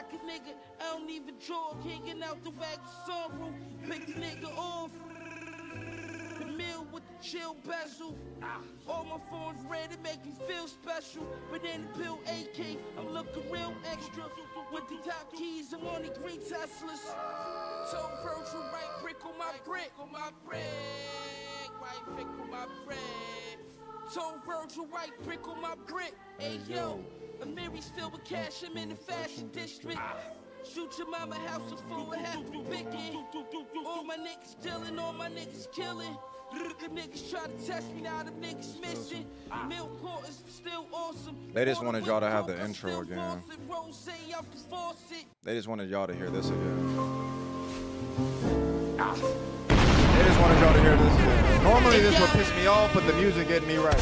rock a nigga. I don't even jog, hanging out the wagon sunroof. Pick the nigga off. The meal with the chill bezel. All my phones red, it make me feel special. But in the pill AK, I'm looking real extra. With the top keys, I'm on the green Teslas. So Virgil, right brick on my brick, on my brick. Right brick on my brick. So Virgil, right brick on my brick. Hey yo, Amiri's filled with cash, I'm in the fashion district. Shoot your mama house is full of half the picking. All my niggas dealing, all my niggas killing. The niggas try to test me, now the niggas missing. Milk Porter's still awesome. They just wanted y'all to have the intro again. They just wanted y'all to hear this again. They just wanted y'all to hear this again. Normally this would piss me off, but the music getting me right.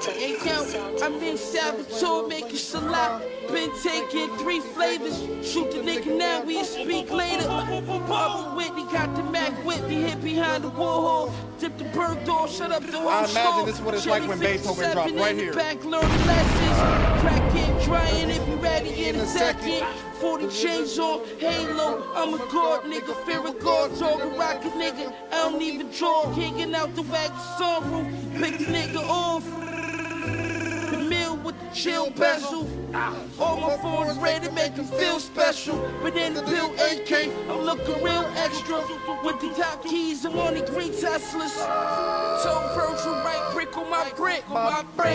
Hey yo, I'm in Salvatore making salad. Been taking 3 flavors. Shoot the nigga now, we speak later. Barbara Whitney got the Mac with me, hit behind the Warhol. Dip the bird door, shut up the whole I imagine this is what it's like when Beethoven drops right here. Back learning lessons. Crack it, drying if you ready in a second. 40 chains on, halo. I'm a god nigga, fear a god, dog a rocket nigga. I don't even jog, hanging out the wagon sunroof. Pick the nigga off. The meal with the chill bezel. All my phones red, it make me feel special. But in the pill AK, I'm looking real extra. With the top keys, I'm on the green Teslas. So Virgil, right brick on my brick, on my brick.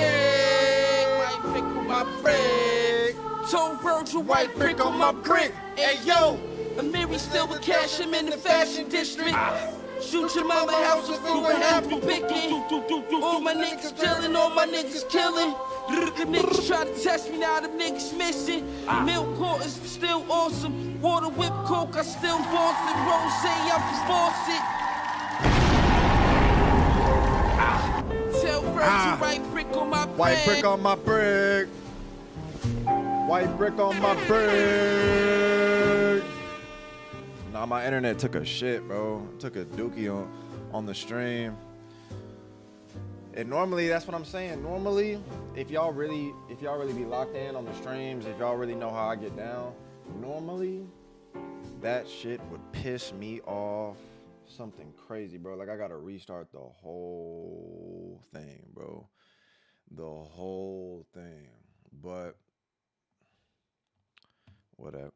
Right brick on my brick. So Virgil, white brick on my brick. Hey yo, Amiri's filled with cash, I'm in the fashion district. Shoot your mama house is full of half the picking. All my niggas dealing, all my niggas killing. The niggas try to test me, now them niggas missing. Milk Porter's still awesome. Water whip coke, I still boss it. Rosé, I'm the faucet. Tell Virgil, white brick on my brick. White brick on my brick. White brick on my brick. Nah, my internet took a shit, bro. Took a dookie on the stream. And normally, that's what I'm saying. Normally, if y'all really be locked in on the streams, if y'all really know how I get down, normally that shit would piss me off something crazy, bro. Like I gotta restart the whole thing, bro. The whole thing. But whatever,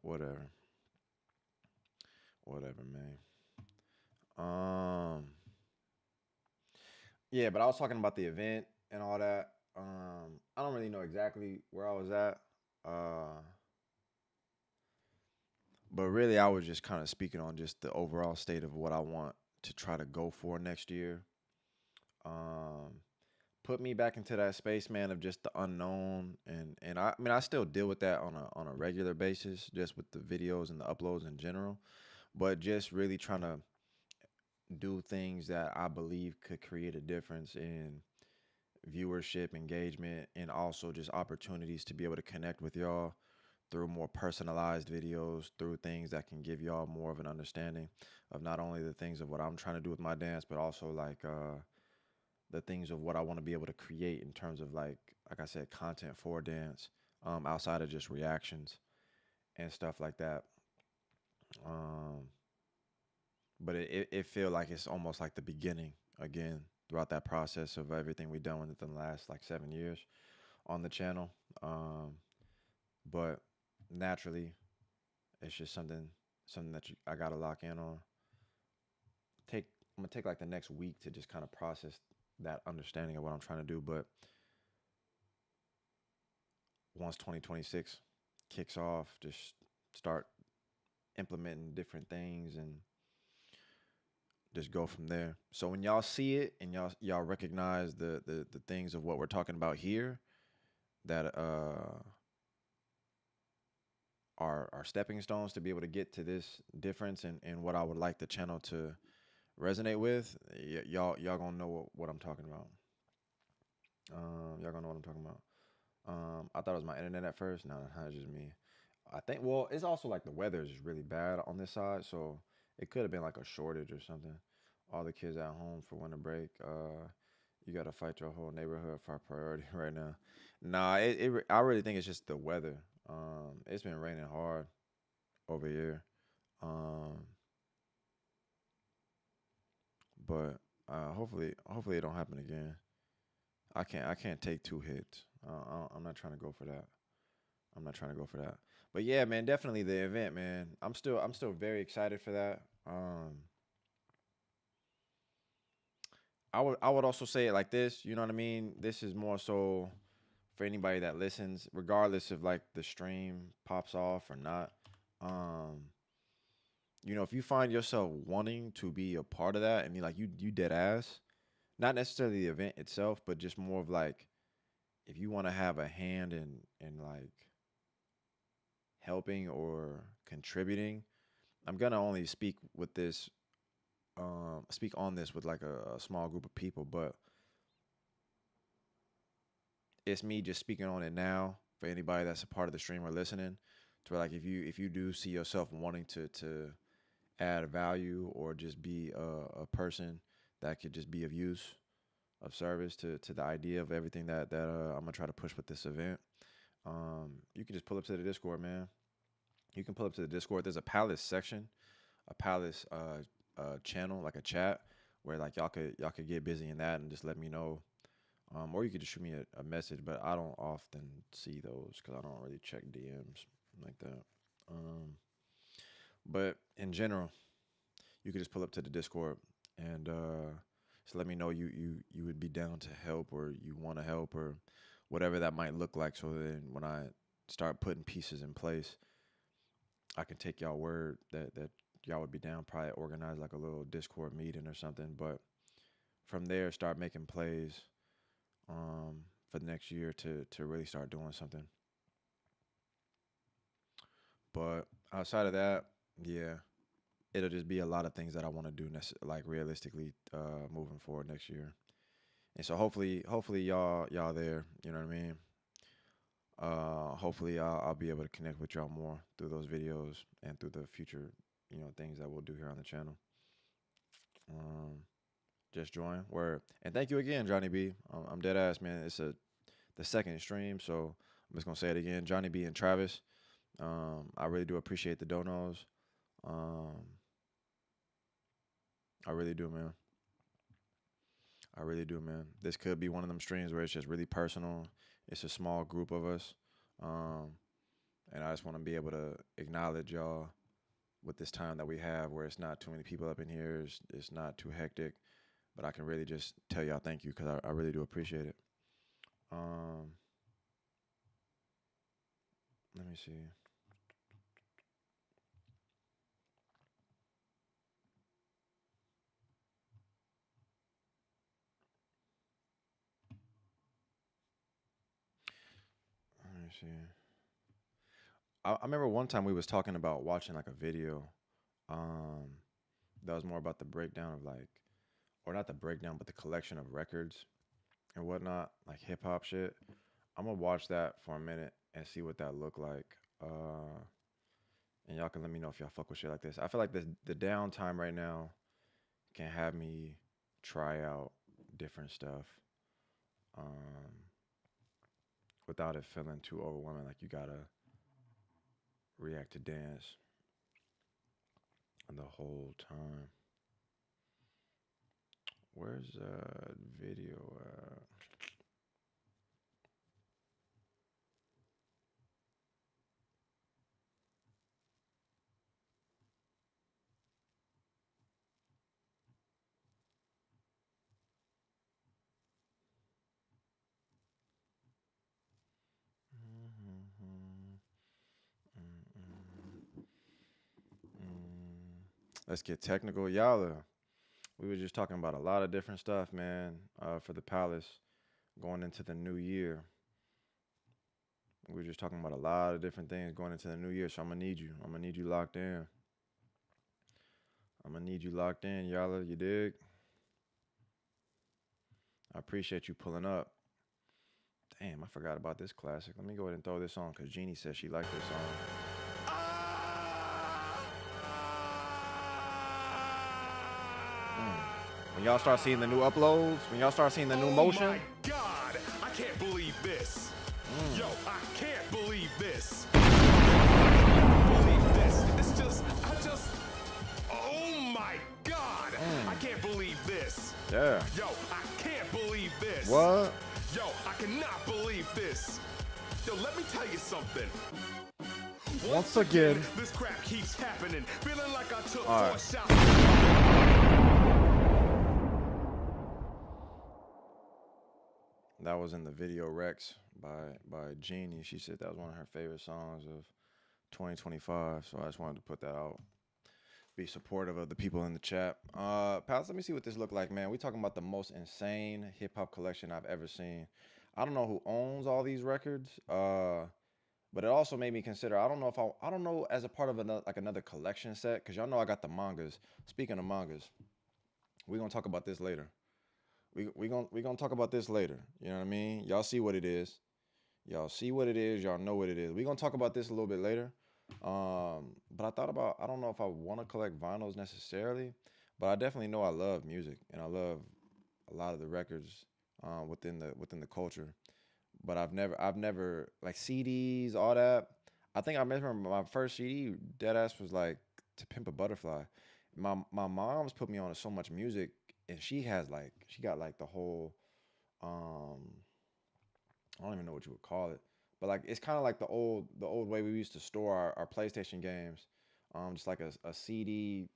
man. Yeah, but I was talking about the event and all that. I don't really know exactly where I was at. But really I was just kind of speaking on just the overall state of what I want to try to go for next year. Put me back into that space, man, of just the unknown, and I mean I still deal with that on a regular basis, just with the videos and the uploads in general, but just really trying to do things that I believe could create a difference in viewership, engagement, and also just opportunities to be able to connect with y'all through more personalized videos, through things that can give y'all more of an understanding of not only the things of what I'm trying to do with my dance, but also like the things of what I want to be able to create in terms of like I said, content for dance, outside of just reactions and stuff like that. Um, but it feel like it's almost like the beginning again throughout that process of everything we've done within the last like 7 years on the channel. But naturally, it's just something that I gotta lock in on. I'm gonna take like the next week to just kind of process that understanding of what I'm trying to do. But once 2026 kicks off, just start implementing different things and just go from there. So when y'all see it and y'all recognize the things of what we're talking about here that are stepping stones to be able to get to this difference and what I would like the channel to resonate with, y'all gonna know what I'm talking about. Y'all gonna know what I'm talking about. I thought it was my internet at first. No, it's just me. I think, well, it's also like the weather is really bad on this side, so it could have been like a shortage or something. All the kids at home for winter break. You gotta fight your whole neighborhood for priority right now. Nah, I really think it's just the weather. It's been raining hard over here. Um, but hopefully it don't happen again. I can't take two hits. I'm not trying to go for that. I'm not trying to go for that. But yeah, man, definitely the event, man. I'm still very excited for that. I would also say it like this. You know what I mean? This is more so for anybody that listens, regardless if like the stream pops off or not. Um, if you find yourself wanting to be a part of that and you dead ass, not necessarily the event itself, but just more of like if you want to have a hand in like helping or contributing, I'm gonna only speak on this with like a small group of people, but it's me just speaking on it now for anybody that's a part of the stream or listening. To where like if you do see yourself wanting to add value or just be a person that could just be of use, of service to the idea of everything that I'm gonna try to push with this event. You can just pull up to the Discord, man. You can pull up to the Discord. There's a Palace section, a Palace channel, like a chat, where like y'all could get busy in that and just let me know. Or you could just shoot me a message, but I don't often see those because I don't really check DMs like that. Um, but in general, you could just pull up to the Discord and just let me know you would be down to help or you want to help or whatever that might look like. So then when I start putting pieces in place, I can take y'all word that y'all would be down. Probably organize like a little Discord meeting or something. But from there, start making plays for the next year to really start doing something. But outside of that, yeah, it'll just be a lot of things that I want to do, like realistically, moving forward next year. And so hopefully y'all there. You know what I mean? Hopefully I'll be able to connect with y'all more through those videos and through the future, things that we'll do here on the channel. Um, just join. Word. And thank you again, Johnny B. I'm dead ass, man. It's the second stream, so I'm just gonna say it again, Johnny B and Travis. I really do appreciate the donos. Um, I really do, man. I really do, man. This could be one of them streams where it's just really personal. It's a small group of us, um, and I just want to be able to acknowledge y'all with this time that we have, where it's not too many people up in here. It's not too hectic, but I can really just tell y'all thank you because I really do appreciate it. Um, let me see. Let me see. I remember one time we was talking about watching like a video, um, that was more about the breakdown of like, or not the breakdown, but the collection of records and whatnot, like hip hop shit. I'm gonna watch that for a minute and see what that looked like. And y'all can let me know if y'all fuck with shit like this. I feel like the downtime right now can have me try out different stuff, um, without it feeling too overwhelming. Like you gotta react to dance the whole time. Where's video? Let's get technical, y'all. We were just talking about a lot of different stuff, man. For the Palace going into the new year. We were just talking about a lot of different things going into the new year. So I'm gonna need you. I'm gonna need you locked in. I'm gonna need you locked in, y'all. You dig? I appreciate you pulling up. Damn, I forgot about this classic. Let me go ahead and throw this on because Jeannie said she liked this song. Mm. When y'all start seeing the new uploads, when y'all start seeing the new motion. Oh my God, I can't believe this. Yo, I can't believe this. I can't believe this. Oh my God, I can't believe this. Yeah. Yo, I can't believe this. What? Yo, I cannot believe this. Yo, let me tell you something. Once again, this crap keeps happening. Feeling like I took All 4 right. shots. That was in the video Rex by Jeannie. She said that was one of her favorite songs of 2025. So I just wanted to put that out. Be supportive of the people in the chat. Pals, let me see what this look like, man. We talking about the most insane hip hop collection I've ever seen. I don't know who owns all these records. But it also made me consider. I don't know as a part of another collection set, because y'all know I got the mangas. Speaking of mangas, we're gonna talk about this later. We gonna talk about this later. You know what I mean? Y'all see what it is. Y'all see what it is. Y'all know what it is. We're gonna talk about this a little bit later. But I thought about, I don't know if I want to collect vinyls necessarily, but I definitely know I love music and I love a lot of the records within the culture. But I've never like CDs, all that. I think I remember my first CD, deadass, was like To Pimp a Butterfly. My mom's put me on to so much music, and she got like the whole I don't even know what you would call it, but like it's kind of like the old way we used to store our PlayStation games, just like a CD.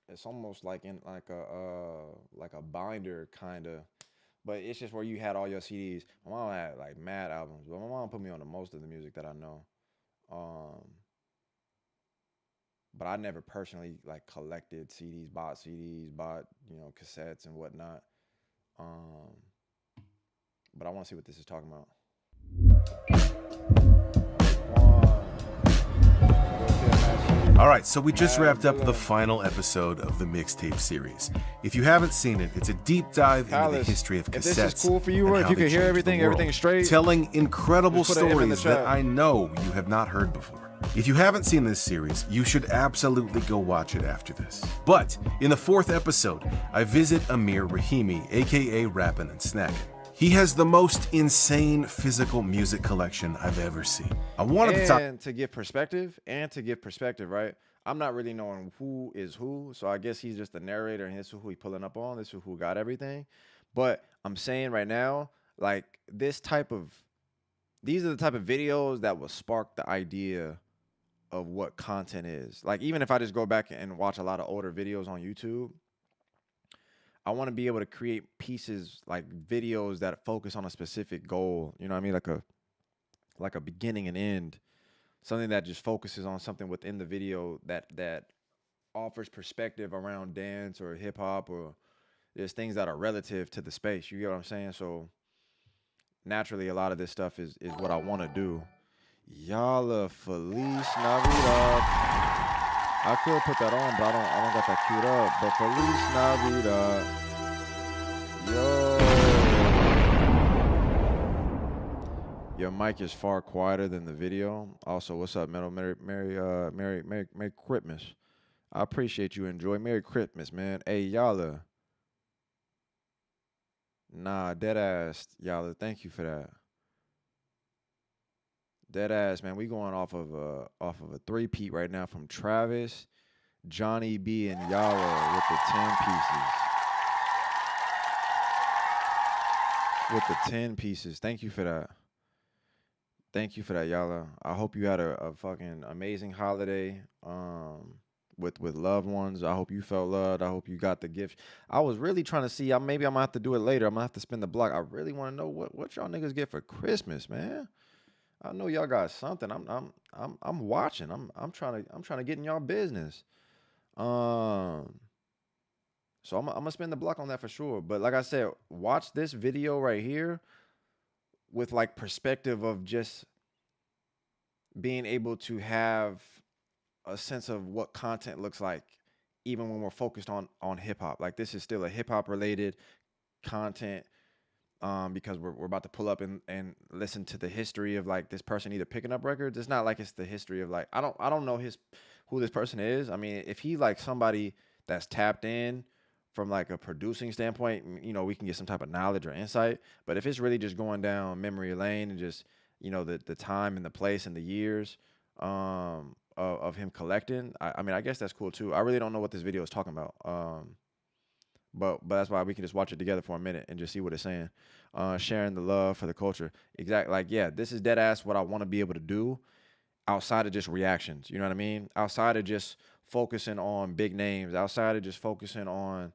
It's almost like in like a binder kind of, but it's just where you had all your CDs. My mom had like mad albums, but my mom put me on to most of the music that I know. But I never personally like collected CDs, bought cassettes and whatnot. But I want to see what this is talking about. All right, so we just wrapped up the final episode of the mixtape series. If you haven't seen it, it's a deep dive into the history of cassettes. If this is cool for you, and if how you they can hear changed the everything, world, everything's straight, telling incredible just put an M in the stories that chat. I know you have not heard before. If you haven't seen this series, you should absolutely go watch it after this. But in the 4th episode, I visit Amir Rahimi, aka Rappin' and Snackin'. He has the most insane physical music collection I've ever seen. I wanted to talk. And to give perspective, right? I'm not really knowing who is who, so I guess he's just the narrator, and this is who he pulling up on. This is who got everything. But I'm saying right now, like these are the type of videos that will spark the idea of what content is. Like even if I just go back and watch a lot of older videos on YouTube, I want to be able to create pieces, like videos that focus on a specific goal. You know what I mean? Like a beginning and end. Something that just focuses on something within the video that offers perspective around dance or hip hop, or there's things that are relative to the space. You get what I'm saying? So naturally, a lot of this stuff is what I want to do. Yalla Feliz Navidad. I could put that on, but I don't got that queued up. But Feliz Navidad. Yo. Your mic is far quieter than the video. Also, what's up, Metal? Merry Christmas. I appreciate you. Enjoy. Merry Christmas, man. Hey, Yalla. Nah, dead ass, Yalla. Thank you for that. Dead ass, man. We going off of a 3-peat right now from Travis, Johnny B, and Yalla with the 10 pieces. With the 10 pieces. Thank you for that. Thank you for that, Yalla. I hope you had a fucking amazing holiday with loved ones. I hope you felt loved. I hope you got the gift. I was really trying to see. Maybe I'm gonna have to do it later. I'm gonna have to spin the block. I really want to know what y'all niggas get for Christmas, man. I know y'all got something. I'm watching. I'm trying to get in y'all business. So I'm gonna spin the block on that for sure. But like I said, watch this video right here with like perspective of just being able to have a sense of what content looks like, even when we're focused on hip hop. Like this is still a hip hop related content. Because we're about to pull up and listen to the history of like this person either picking up records. It's not like it's the history of like I don't know who this person is. I mean, if he like somebody that's tapped in from like a producing standpoint, we can get some type of knowledge or insight. But if it's really just going down memory lane and just, the time and the place and the years of him collecting, I mean, I guess that's cool too. I really don't know what this video is talking about. But that's why we can just watch it together for a minute and just see what it's saying. Sharing the love for the culture. Exactly. Like, yeah, this is dead ass what I want to be able to do outside of just reactions. You know what I mean? Outside of just focusing on big names, outside of just focusing on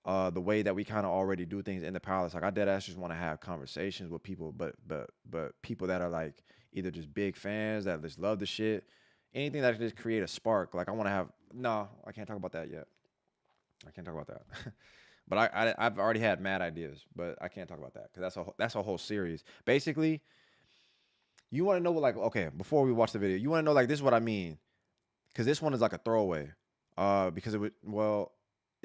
the way that we kind of already do things in the palace. Like, I dead ass just want to have conversations with people, but people that are like either just big fans that just love the shit. Anything that can just create a spark. Like, I want to have, no, I can't talk about that yet. I can't talk about that. But I've already had mad ideas, but I can't talk about that because that's a whole series. Basically, you want to know what, like, okay, before we watch the video, you want to know, like, this is what I mean, because this one is like a throwaway, because it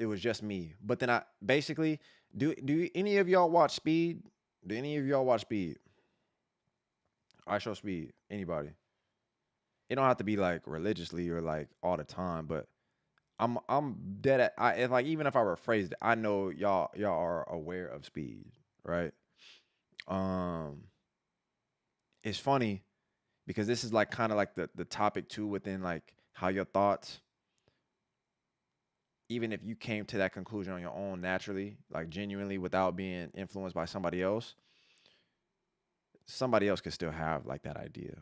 was just me. But then I basically do any of y'all watch Speed? Do any of y'all watch Speed? I show Speed. Anybody? It don't have to be like religiously or like all the time, but I'm dead at even if I rephrased it, I know y'all are aware of Speed, right? It's funny because this is like kind of like the topic too within like how your thoughts, even if you came to that conclusion on your own naturally, like genuinely without being influenced by somebody else could still have like that idea.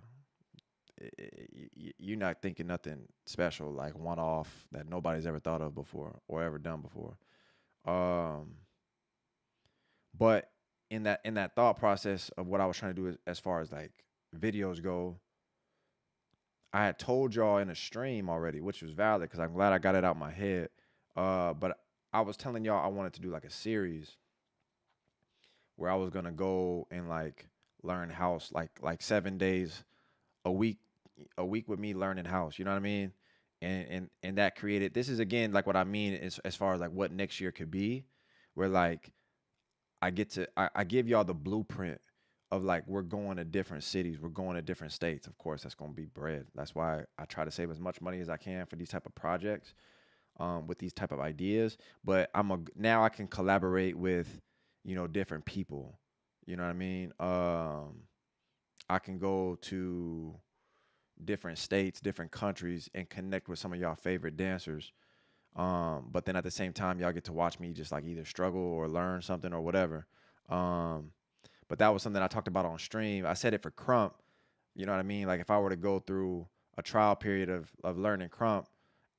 You're not thinking nothing special, like one off that nobody's ever thought of before or ever done before. But in that thought process of what I was trying to do as far as like videos go, I had told y'all in a stream already, which was valid because I'm glad I got it out my head. But I was telling y'all I wanted to do like a series where I was gonna go and like learn house, like 7 days a week with me learning house, you know what I mean? And that created, this is again like what I mean as far as like what next year could be, where like I give y'all the blueprint of like we're going to different cities, we're going to different states. Of course, that's gonna be bread. That's why I try to save as much money as I can for these type of projects, with these type of ideas. But now I can collaborate with, different people. You know what I mean? I can go to different states, different countries, and connect with some of y'all favorite dancers. But then at the same time, y'all get to watch me just like either struggle or learn something or whatever. But that was something I talked about on stream. I said it for Crump. You know what I mean? Like if I were to go through a trial period of learning Crump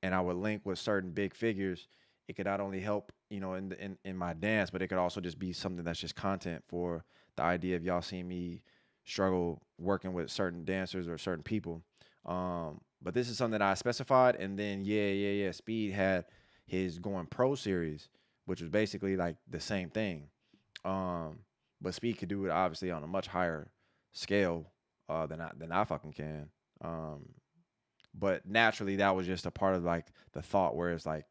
and I would link with certain big figures, it could not only help, in my dance, but it could also just be something that's just content for the idea of y'all seeing me struggle working with certain dancers or certain people. But this is something that I specified. And then, yeah. Speed had his Going Pro series, which was basically like the same thing. But Speed could do it obviously on a much higher scale than I fucking can. But naturally, that was just a part of like the thought where it's like,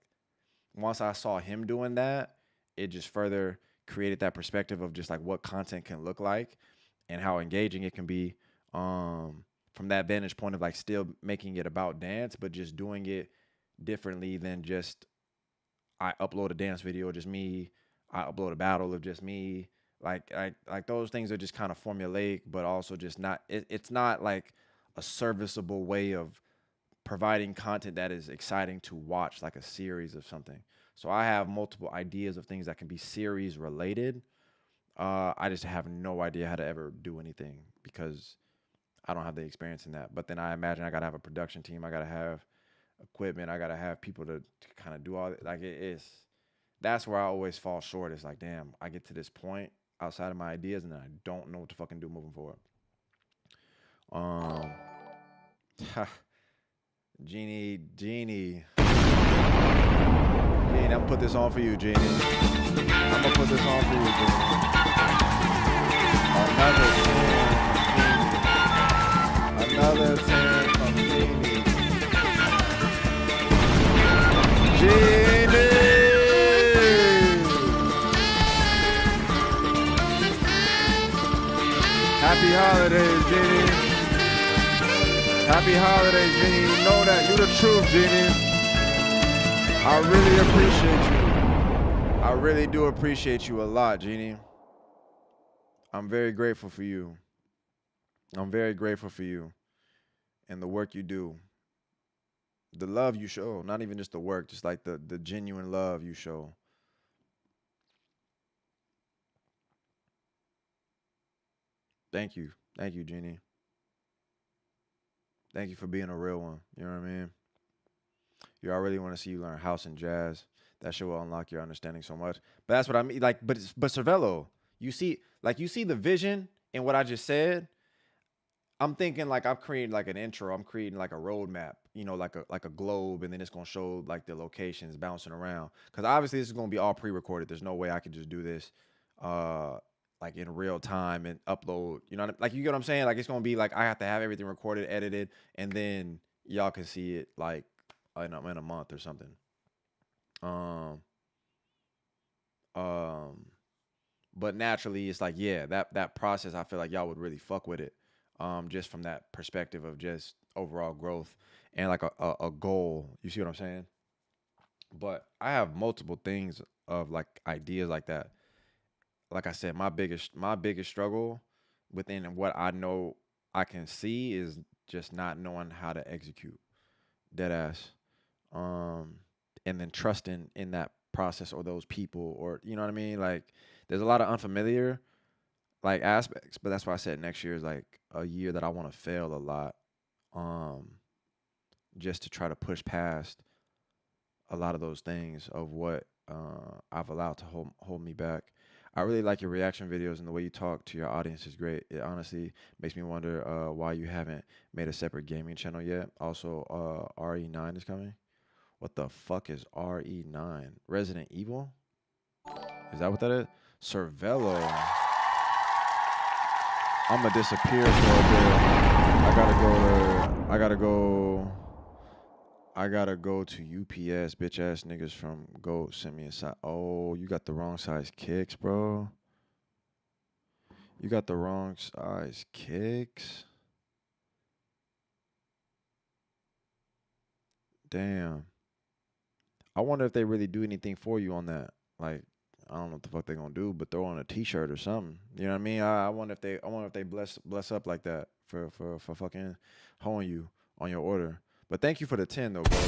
once I saw him doing that, it just further created that perspective of just like what content can look like and how engaging it can be, from that vantage point of like still making it about dance, but just doing it differently than just I upload a dance video of just me, I upload a battle of just me. Like those things are just kind of formulaic, but also just not, it's not like a serviceable way of providing content that is exciting to watch, like a series of something. So I have multiple ideas of things that can be series related. I just have no idea how to ever do anything because I don't have the experience in that. But then I imagine I got to have a production team. I got to have equipment. I got to have people to kind of do all that. Like that's where I always fall short. It's like, damn, I get to this point outside of my ideas and then I don't know what to fucking do moving forward. Genie, I'm gonna put this on for you, Genie. I'm gonna put this on for you, Genie. Another 10 from Genie. Genie! Happy holidays, Genie. Happy holidays, Genie. You know that. You the truth, Genie. I really appreciate you. I really do appreciate you a lot, Jeannie. I'm very grateful for you. I'm very grateful for you and the work you do. The love you show, not even just the work, just like the genuine love you show. Thank you. Thank you, Jeannie. Thank you for being a real one. You know what I mean? You already want to see you learn house and jazz. That shit will unlock your understanding so much. But that's what I mean. Like, but Cervello, you see the vision in what I just said. I'm thinking like I'm creating like an intro. I'm creating like a roadmap, like a globe, and then it's gonna show like the locations bouncing around. Because obviously this is gonna be all pre-recorded. There's no way I could just do this, uh, like in real time and upload. Like you get what I'm saying? Like it's gonna be like I have to have everything recorded, edited, and then y'all can see it like in a month or something. Um, um, but naturally it's like yeah, that process. I feel like y'all would really fuck with it. Just from that perspective of just overall growth and like a goal. You see what I'm saying? But I have multiple things of like ideas like that. Like I said, my biggest struggle within what I know I can see is just not knowing how to execute. Dead ass. Um, and then trusting in that process or those people or you know what I mean? Like there's a lot of unfamiliar like aspects, but that's why I said next year is like a year that I want to fail a lot, um, just to try to push past a lot of those things of what I've allowed to hold me back. I really like your reaction videos and the way you talk to your audience is great. It honestly makes me wonder why you haven't made a separate gaming channel yet. Also, RE9 is coming. What the fuck is RE9? Resident Evil? Is that what that is? Cervello. I'm gonna disappear for a bit. I gotta go to UPS. Bitch ass niggas from Go send me a size. Oh, you got the wrong size kicks, bro. You got the wrong size kicks. Damn. I wonder if they really do anything for you on that. Like, I don't know what the fuck they gonna do, but throw on a T-shirt or something. You know what I mean? I wonder if they bless up like that for fucking hoeing you on your order. But thank you for the 10 though, bro.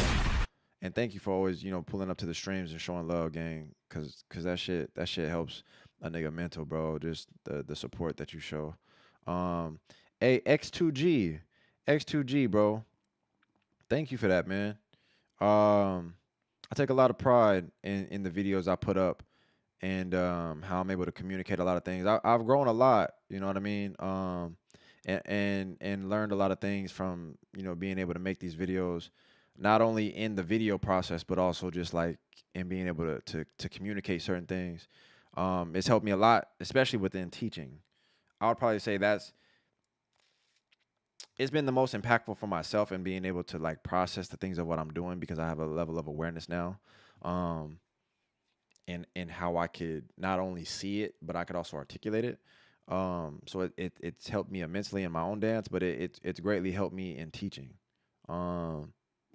And thank you for always pulling up to the streams and showing love, gang. Cause that shit helps a nigga mental, bro. Just the support that you show. Hey X2G, bro. Thank you for that, man. I take a lot of pride in the videos I put up and how I'm able to communicate a lot of things. I've grown a lot, you know what I mean? And learned a lot of things from being able to make these videos, not only in the video process but also just like in being able to communicate certain things. It's helped me a lot, especially within teaching. I would probably say it's been the most impactful for myself in being able to like process the things of what I'm doing because I have a level of awareness now. And how I could not only see it, but I could also articulate it. So it's helped me immensely in my own dance, but it's greatly helped me in teaching. So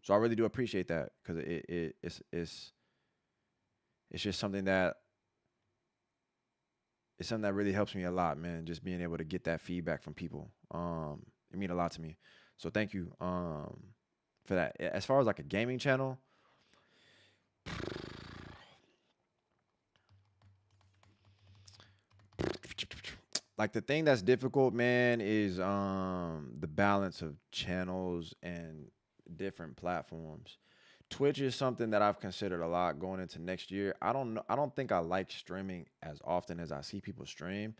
I really do appreciate that because it's just something that really helps me a lot, man. Just being able to get that feedback from people. It means a lot to me. So thank you for that. As far as like a gaming channel, like the thing that's difficult, man, is the balance of channels and different platforms. Twitch is something that I've considered a lot going into next year. I don't know. I don't think I like streaming as often as I see people stream.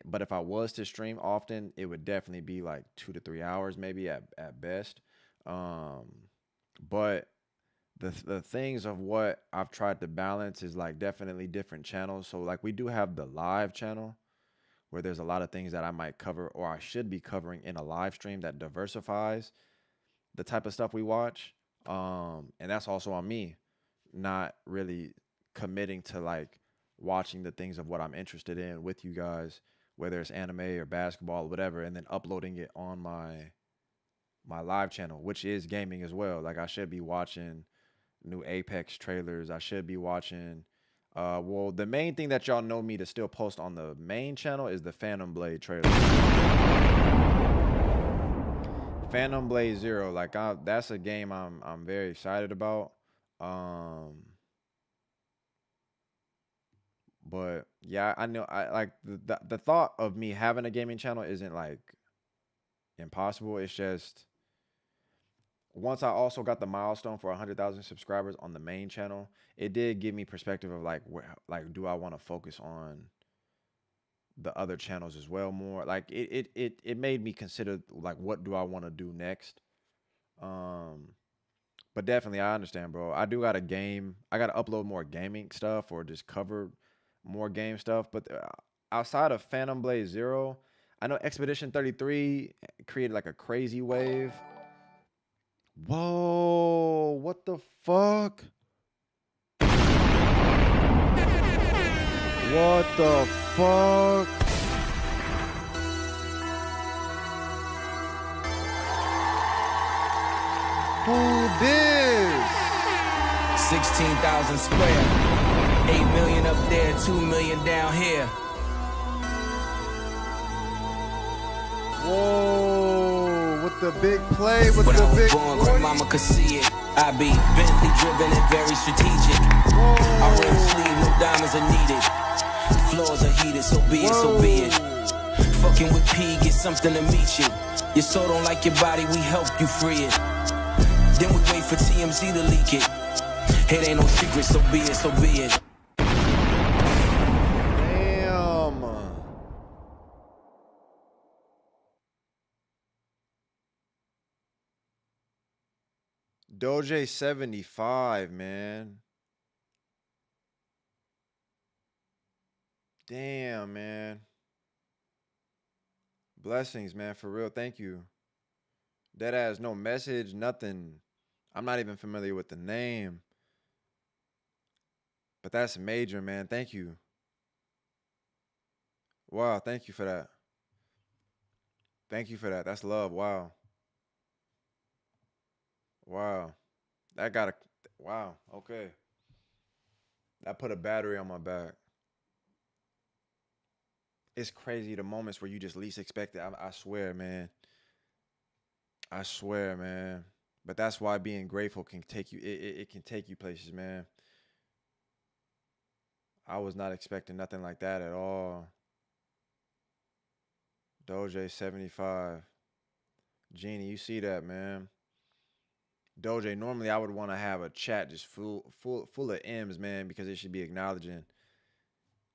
But if I was to stream often, it would definitely be like 2 to 3 hours, maybe at best. Um, but the things of what I've tried to balance is like definitely different channels. So like we do have the live channel where there's a lot of things that I might cover or I should be covering in a live stream that diversifies the type of stuff we watch. And that's also on me, not really committing to like watching the things of what I'm interested in with you guys, whether it's anime or basketball or whatever, and then uploading it on my live channel, which is gaming as well. Like I should be watching new Apex trailers. I should be watching. Well, the main thing that y'all know me to still post on the main channel is the Phantom Blade trailer. Phantom Blade Zero, like that's a game I'm very excited about. But yeah, I know I like the thought of me having a gaming channel isn't like impossible. It's just once I also got the milestone for 100,000 subscribers on the main channel, it did give me perspective of like like do I want to focus on the other channels as well more. Like it made me consider like what do I want to do next. But definitely I understand, bro. I do got a game. I got to upload more gaming stuff or just cover more game stuff. But outside of Phantom Blade Zero, I know Expedition 33 created like a crazy wave. Whoa, what the fuck? What the fuck? Who this? 16,000 square, 8 million up there, 2 million down here. Whoa, with the big play, with When the I was big born, 40. grandmama could see it. I be Bentley driven and very strategic. I rim sleeve, no diamonds are needed. Floors are heated, so be it, so be it. Fucking with P, get something to meet you. Your soul don't like your body, we help you free it. Then we wait for TMZ to leak it. It ain't no secret, so be it, so be it. Damn. Doge 75, man. Damn, man. Blessings, man, for real. Thank you. That has no message, nothing. I'm not even familiar with the name. But that's major, man. Thank you. Wow, thank you for that. Thank you for that. That's love. Wow. Wow. That got a wow. Okay. That put a battery on my back. It's crazy the moments where you just least expect it. I swear, man. I swear, man. But that's why being grateful can take you. It can take you places, man. I was not expecting nothing like that at all. Doge 75. Genie, you see that, man. Doge, normally I would want to have a chat just full of M's, man, because it should be acknowledging,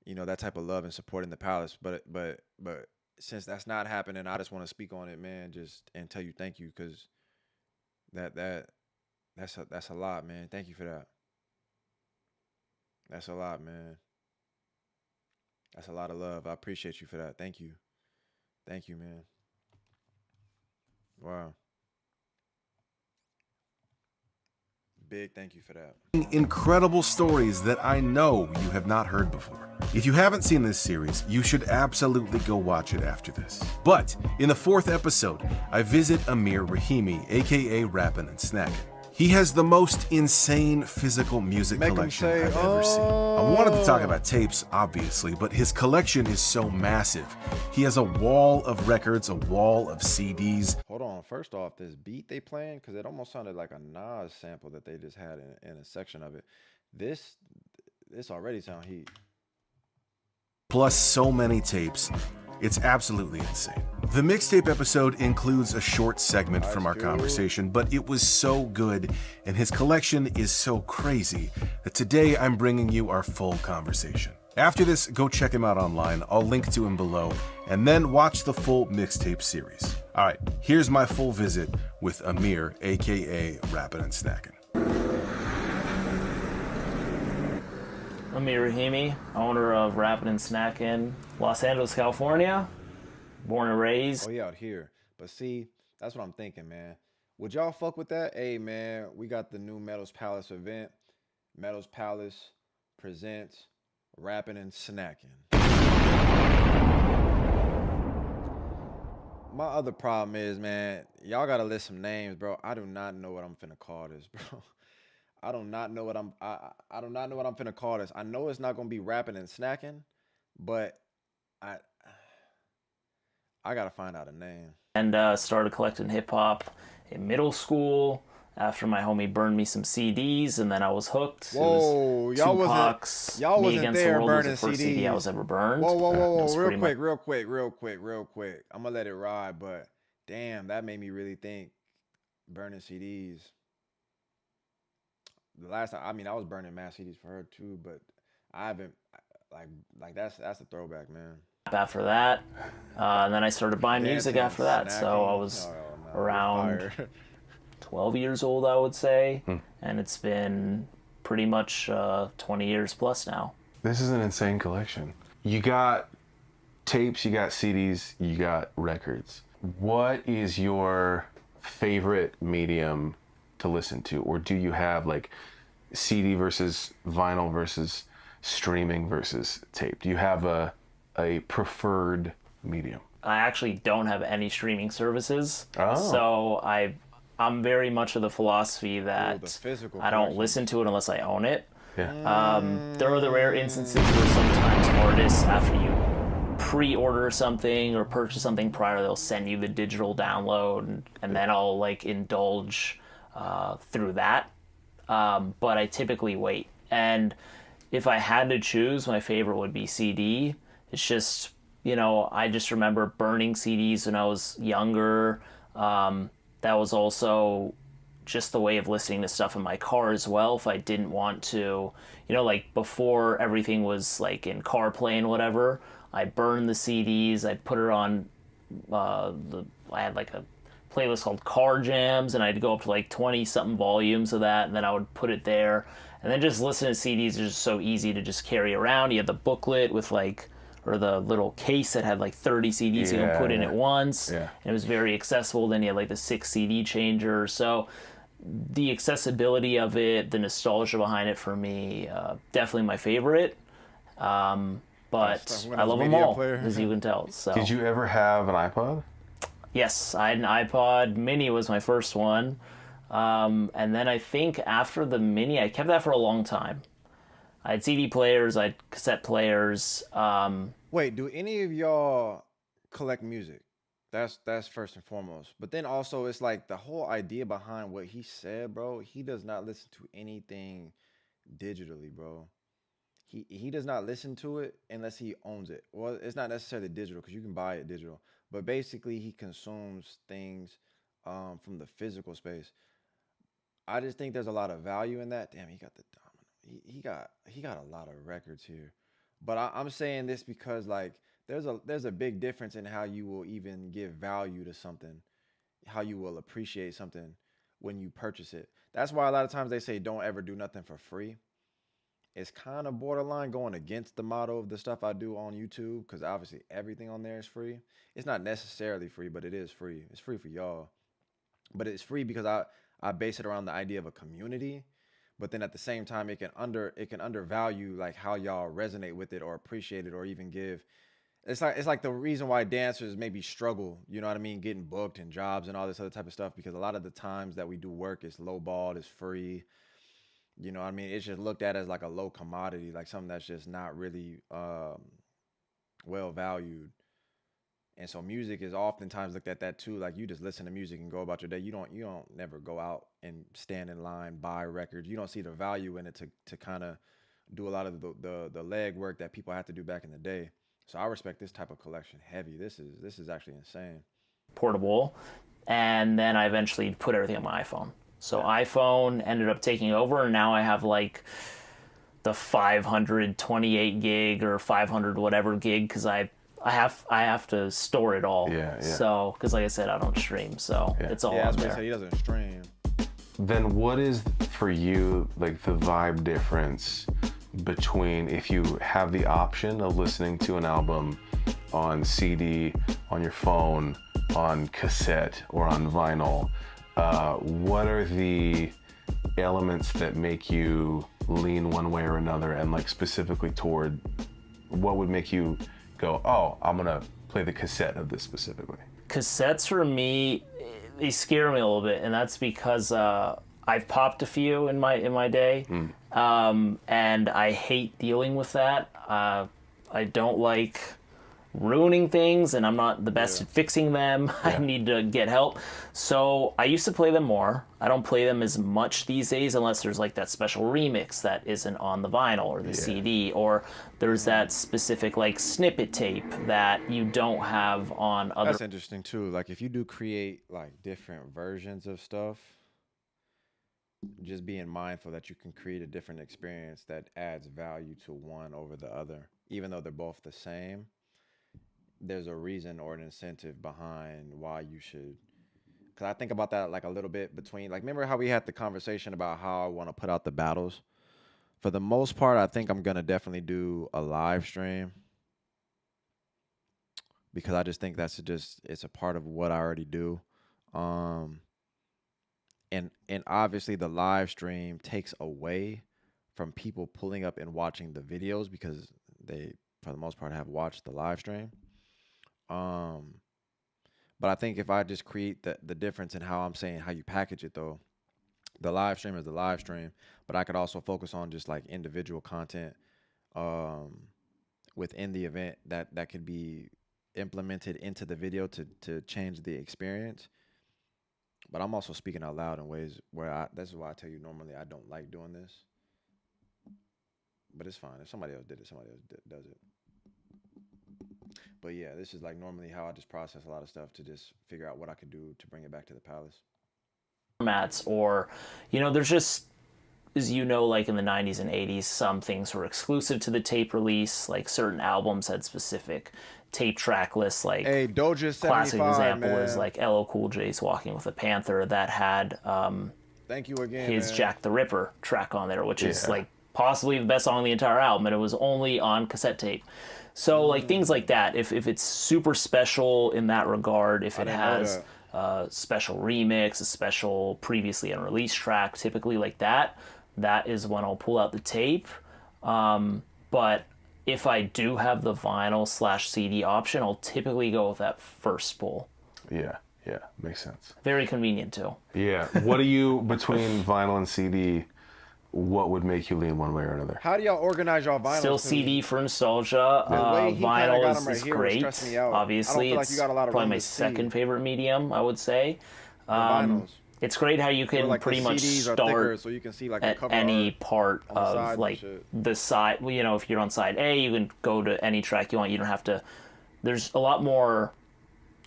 you know, that type of love and support in the palace. But since that's not happening, I just want to speak on it, man, just and tell you thank you, because that's a lot, man. Thank you for that. That's a lot, man. That's a lot of love. I appreciate you for that. Thank you. Thank you, man. Wow. Big thank you for that. Incredible stories that I know you have not heard before. If you haven't seen this series, you should absolutely go watch it after this. But in the 4th episode, I visit Amir Rahimi, aka Rappin' and Snackin'. He has the most insane physical music collection I've ever seen. I wanted to talk about tapes, obviously, but his collection is so massive. He has a wall of records, a wall of CDs. Hold on. First off, this beat they playing, because it almost sounded like a Nas sample that they just had in a section of it. This already sound heat. Plus so many tapes. It's absolutely insane. The mixtape episode includes a short segment from our conversation, but it was so good and his collection is so crazy that today I'm bringing you our full conversation. After this, go check him out online. I'll link to him below, and then watch the full mixtape series. All right, here's my full visit with Amir, aka Rappin' and Snackin'. Amir Rahimi, owner of Rappin' and Snackin', Los Angeles, California. Born and raised. Oh, yeah, out here. But see, that's what I'm thinking, man. Would y'all fuck with that? Hey, man, we got the new Meadows Palace event. Meadows Palace presents Rappin' and Snackin'. My other problem is, man, y'all gotta list some names, bro. I do not know what I'm finna call this, bro. I do not know what I do not know what I'm finna call this. I know it's not gonna be rapping and snacking, but I I gotta find out a name. And started collecting hip hop in middle school after my homie burned me some CDs, and then I was hooked. Whoa, y'all Tupac's y'all Me wasn't Against there the World was burning the first CD I CDs. was ever burned. Whoa, whoa, It whoa, was whoa! pretty much Real quick. I'm gonna let it ride, but damn, that made me really think. Burning CDs. The last time, I mean, I was burning mass CDs for her too, but I haven't like that's a throwback, man. after that. And then I started buying music Dancing, after that. So I snacking. was Oh, no, around fire. 12 years old, I would say. And it's been pretty much 20 years plus now. This is an insane collection. You got tapes, you got CDs, you got records. What is your favorite medium to listen to? Or do you have like CD versus vinyl versus streaming versus tape? Do you have a preferred medium? I actually don't have any streaming services. Oh. So I'm very much of the philosophy that the physical I don't collection. listen to it unless I own it. Yeah. There are the rare instances where sometimes artists, after you pre-order something or purchase something prior, they'll send you the digital download, and then I'll like indulge through that. But I typically wait. And if I had to choose, my favorite would be CD. It's just, I just remember burning CDs when I was younger. That was also just the way of listening to stuff in my car as well. If I didn't want to, like before everything was like in CarPlay and whatever, I burned the CDs. I'd put it on I had like a playlist called Car Jams, and I'd go up to like 20 something volumes of that, and then I would put it there. And then just listen to CDs is just so easy to just carry around. You had the booklet with or the little case that had like 30 CDs you can put in at once. Yeah. And it was very accessible. Then you had like the 6 CD changer. So the accessibility of it, the nostalgia behind it for me, definitely my favorite. But I love them all, as you can tell. So. Did you ever have an iPod? Yes, I had an iPod. Mini was my first one. And then I think after the Mini, I kept that for a long time. I had CD players, I had cassette players. Wait, do any of y'all collect music? That's first and foremost. But then also, it's like the whole idea behind what he said, bro. He does not listen to anything digitally, bro. He does not listen to it unless he owns it. Well, it's not necessarily digital because you can buy it digital. But basically, he consumes things from the physical space. I just think there's a lot of value in that. Damn, he got the domino. He got a lot of records here. But I'm saying this because like there's a big difference in how you will even give value to something, how you will appreciate something when you purchase it. That's why a lot of times they say don't ever do nothing for free. It's kind of borderline going against the motto of the stuff I do on YouTube, because obviously everything on there is free. It's not necessarily free, but it is free. It's free for y'all. But it's free because I base it around the idea of a community. But then at the same time, it can undervalue like how y'all resonate with it or appreciate it or even give. It's like the reason why dancers maybe struggle, you know what I mean, getting booked and jobs and all this other type of stuff, because a lot of the times that we do work is lowballed, it's free. You know what I mean? It's just looked at as like a low commodity, like something that's just not really well valued. And so music is oftentimes looked at that too. Like you just listen to music and go about your day. You don't never go out and stand in line, buy records. You don't see the value in it to kind of do a lot of the leg work that people had to do back in the day. So I respect this type of collection heavy. This is actually insane. Portable. And then I eventually put everything on my iPhone. So iPhone ended up taking over, and now I have like the 528 gig or 500 whatever gig, because I have to store it all. Yeah. So, because like I said, I don't stream, so it's all on there. He doesn't stream. Then what is for you like the vibe difference between if you have the option of listening to an album on CD, on your phone, on cassette, or on vinyl? What are the elements that make you lean one way or another, and like specifically toward what would make you go, oh, I'm gonna play the cassette of this specifically? Cassettes for me, they scare me a little bit, and that's because I've popped a few in my day, and I hate dealing with that. I don't like ruining things, and I'm not the best at fixing them. I need to get help. So I used to play them more. I don't play them as much these days unless there's like that special remix that isn't on the vinyl or the CD, or there's that specific like snippet tape that you don't have on other. That's interesting too. Like if you do create like different versions of stuff, just being mindful that you can create a different experience that adds value to one over the other, even though they're both the same. There's a reason or an incentive behind why you should. Because I think about that like a little bit between, like, remember how we had the conversation about how I want to put out the battles? For the most part, I think I'm going to definitely do a live stream. Because I just think it's a part of what I already do. And obviously the live stream takes away from people pulling up and watching the videos because they, for the most part, have watched the live stream. But I think if I just create the difference in how I'm saying how you package it, though, the live stream is the live stream, but I could also focus on just like individual content within the event that could be implemented into the video to change the experience. But I'm also speaking out loud in ways where this is why I tell you normally I don't like doing this. But it's fine. If somebody else did it, somebody else does it. But yeah, this is like normally how I just process a lot of stuff to just figure out what I could do to bring it back to the palace. Formats, or, there's just, as you know, like in the 90s and 80s, some things were exclusive to the tape release. Like certain albums had specific tape track lists. Like hey, Doja 75, classic example man. is like LL Cool J's "Walking with a Panther" that had thank you again, his man. Jack the Ripper track on there, which is like possibly the best song on the entire album, and it was only on cassette tape. So like things like that, if it's super special in that regard, if it has a special remix, a special previously unreleased track, typically like that is when I'll pull out the tape. But if I do have the vinyl/CD option, I'll typically go with that first pull. Yeah, makes sense. Very convenient too. Yeah. What do you, between vinyl and CD, what would make you lean one way or another? How do y'all organize y'all vinyls? Still CD for nostalgia. Vinyl is great. Obviously, it's probably my second favorite medium, I would say. It's great how you can like pretty much start so you can see like at any part of like the side. Well, if you're on side A, you can go to any track you want. You don't have to. There's a lot more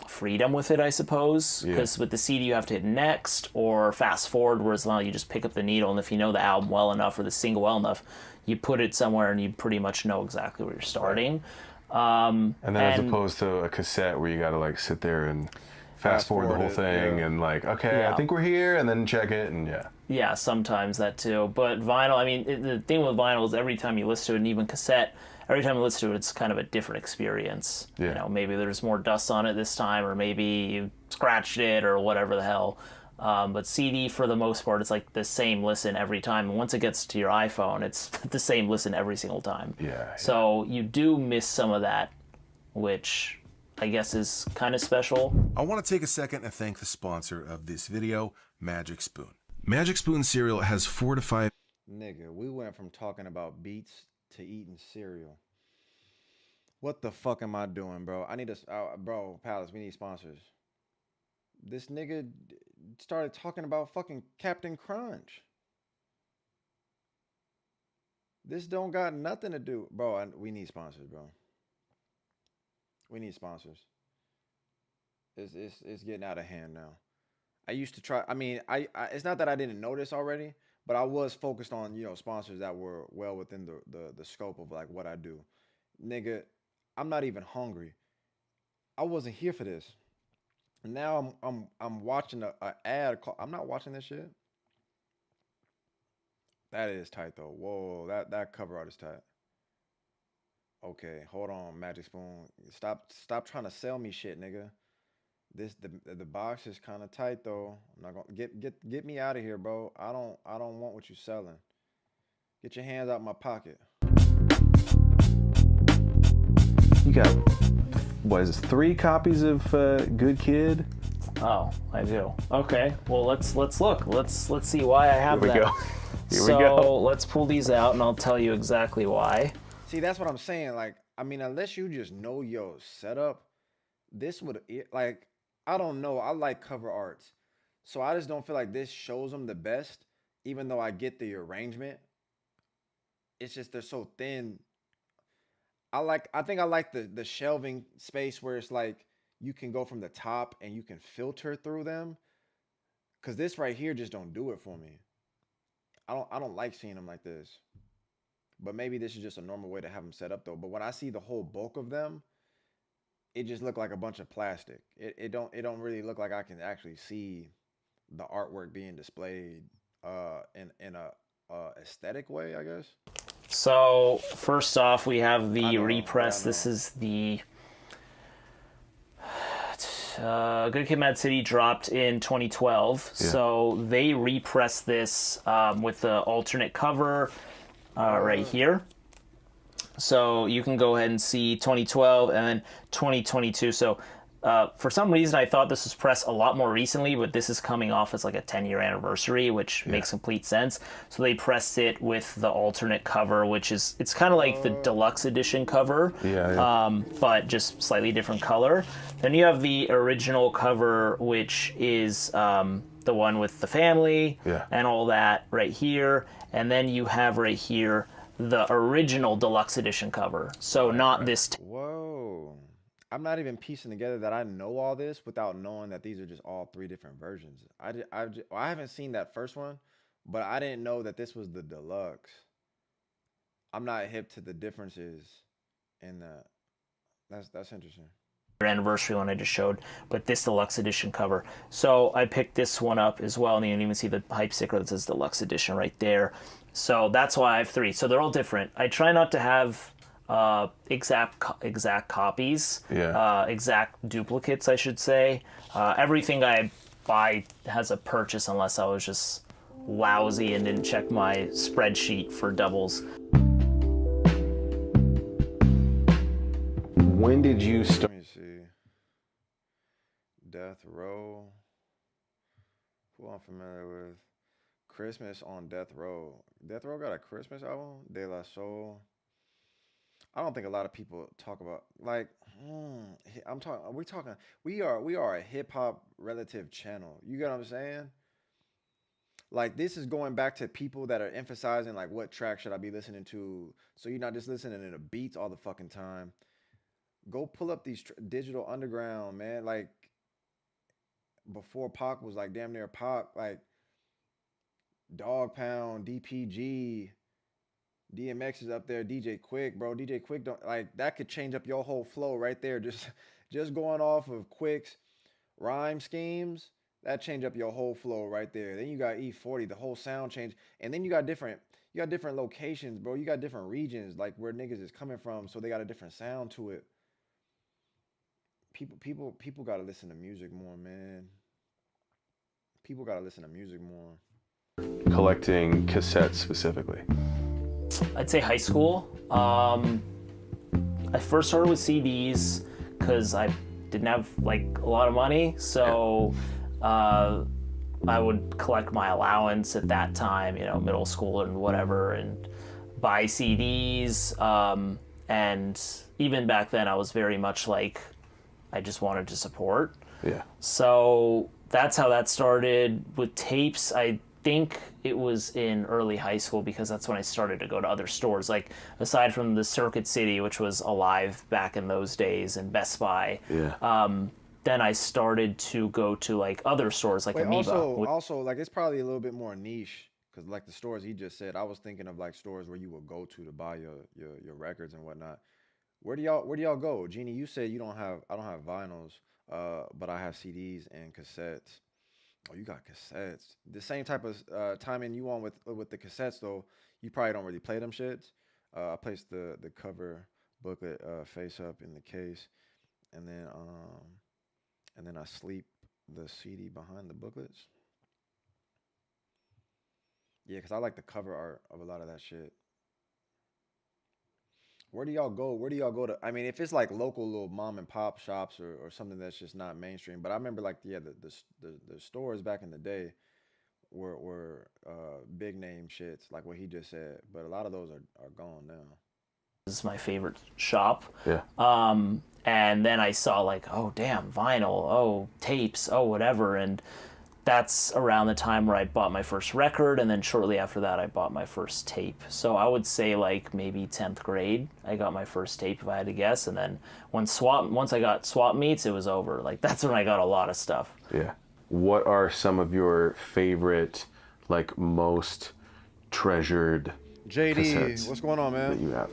freedom with it, I suppose, because with the CD you have to hit next or fast forward, whereas now you just pick up the needle, and if you know the album well enough or the single well enough, you put it somewhere and you pretty much know exactly where you're starting. And then as opposed to a cassette where you got to like sit there and fast forward the whole thing and like, okay, I think we're here, and then check it, and yeah, sometimes that too. But vinyl, I mean, the thing with vinyl is every time you listen to it, and even cassette, every time you listen to it, it's kind of a different experience. Maybe there's more dust on it this time, or maybe you scratched it, or whatever the hell. But CD, for the most part, it's like the same listen every time. And once it gets to your iPhone, it's the same listen every single time. So you do miss some of that, which I guess is kind of special. I want to take a second and thank the sponsor of this video, Magic Spoon. Magic Spoon cereal has 4 to 5... Nigga, we went from talking about beats to eating cereal. What the fuck am I doing, bro? I need to... bro, Palace, we need sponsors. This nigga started talking about fucking Captain Crunch. This don't got nothing to do... Bro, we need sponsors, bro. We need sponsors. It's getting out of hand now. I used to try... I mean, I it's not that I didn't know this already, but I was focused on, sponsors that were well within the scope of like what I do. Nigga, I'm not even hungry. I wasn't here for this. Now I'm watching a ad call. I'm not watching this shit. That is tight though. Whoa, that cover art is tight. Okay, hold on, Magic Spoon. Stop trying to sell me shit, nigga. The box is kind of tight though. I'm not gonna get me out of here, bro. I don't want what you're selling. Get your hands out my pocket. You got, what is this, 3 copies of Good Kid? Oh, I do. Okay. Well, let's look. Let's see why I have Here we that. go. Here so we go. let's pull these out, and I'll tell you exactly why. See, that's what I'm saying. Like, I mean, unless you just know your setup, like, I don't know. I like cover arts, so I just don't feel like this shows them the best. Even though I get the arrangement, it's just they're so thin. I think I like the shelving space where it's like you can go from the top and you can filter through them. Cause this right here just don't do it for me. I don't like seeing them like this. But maybe this is just a normal way to have them set up though. But when I see the whole bulk of them, it just look like a bunch of plastic. It don't really look like I can actually see the artwork being displayed in a aesthetic way, I guess. So first off, we have the I know, repress. yeah, I This know. is the Good Kid, Mad City dropped in 2012. Yeah. So they repressed this with the alternate cover right here. So you can go ahead and see 2012 and then 2022. So for some reason, I thought this was pressed a lot more recently, but this is coming off as like a 10-year anniversary, which makes complete sense. So they pressed it with the alternate cover, which is, it's kind of like the deluxe edition cover, but just slightly different color. Then you have the original cover, which is the one with the family and all that right here. And then you have right here the original deluxe edition cover. So not this. Whoa. I'm not even piecing together that I know all this without knowing that these are just all three different versions. I haven't seen that first one, but I didn't know that this was the deluxe. I'm not hip to the differences in that. That's interesting. Anniversary one I just showed, but this deluxe edition cover. So I picked this one up as well, and you can even see the hype sticker that says deluxe edition right there. So that's why I have three. So they're all different. I try not to have exact copies, exact duplicates, I should say. Everything I buy has a purchase unless I was just lousy and didn't check my spreadsheet for doubles. When did you start? Let me see. Death Row. Who I'm familiar with. Christmas on Death Row. Death Row got a Christmas album? De La Soul. I don't think a lot of people talk about like I'm talking we are a hip hop relative channel. You get what I'm saying? Like this is going back to people that are emphasizing like what track should I be listening to, so you're not just listening to the beats all the fucking time. Go pull up these digital underground, man. Like before Pac was like damn near Pac, like Dog Pound, DPG, DMX is up there, DJ Quick, bro. DJ Quick don't like that could change up your whole flow right there. Just going off of Quick's rhyme schemes, that change up your whole flow right there. Then you got E40, the whole sound change, and then you got different locations, bro. You got different regions like where niggas is coming from, so they got a different sound to it. People gotta listen to music more, man. People gotta listen to music more. Collecting cassettes specifically? I'd say high school. I first started with CDs because I didn't have like a lot of money, so I would collect my allowance at that time, you know, middle school and whatever, and buy CDs. And even back then, I was very much like I just wanted to support. Yeah. So that's how that started. With tapes, I think it was in early high school because that's when I started to go to other stores. Like aside from the Circuit City, which was alive back in those days, and Best Buy. Yeah. Then I started to go to like other stores like Amoeba. Also, like it's probably a little bit more niche because like the stores he just said, I was thinking of like stores where you would go to buy your records and whatnot. Where do y'all go? Jeannie, you said I don't have vinyls, but I have CDs and cassettes. Oh, you got cassettes. The same type of timing you want with the cassettes though. You probably don't really play them shits. I placed the cover booklet face up in the case, and then I sleep the CD behind the booklets. Yeah, because I like the cover art of a lot of that shit. Where do y'all go? Where do y'all go to? I mean, if it's like local little mom and pop shops or something that's just not mainstream. But I remember like the stores back in the day were big name shits like what he just said. But a lot of those are gone now. This is my favorite shop. Yeah. And then I saw like, oh damn, vinyl, oh tapes, oh whatever, and that's around the time where I bought my first record, and then shortly after that I bought my first tape. So I would say like maybe 10th grade I got my first tape if I had to guess, and then once I got swap meets, it was over. Like that's when I got a lot of stuff. Yeah. What are some of your favorite, like most treasured JD, cassettes what's going on, man? that you have?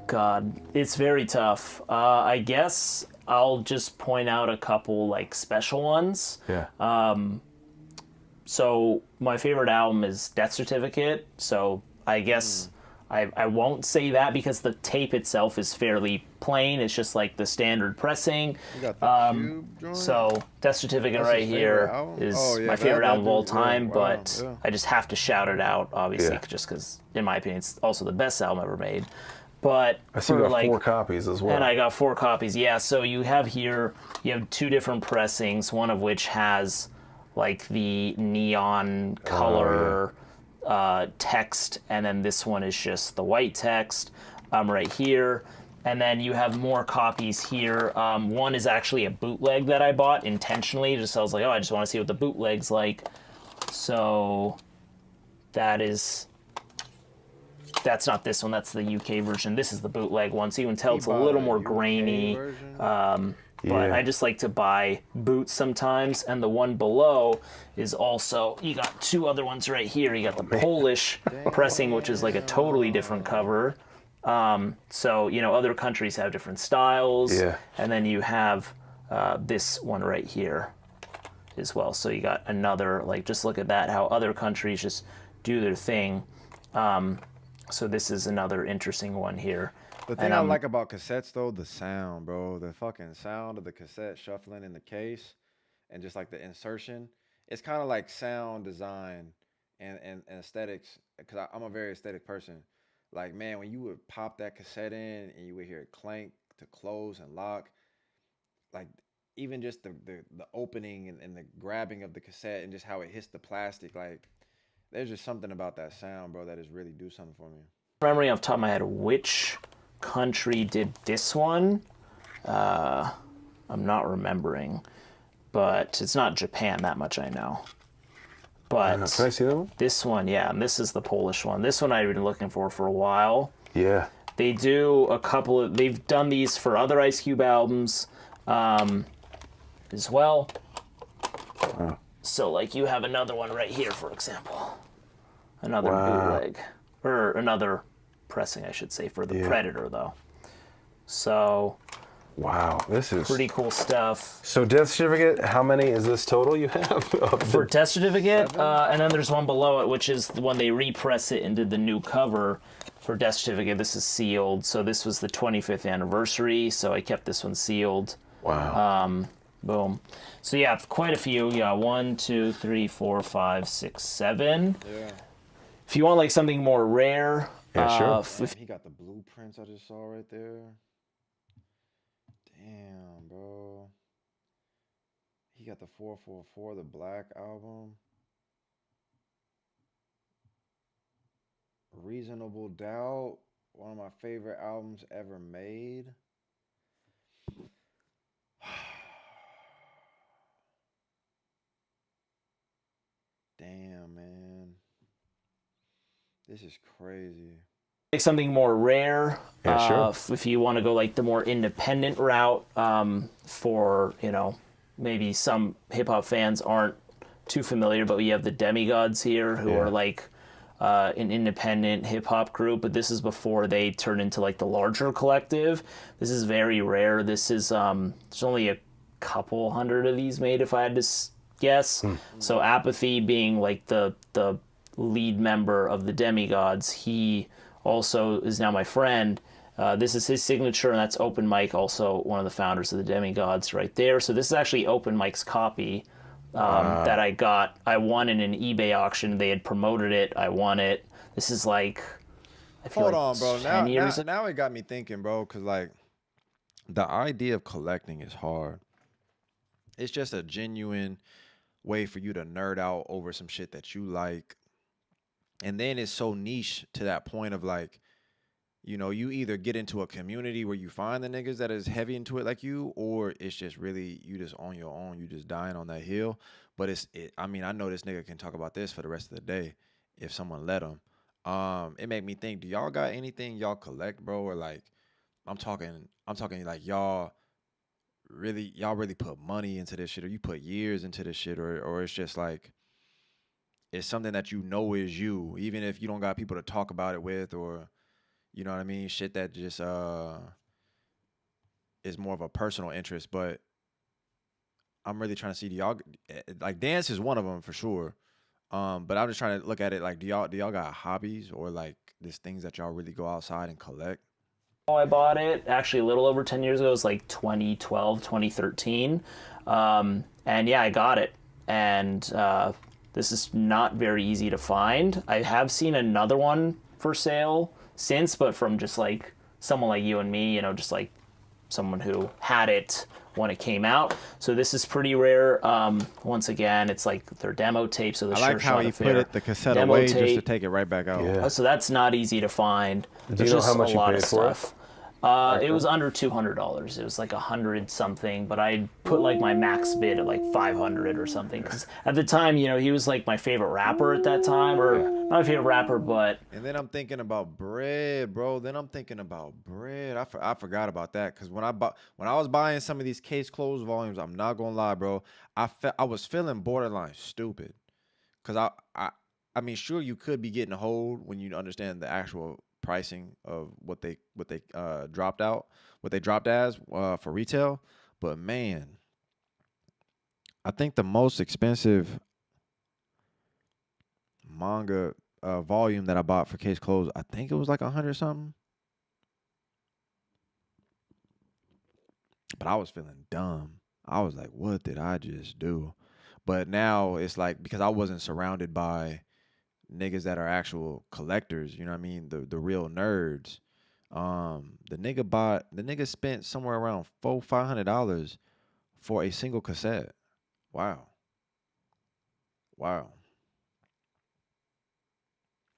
God, it's very tough. I guess I'll just point out a couple like special ones. Yeah. So my favorite album is Death Certificate. So I guess I won't say that because the tape itself is fairly plain. It's just like the standard pressing. You got the Cube joint? So Death Certificate That's right his here favorite album? is Oh, yeah, my favorite that album of all dude, yeah, time, wow, but yeah. I just have to shout it out, obviously, Yeah. just because, in my opinion, it's also the best album ever made. But I see you for, got like, 4 copies as well. and I got 4 copies, yeah. So you have 2 different pressings, one of which has like the neon color text, and then this one is just the white text right here. And then you have more copies here. One is actually a bootleg that I bought intentionally. Just I was like, oh, I just want to see what the bootleg's like. So that's not this one. That's the UK version. This is the bootleg one. So you can tell it's a little more grainy. But I just like to buy boots sometimes. And the one below is also, you got 2 other ones right here. You got the Polish pressing, which is like a totally different cover. So, you know, other countries have different styles. Yeah. And then you have this one right here as well. So you got another, like, just look at that, how other countries just do their thing. So this is another interesting one here. The thing I like about cassettes, though, the sound, bro. The fucking sound of the cassette shuffling in the case and just like the insertion. It's kind of like sound design and aesthetics, because I'm a very aesthetic person. Like, man, when you would pop that cassette in and you would hear it clank to close and lock, like even just the opening and the grabbing of the cassette and just how it hits the plastic, like there's just something about that sound, bro, that is really do something for me. Remembering off the top of my head which country did this one, I'm not remembering, but it's not Japan, that much I know. But Can I see that one? this one, yeah, and this is the Polish one. This one I've been looking for a while. Yeah. They do they've done these for other Ice Cube albums as well. Wow. So, like, you have another one right here, for example. Another Wow. bootleg. Or another pressing, I should say, for the Predator, though. So, Wow, this is pretty cool stuff. So Death Certificate, how many is this total you have? For Death Certificate, and then there's one below it, which is the one they repress it and did the new cover for Death Certificate. This is sealed, so this was the 25th anniversary, so I kept this one sealed. Wow. Boom. So yeah, quite a few. Yeah, 1, 2, 3, 4, 5, 6, 7. Yeah. If you want like something more rare, Yeah, sure. He got the blueprints I just saw right there. Damn, bro. He got the 444, the Black album. Reasonable Doubt, one of my favorite albums ever made. Damn, man. This is crazy. like something more rare. Yeah, sure. If you want to go like the more independent route, for, you know, maybe some hip hop fans aren't too familiar, but we have the Demigods here who are like an independent hip hop group, but this is before they turn into like the larger collective. This is very rare. This is there's only a couple hundred of these made, if I had to guess. So Apathy being like the lead member of the Demigods, he also is now my friend. This is his signature, and that's Open Mike, also one of the founders of the Demigods right there. So this is actually Open Mike's copy that I got. I won in an eBay auction. They had promoted it. I won it. This is like I feel Hold like on, bro. 10 years ago. Now it got me thinking, bro, because like the idea of collecting is hard. It's just a genuine way for you to nerd out over some shit that you like. And then it's so niche to that point of like, you know, you either get into a community where you find the niggas that is heavy into it like you, or it's just really you just on your own, you just dying on that hill. But I mean, I know this nigga can talk about this for the rest of the day if someone let him. It made me think, do y'all got anything y'all collect, bro? Or like, I'm talking like y'all really put money into this shit, or you put years into this shit, or it's just like it's something that you know is you, even if you don't got people to talk about it with, or you know what I mean, shit that just is more of a personal interest. But I'm really trying to see, do y'all like dance is one of them for sure. But I'm just trying to look at it like, do y'all got hobbies or like these things that y'all really go outside and collect? I bought it actually a little over 10 years ago. It was like 2012, 2013. And yeah, I got it. And this is not very easy to find. I have seen another one for sale since, but from just like someone like you and me, you know, just like someone who had it when it came out. So this is pretty rare. Once again, it's like their demo tape. So the I like how he put it, the cassette away just to take it right back out. Yeah. So that's not easy to find. Do you know how much you paid for it? It was under $200. It was like 100 something, but I put like my max bid at like 500 or something. Because at the time, you know, he was like my favorite rapper at that time, or not my favorite rapper, but. And then I'm thinking about bread, bro. I forgot about that because when I was buying some of these case closed volumes, I'm not gonna lie, bro. I was feeling borderline stupid because I mean, sure you could be getting a hold when you understand the actual pricing of what they dropped as for retail, but man, I think the most expensive manga volume that I bought for case closed, I think it was like 100 something, but I was feeling dumb. I was like, what did I just do? But now it's like, because I wasn't surrounded by niggas that are actual collectors, you know what I mean? The real nerds. The nigga spent somewhere around $500 for a single cassette. Wow. And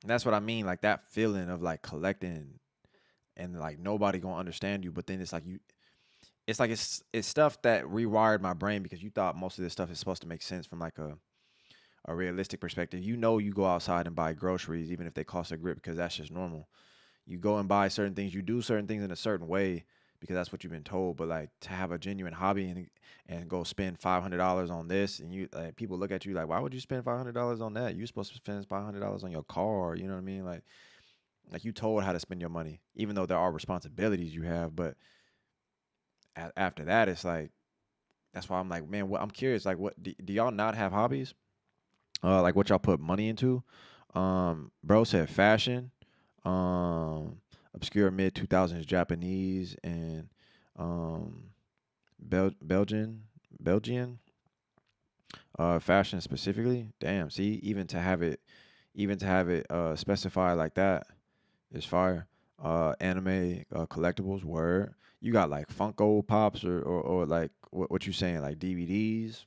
that's what I mean, like that feeling of like collecting and like nobody gonna understand you, but then it's like it's stuff that rewired my brain because you thought most of this stuff is supposed to make sense from like a realistic perspective. You know, you go outside and buy groceries, even if they cost a grip, because that's just normal. You go and buy certain things, you do certain things in a certain way because that's what you've been told. But like to have a genuine hobby and go spend $500 on this, and you like people look at you like, why would you spend $500 on that? You're supposed to spend $500 on your car. You know what I mean? Like you told how to spend your money, even though there are responsibilities you have. But after that, it's like that's why I'm like, man, I'm curious. Like, what do y'all not have hobbies? Like what y'all put money into? Bro said fashion, obscure mid 2000s Japanese and Belgian fashion specifically. Damn, see, even to have it specified like that is fire. Anime collectibles, word. You got like Funko Pops or like what you saying, like DVDs.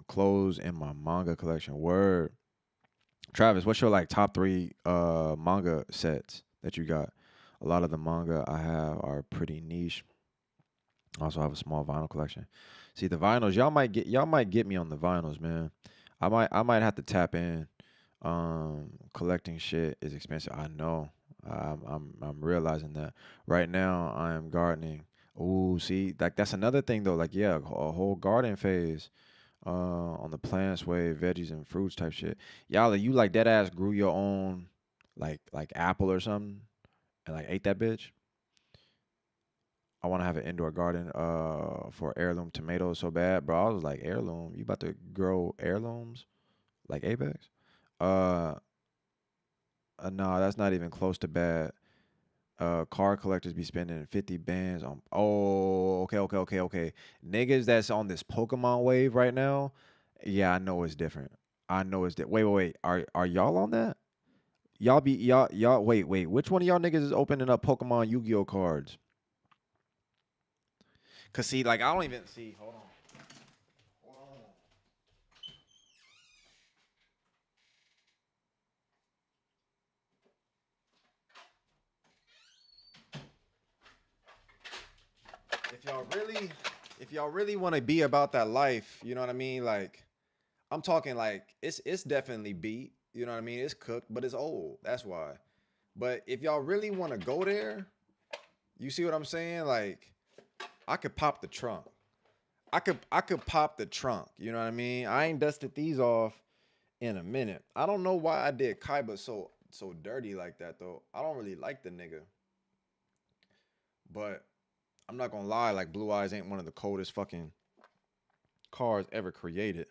Clothes in my manga collection. Word. Travis, what's your like top 3 manga sets that you got? A lot of the manga I have are pretty niche. I also have a small vinyl collection. See the vinyls, y'all might get me on the vinyls, man. I might have to tap in. Collecting shit is expensive. I know. I'm realizing that right now. I am gardening. Ooh, see, like that's another thing though. Like, yeah, a whole garden phase, on the plants way, veggies and fruits type shit. Y'all, you like dead ass grew your own, like apple or something, and like ate that bitch. I want to have an indoor garden, for heirloom tomatoes so bad, bro. I was like, heirloom? You about to grow heirlooms like Apex? Uh, no, that's not even close to bad. Car collectors be spending 50 bands on. Oh, okay. Niggas that's on this Pokemon wave right now. Yeah, I know it's different. I know it's Wait. Are y'all on that? y'all wait, which one of y'all niggas is opening up Pokemon Yu-Gi-Oh cards? Cause see, like I don't even see. Hold on. If y'all really want to be about that life, you know what I mean? Like I'm talking like it's definitely beat, you know what I mean? It's cooked, but it's old. That's why. But if y'all really want to go there, you see what I'm saying? Like I could pop the trunk. I could pop the trunk, you know what I mean? I ain't dusted these off in a minute. I don't know why I did Kaiba so dirty like that though. I don't really like the nigga. But I'm not gonna lie, like Blue Eyes ain't one of the coldest fucking cars ever created.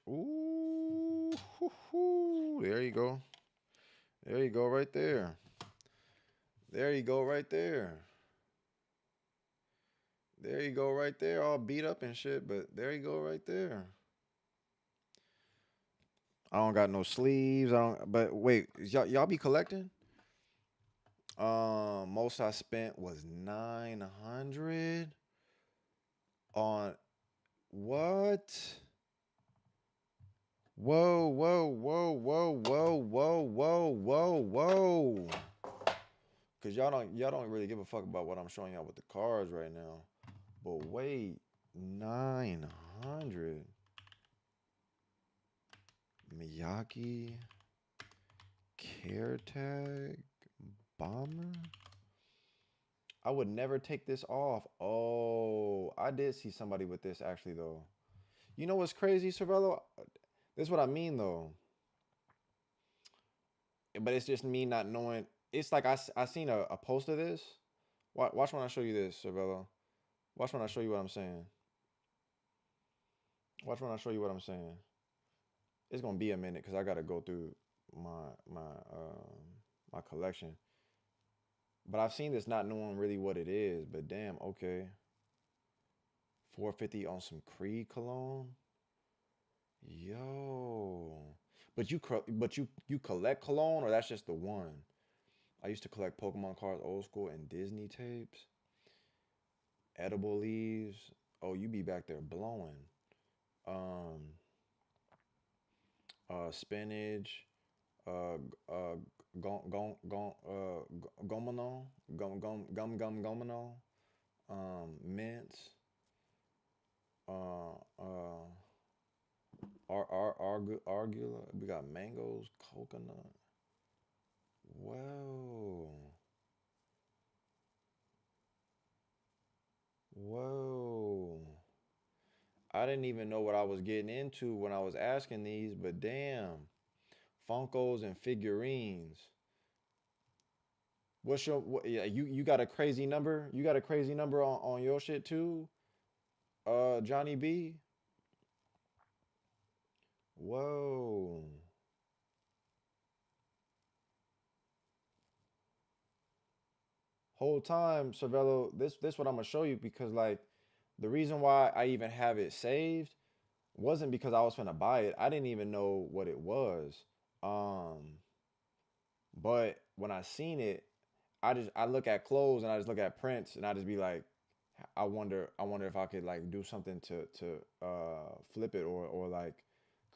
Ooh, hoo, hoo. There you go. There you go, right there. There you go, right there. There you go, right there. All beat up and shit, but there you go, right there. I don't got no sleeves. I don't. But wait, y'all be collecting? Most I spent was 900 on what? Whoa, whoa, whoa, whoa, whoa, whoa, whoa, whoa, whoa. Cause y'all don't really give a fuck about what I'm showing y'all with the cards right now. But wait, 900 Miyagi Care Tag Bomber. I would never take this off. Oh, I did see somebody with this actually though. You know what's crazy, Cervello? This is what I mean though. But it's just me not knowing. It's like I seen a post of this. Watch when I show you this, Cervello. Watch when I show you what I'm saying. Watch when I show you what I'm saying. It's gonna be a minute because I gotta go through my collection. But I've seen this not knowing really what it is. But damn, okay. 450 on some Creed cologne. Yo. But you collect cologne or that's just the one? I used to collect Pokemon cards, old school, and Disney tapes. Edible leaves. Oh, you be back there blowing. Um, Spinach. Uh, Gomino. Gomino. Mints. Uh, Argula. We got mangoes, coconut. Whoa. Whoa. I didn't even know what I was getting into when I was asking these, but damn. Funkos and figurines. What's your yeah, you got a crazy number? You got a crazy number on your shit too? Johnny B? Whoa. Whole time, Cervello, this what I'm gonna show you because like the reason why I even have it saved wasn't because I was gonna buy it. I didn't even know what it was. Um, but when I seen it, I look at clothes and I just look at prints and I just be like, I wonder if I could like do something to flip it or like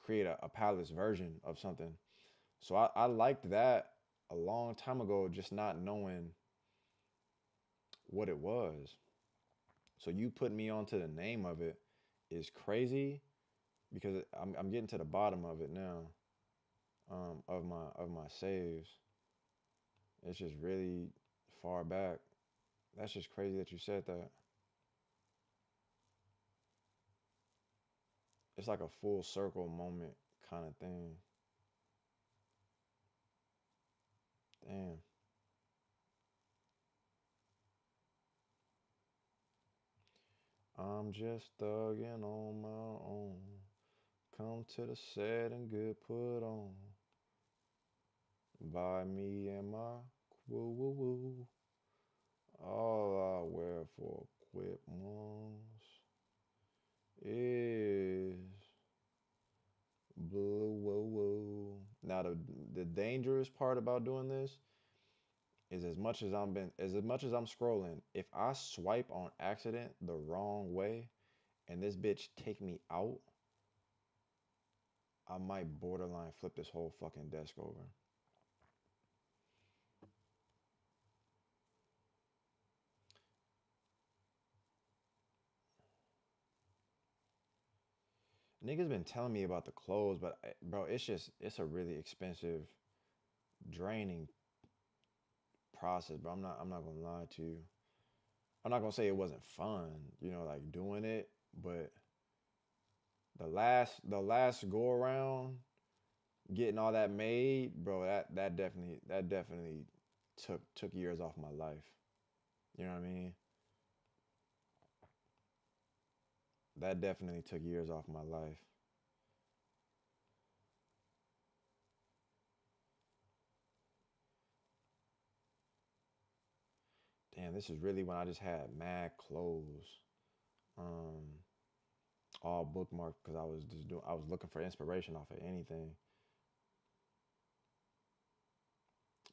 create a palace version of something. So I liked that a long time ago, just not knowing what it was. So you put me onto the name of it is crazy because I'm getting to the bottom of it now. Of my saves. It's just really far back. That's just crazy that you said that. It's like a full circle moment kind of thing. Damn. I'm just thugging on my own. Come to the set and get put on by me and my woo woo woo. All I wear for quit ones is blue Now the dangerous part about doing this is as much as I'm scrolling, if I swipe on accident the wrong way and this bitch take me out, I might borderline flip this whole fucking desk over. Niggas been telling me about the clothes, but bro, it's a really expensive, draining process. But I'm not gonna lie to you. I'm not gonna say it wasn't fun, like doing it, but the last go around, getting all that made, bro, that definitely took years off my life. You know what I mean? That definitely took years off my life. Damn, this is really when I just had mad clothes, all bookmarked because I was looking for inspiration off of anything.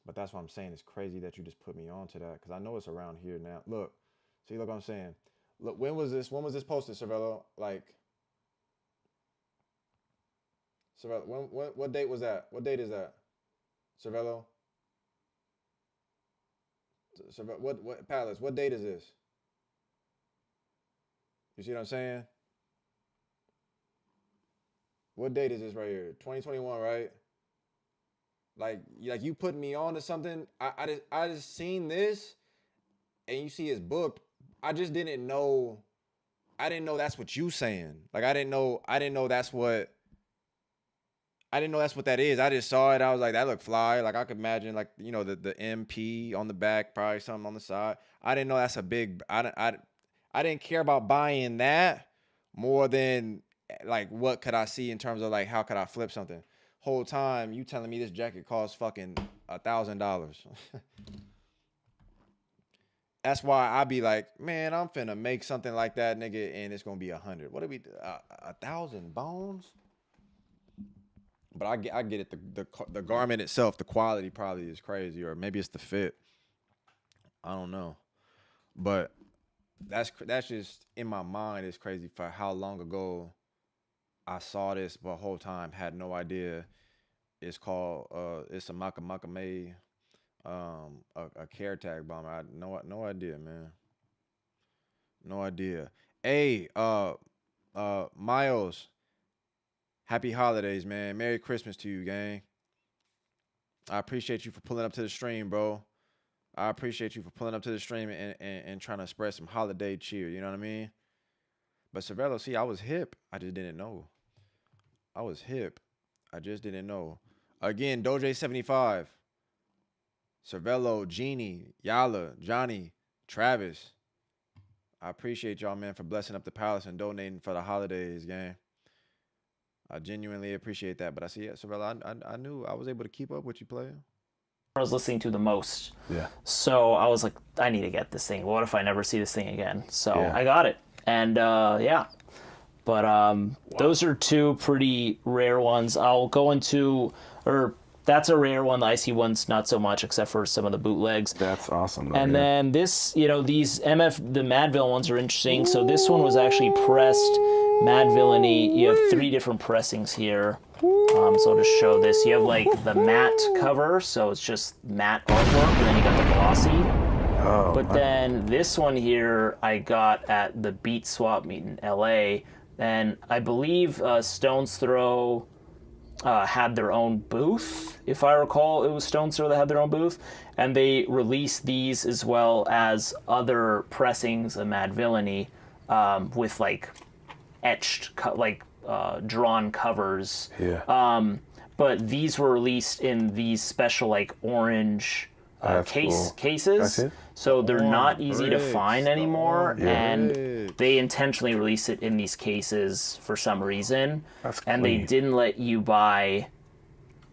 But that's what I'm saying. It's crazy that you just put me on to that because I know it's around here now. Look what I'm saying. Look, when was this posted, Cervello? Like, Cervello, what date was that? What date is that, Cervello? What Palace? What date is this? You see what I'm saying? What date is this right here? 2021, right? Like you putting me on to something. I just seen this, and you see it's booked. I just didn't know. I didn't know that's what you saying. Like I didn't know that's what. I didn't know that's what that is. I just saw it. I was like, that looked fly. Like I could imagine, like the MP on the back, probably something on the side. I didn't know that's a big. I didn't care about buying that more than like what could I see in terms of like how could I flip something. Whole time you telling me this jacket costs fucking $1,000. That's why I be like, man, I'm finna make something like that, nigga, and it's gonna be 100. What do we do? 1,000 bones? But I get it. The garment itself, the quality probably is crazy, or maybe it's the fit. I don't know, but that's just in my mind. It's crazy for how long ago I saw this, but the whole time had no idea. It's called it's a Makame, a care tag bomber. I no idea, man. No idea. Hey, Miles. Happy holidays, man. Merry Christmas to you, gang. I appreciate you for pulling up to the stream, bro. I appreciate you for pulling up to the stream and trying to spread some holiday cheer. You know what I mean? But Cervello, see, I was hip. I just didn't know. I was hip. I just didn't know. Again, Doje75, Cervello, Jeannie, Yala, Johnny, Travis. I appreciate y'all, man, for blessing up the palace and donating for the holidays, gang. I genuinely appreciate that. But I see, yeah, Cervello, I knew I was able to keep up with you, player. I was listening to the most. Yeah. So I was like, I need to get this thing. What if I never see this thing again? So Yeah. I got it. And yeah. But those are two pretty rare ones. I'll go into, or that's a rare one. The IC one's not so much, except for some of the bootlegs. That's awesome. And then this, these the Madville ones are interesting. So this one was actually pressed Madvillainy. You have 3 different pressings here. So I'll just show this. You have like the matte cover, so it's just matte artwork, and then you got the glossy. Oh, but then this one here I got at the Beat Swap meet in LA, and I believe Stone's Throw had their own booth. If I recall, it was Stone's Throw that had their own booth, and they released these as well as other pressings of Madvillainy with like etched, drawn covers. Yeah. But these were released in these special like orange cases. That's it? So they're not easy to find anymore, Yeah. and they intentionally released it in these cases for some reason. That's and they clean. didn't let you buy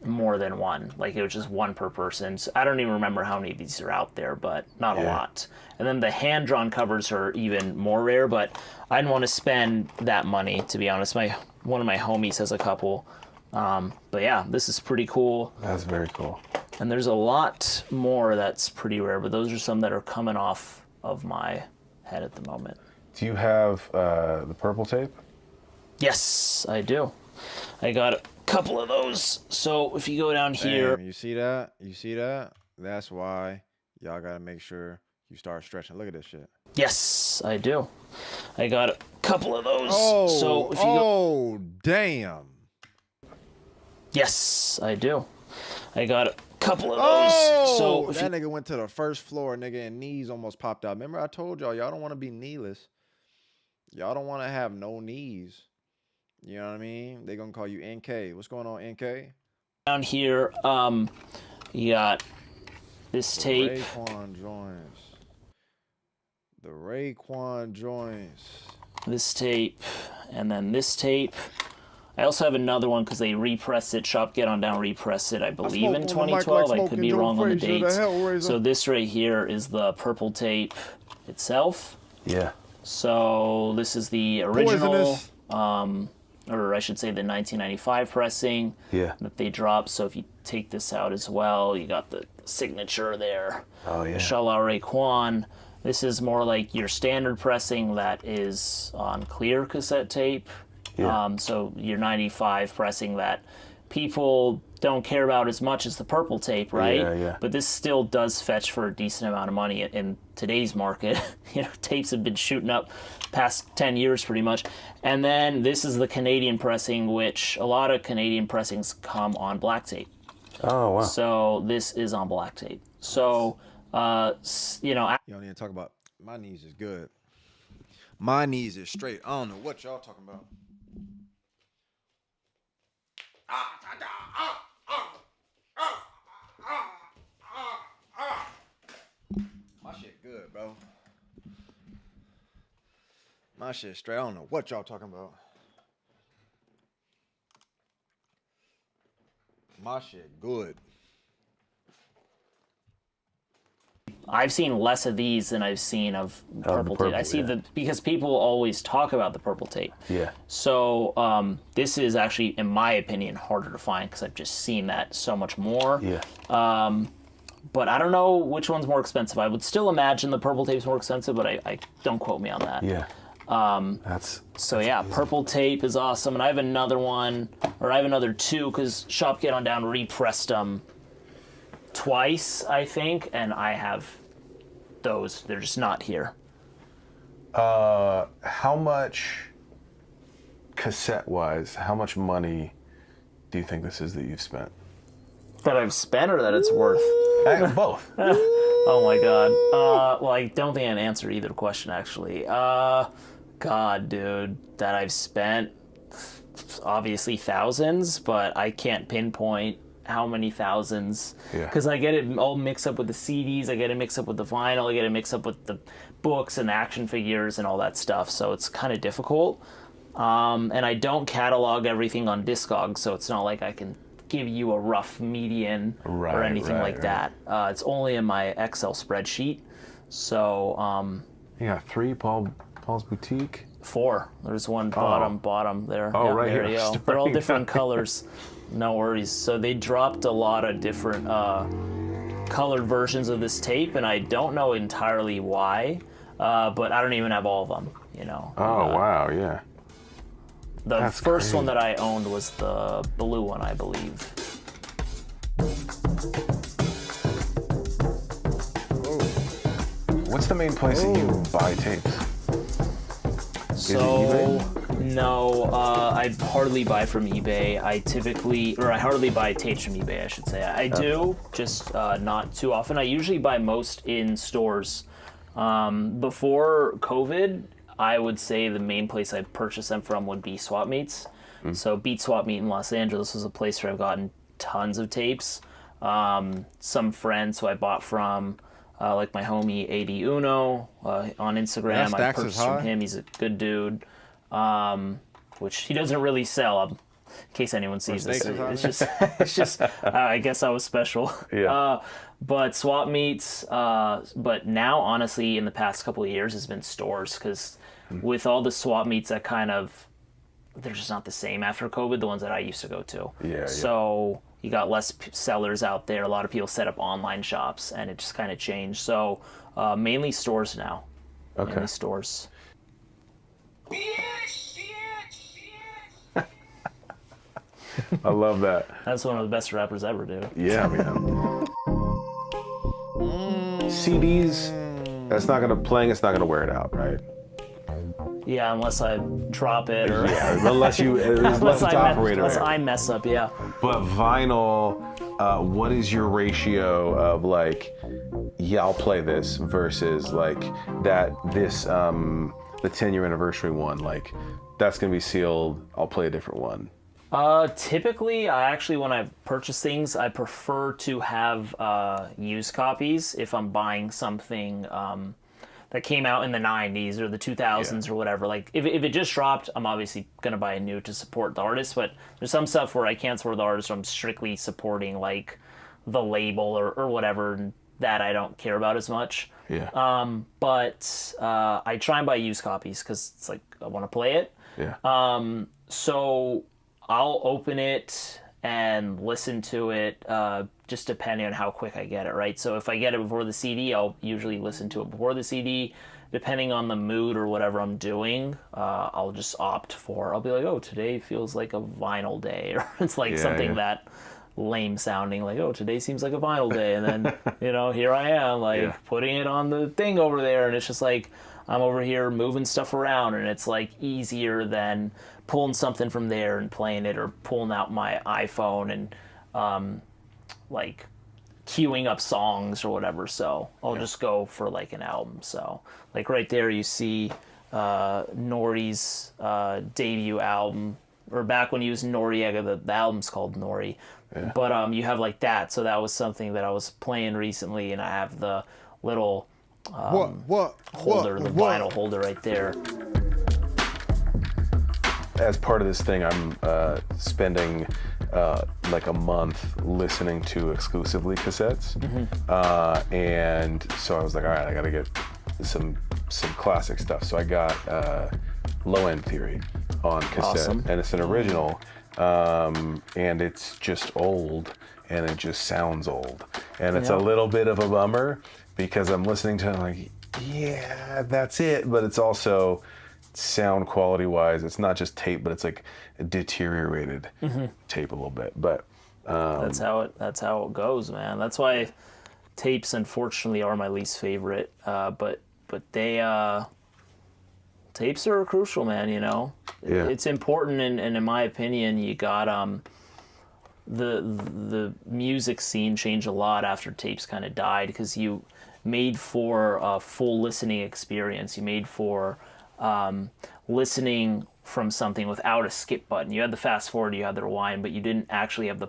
more than one. Like, it was just one per person. So I don't even remember how many of these are out there, but not a lot. And then the hand-drawn covers are even more rare, but I didn't want to spend that money, to be honest. One of my homies has a couple, But yeah, this is pretty cool. That's very cool. And there's a lot more that's pretty rare, but those are some that are coming off of my head at the moment. Do you have the purple tape? Yes, I do. I got a couple of those. So if you go down here... Damn, you see that? You see that? That's why y'all got to make sure you start stretching. Look at this shit. Yes, I do. I got a couple of those. Oh, so if you go... damn. Yes, I do. I got a couple of those. So if that nigga went to the first floor, nigga, and knees almost popped out. Remember I told y'all don't want to be kneeless. Y'all don't want to have no knees. You know what I mean? They gonna call you NK. What's going on, NK? Down here, you got this tape. Raekwon joints. The Raekwon joints. This tape, and then this tape. I also have another one because they repressed it. Shop Get On Down repressed it, I believe, in 2012. I could be wrong on the dates. So this right here is the purple tape itself. Yeah. So this is the original, Poisonous. or I should say the 1995 pressing that they dropped. So if you take this out as well, you got the signature there. Oh, yeah. Inshallah Raekwon. This is more like your standard pressing that is on clear cassette tape. Yeah. So your 95 pressing that people don't care about as much as the purple tape, right? Yeah. But this still does fetch for a decent amount of money in today's market. Tapes have been shooting up past 10 years pretty much. And then this is the Canadian pressing, which a lot of Canadian pressings come on black tape. Oh, wow. So this is on black tape. So, You don't need to talk about my knees is good. My knees is straight. I don't know what y'all talking about. My shit good, bro. My shit straight. I don't know what y'all talking about. My shit good. I've seen less of these than I've seen of purple tape. I see because people always talk about the purple tape. Yeah. So this is actually, in my opinion, harder to find because I've just seen that so much more. Yeah. But I don't know which one's more expensive. I would still imagine the purple tape's more expensive, but I don't quote me on that. Yeah. Purple tape is awesome, and I have another one, or I have another two, because Shop Get On Down repressed them twice, I think, and I have those. They're just not here. How much, cassette-wise, how much money do you think this is that you've spent? That I've spent or that it's worth? Both. Oh my god. Well, I don't think I can answer either question, actually. God, dude, that I've spent, obviously thousands, but I can't pinpoint how many thousands. Because I get it all mixed up with the CDs, I get it mixed up with the vinyl, I get it mixed up with the books and action figures and all that stuff, so it's kind of difficult. And I don't catalog everything on Discogs, so it's not like I can give you a rough median or anything like that. It's only in my Excel spreadsheet. So you got 3 Paul's Boutique? 4. There's one bottom there. Oh, yeah, right there here. you go. They're all different colors. No worries. So they dropped a lot of different colored versions of this tape, and I don't know entirely why, but I don't even have all of them, you know. Oh, wow, yeah. The first one that I owned was the blue one, I believe. What's the main place that you buy tapes? So, no, I hardly buy from eBay. I hardly buy tapes from eBay, I should say. I do, just not too often. I usually buy most in stores. Before COVID, I would say the main place I purchased them from would be Swap Meets. So Beat Swap Meet in Los Angeles was a place where I've gotten tons of tapes. Some friends who I bought from, like my homie AD Uno on Instagram. I purchased from him. He's a good dude, which he doesn't really sell. In case anyone sees this, it's just I guess I was special. Yeah. But swap meets, but now honestly, in the past couple of years, has been stores, because with all the swap meets that kind of they're just not the same after COVID, the ones that I used to go to. Yeah. So you got less sellers out there. A lot of people set up online shops, and it just kind of changed. So mainly stores now. Okay. Mainly stores. I love that. That's one of the best rappers ever, dude. Yeah, man. CDs, that's not gonna playing. It's not gonna wear it out, right? Yeah, unless I drop it or Yeah, unless I mess up. Yeah. But vinyl, what is your ratio of like, yeah, I'll play this versus like the 10-year anniversary one, like that's gonna be sealed, I'll play a different one? Typically, when I purchase things, I prefer to have used copies if I'm buying something that came out in the 90s or the 2000s or whatever. Like, if it just dropped, I'm obviously going to buy a new to support the artist, but there's some stuff where I can't support the artist, so I'm strictly supporting, like, the label or whatever that I don't care about as much. Yeah. But I try and buy used copies because it's like, I want to play it. Yeah. So I'll open it and listen to it just depending on how quick I get it, right? So if I get it before the CD, I'll usually listen to it before the CD. Depending on the mood or whatever I'm doing, I'll just opt for, I'll be like, oh, today feels like a vinyl day. Or it's like something that lame sounding, like, oh, today seems like a vinyl day. And then, here I am, like, putting it on the thing over there. And it's just like, I'm over here moving stuff around, and it's like easier than pulling something from there and playing it, or pulling out my iPhone and like queuing up songs or whatever. So I'll just go for like an album. So like right there you see Nori's debut album, or back when he was Noriega, the album's called Nori. But you have like that. So that was something that I was playing recently, and I have the little holder, the vinyl holder right there. As part of this thing, I'm spending like a month listening to exclusively cassettes, and so I was like, all right, I gotta get some classic stuff. So I got Low End Theory on cassette, and it's an original, and it's just old, and it just sounds old, and it's a little bit of a bummer because I'm listening to it, I'm like, yeah, that's it, but it's also sound quality wise, it's not just tape, but it's like a deteriorated tape a little bit. But that's how it goes, man. That's why tapes unfortunately are my least favorite. But they tapes are crucial, man. It's important, and in my opinion, you got the music scene changed a lot after tapes kind of died, because you made for a full listening experience. You made for listening from something without a skip button. You had the fast forward, you had the rewind, but you didn't actually have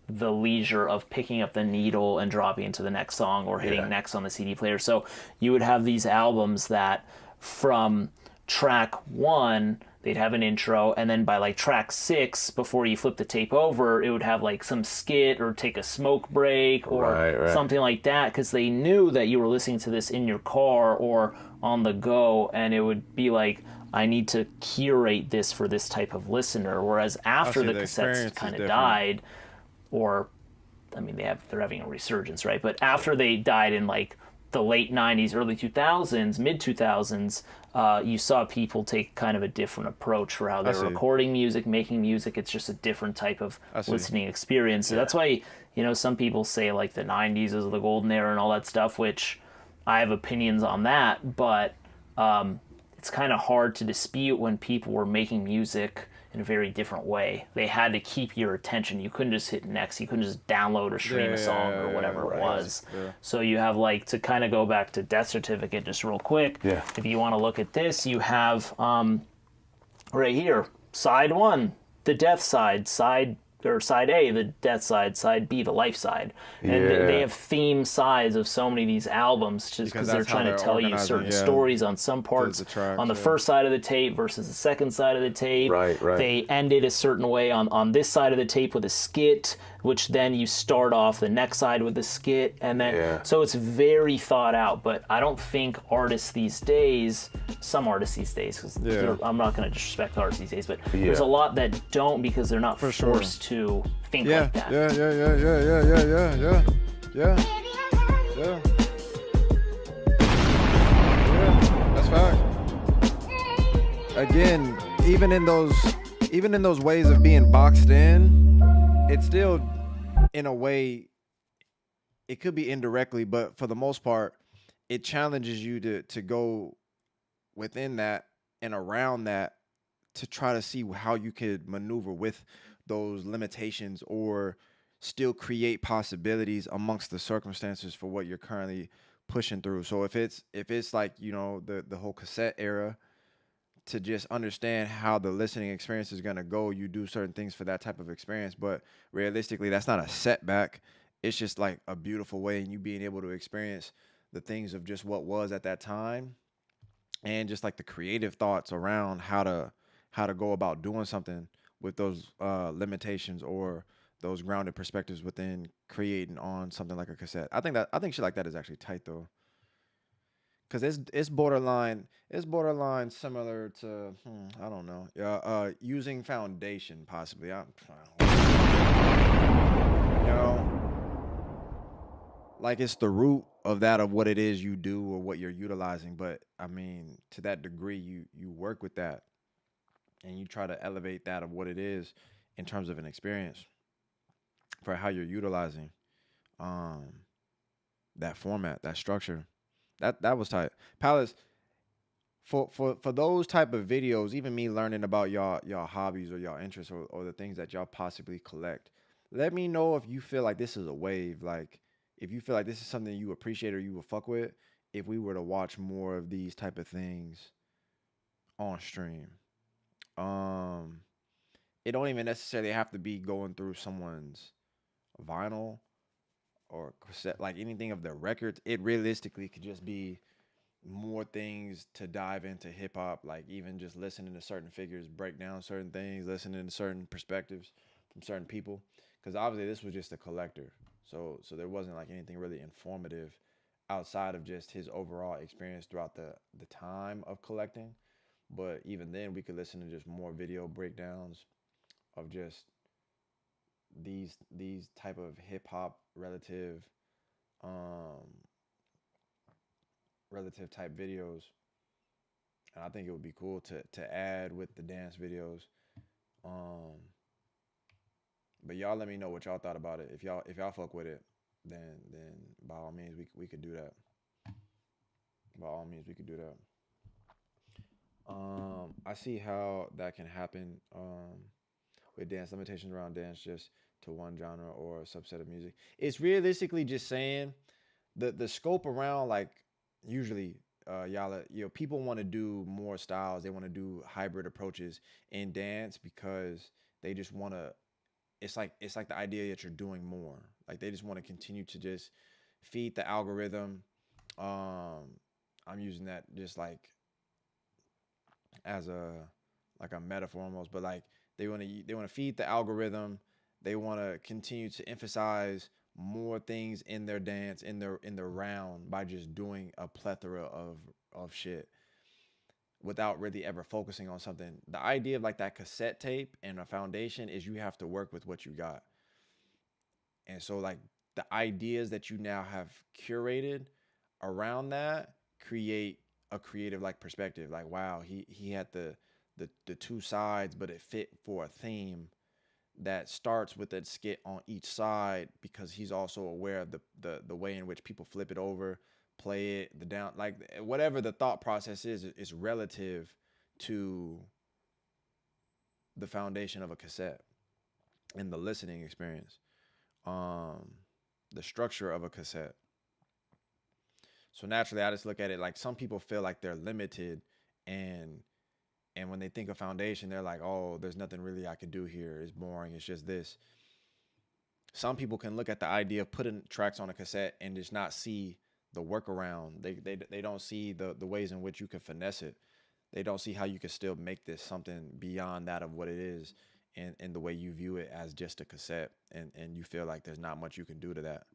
the leisure of picking up the needle and dropping into the next song or hitting next on the CD player. So you would have these albums that from track 1, they'd have an intro, and then by like track 6, before you flip the tape over, it would have like some skit or take a smoke break or something like that, because they knew that you were listening to this in your car or on the go, and it would be like, I need to curate this for this type of listener. Whereas after the cassettes kind of died, or I mean they're having a resurgence, right? But after they died in like the late 90s, early 2000s, mid 2000s, you saw people take kind of a different approach for how they're recording music, making music. It's just a different type of listening experience. So that's why, some people say like the 90s is the golden era and all that stuff, which I have opinions on that, but it's kind of hard to dispute when people were making music in a very different way. They had to keep your attention. You couldn't just hit next. You couldn't just download or stream a song or whatever it was. Yeah. So you have like, to kind of go back to Death Certificate just real quick, if you want to look at this, you have right here, side 1, the death side, side A, the death side B, the life side. And they have theme sides of so many of these albums just because they're trying to tell you certain stories on some parts, on the first side of the tape versus the second side of the tape. Right. They ended a certain way on this side of the tape with a skit which then you start off the next side with a skit, and then Yeah. so it's very thought out. But I don't think artists these days, some artists these days, because I'm not going to disrespect artists these days, but there's a lot that don't because they're not forced to think Yeah, like that. yeah. That's fact. Again, even in those ways of being boxed in, it's still, in a way, it could be indirectly, but for the most part, it challenges you to go within that and around that to try to see how you could maneuver with those limitations or still create possibilities amongst the circumstances for what you're currently pushing through. So if it's like, you know, the whole cassette era, to just understand how the listening experience is going to go, you do certain things for that type of experience, but realistically that's not a setback. It's just like a beautiful way, and you being able to experience the things of just what was at that time, and just like the creative thoughts around how to go about doing something with those limitations or those grounded perspectives within creating on something like a cassette. I think shit like that is actually tight though, because it's borderline similar to I don't know, using foundation possibly. You know, like it's the root of that of what it is you do or what you're utilizing. But I mean, to that degree, you work with that and you try to elevate that of what it is in terms of an experience for how you're utilizing that format, that structure. That was tight. Palace, for those type of videos, even me learning about y'all hobbies or y'all interests or the things that y'all possibly collect, let me know if you feel like this is a wave. Like if you feel like this is something you appreciate or you will fuck with, if we were to watch more of these type of things on stream. It don't even necessarily have to be going through someone's vinyl or cassette, like anything of their records. It realistically could just be more things to dive into hip hop, like even just listening to certain figures break down certain things, listening to certain perspectives from certain people. Because obviously this was just a collector, so there wasn't like anything really informative outside of just his overall experience throughout the time of collecting. But even then, we could listen to just more video breakdowns of just these type of hip hop um relative type videos. And I think it would be cool to add with the dance videos. Um, but y'all let me know what y'all thought about it. If y'all fuck with it, then by all means we could do that. By all means we could do that. I see how that can happen with dance limitations around dance just to one genre or a subset of music. It's realistically just saying the scope around, like, usually people want to do more styles. They want to do hybrid approaches in dance because they just want to, it's like the idea that you're doing more. Like they just want to continue to just feed the algorithm. I'm using that just like as a metaphor almost, but like they want to feed the algorithm. They want to continue to emphasize more things in their dance, in their round, by just doing a plethora of shit without really ever focusing on something. The idea of like that cassette tape and a foundation is you have to work with what you got. And so like the ideas that you now have curated around that create a creative like perspective. Like, wow, he had the two sides, but it fit for a theme that starts with a skit on each side, because he's also aware of the way in which people flip it over, play it, the down, like whatever the thought process is relative to the foundation of a cassette and the listening experience, the structure of a cassette. So naturally, I just look at it like some people feel like they're limited, and when they think of foundation, they're like, oh, there's nothing really I could do here. It's boring. It's just this. Some people can look at the idea of putting tracks on a cassette and just not see the workaround. They don't see the ways in which you can finesse it. They don't see how you can still make this something beyond that of what it is in the way you view it as just a cassette, and you feel like there's not much you can do to that.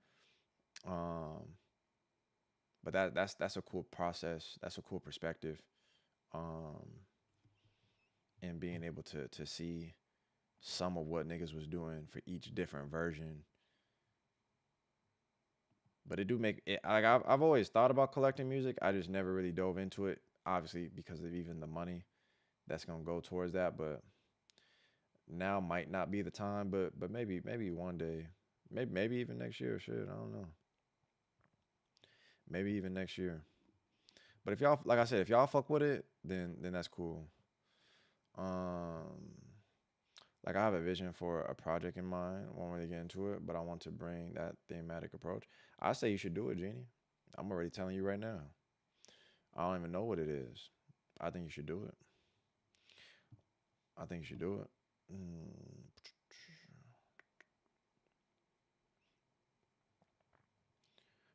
But that's a cool process. That's a cool perspective. And being able to see some of what niggas was doing for each different version. But it do make it like I've always thought about collecting music. I just never really dove into it, obviously because of even the money that's gonna go towards that. But now might not be the time. But maybe one day, maybe even next year. Shit, I don't know. Maybe even next year. But if y'all, like I said, if y'all fuck with it, then that's cool. Um, like I have a vision for a project in mind. Won't really get into it, but I want to bring that thematic approach. I say you should do it, Genie. I'm already telling you right now. I don't even know what it is. I think you should do it. I think you should do it.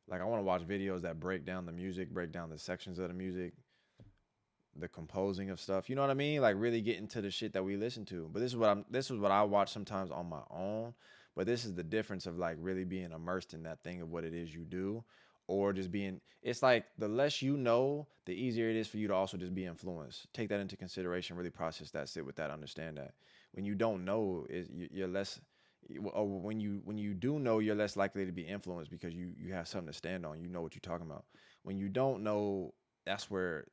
Like I want to watch videos that break down the music, break down the sections of the music, the composing of stuff. You know what I mean? Like really get into the shit that we listen to. But this is what I watch sometimes on my own. But this is the difference of like really being immersed in that thing of what it is you do. Or just being, it's like the less you know, the easier it is for you to also just be influenced. Take that into consideration, really process that, sit with that, understand that. When you don't know, you're less, or when you do know, you're less likely to be influenced because you have something to stand on. You know what you're talking about. When you don't know, that's where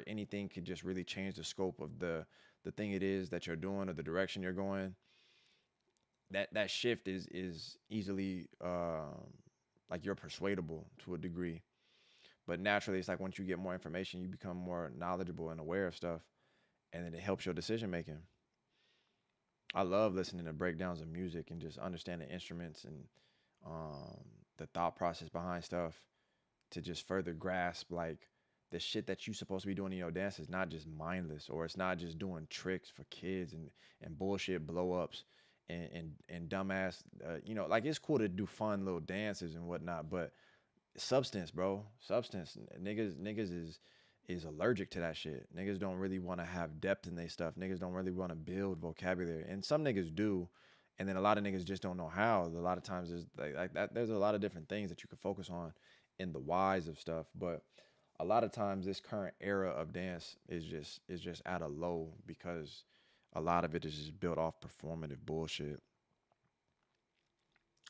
anything could just really change the scope of the thing it is that you're doing or the direction you're going. That shift is easily like you're persuadable to a degree. But naturally, it's like once you get more information, you become more knowledgeable and aware of stuff, and then it helps your decision making. I love listening to breakdowns of music and just understanding instruments and the thought process behind stuff to just further grasp like the shit that you supposed to be doing in your dance is not just mindless, or it's not just doing tricks for kids and bullshit blow ups and dumbass like it's cool to do fun little dances and whatnot, but substance, bro. Substance. Niggas is allergic to that shit. Niggas don't really want to have depth in their stuff. Niggas don't really want to build vocabulary. And some niggas do. And then a lot of niggas just don't know how. A lot of times there's like that. There's a lot of different things that you can focus on in the whys of stuff. But a lot of times this current era of dance is just at a low because a lot of it is just built off performative bullshit.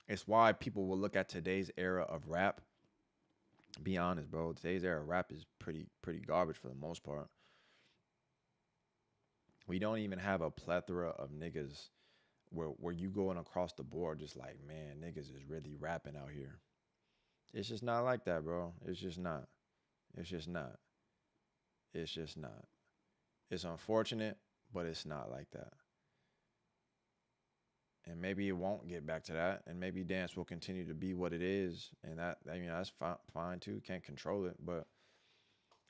It's why people will look at today's era of rap. Be honest, bro. Today's era of rap is pretty garbage for the most part. We don't even have a plethora of niggas where you going across the board just like, man, niggas is really rapping out here. It's just not like that, bro. It's just not. It's just not. It's just not. It's unfortunate, but it's not like that. And maybe it won't get back to that, and maybe dance will continue to be what it is, and that's fine too. Can't control it, but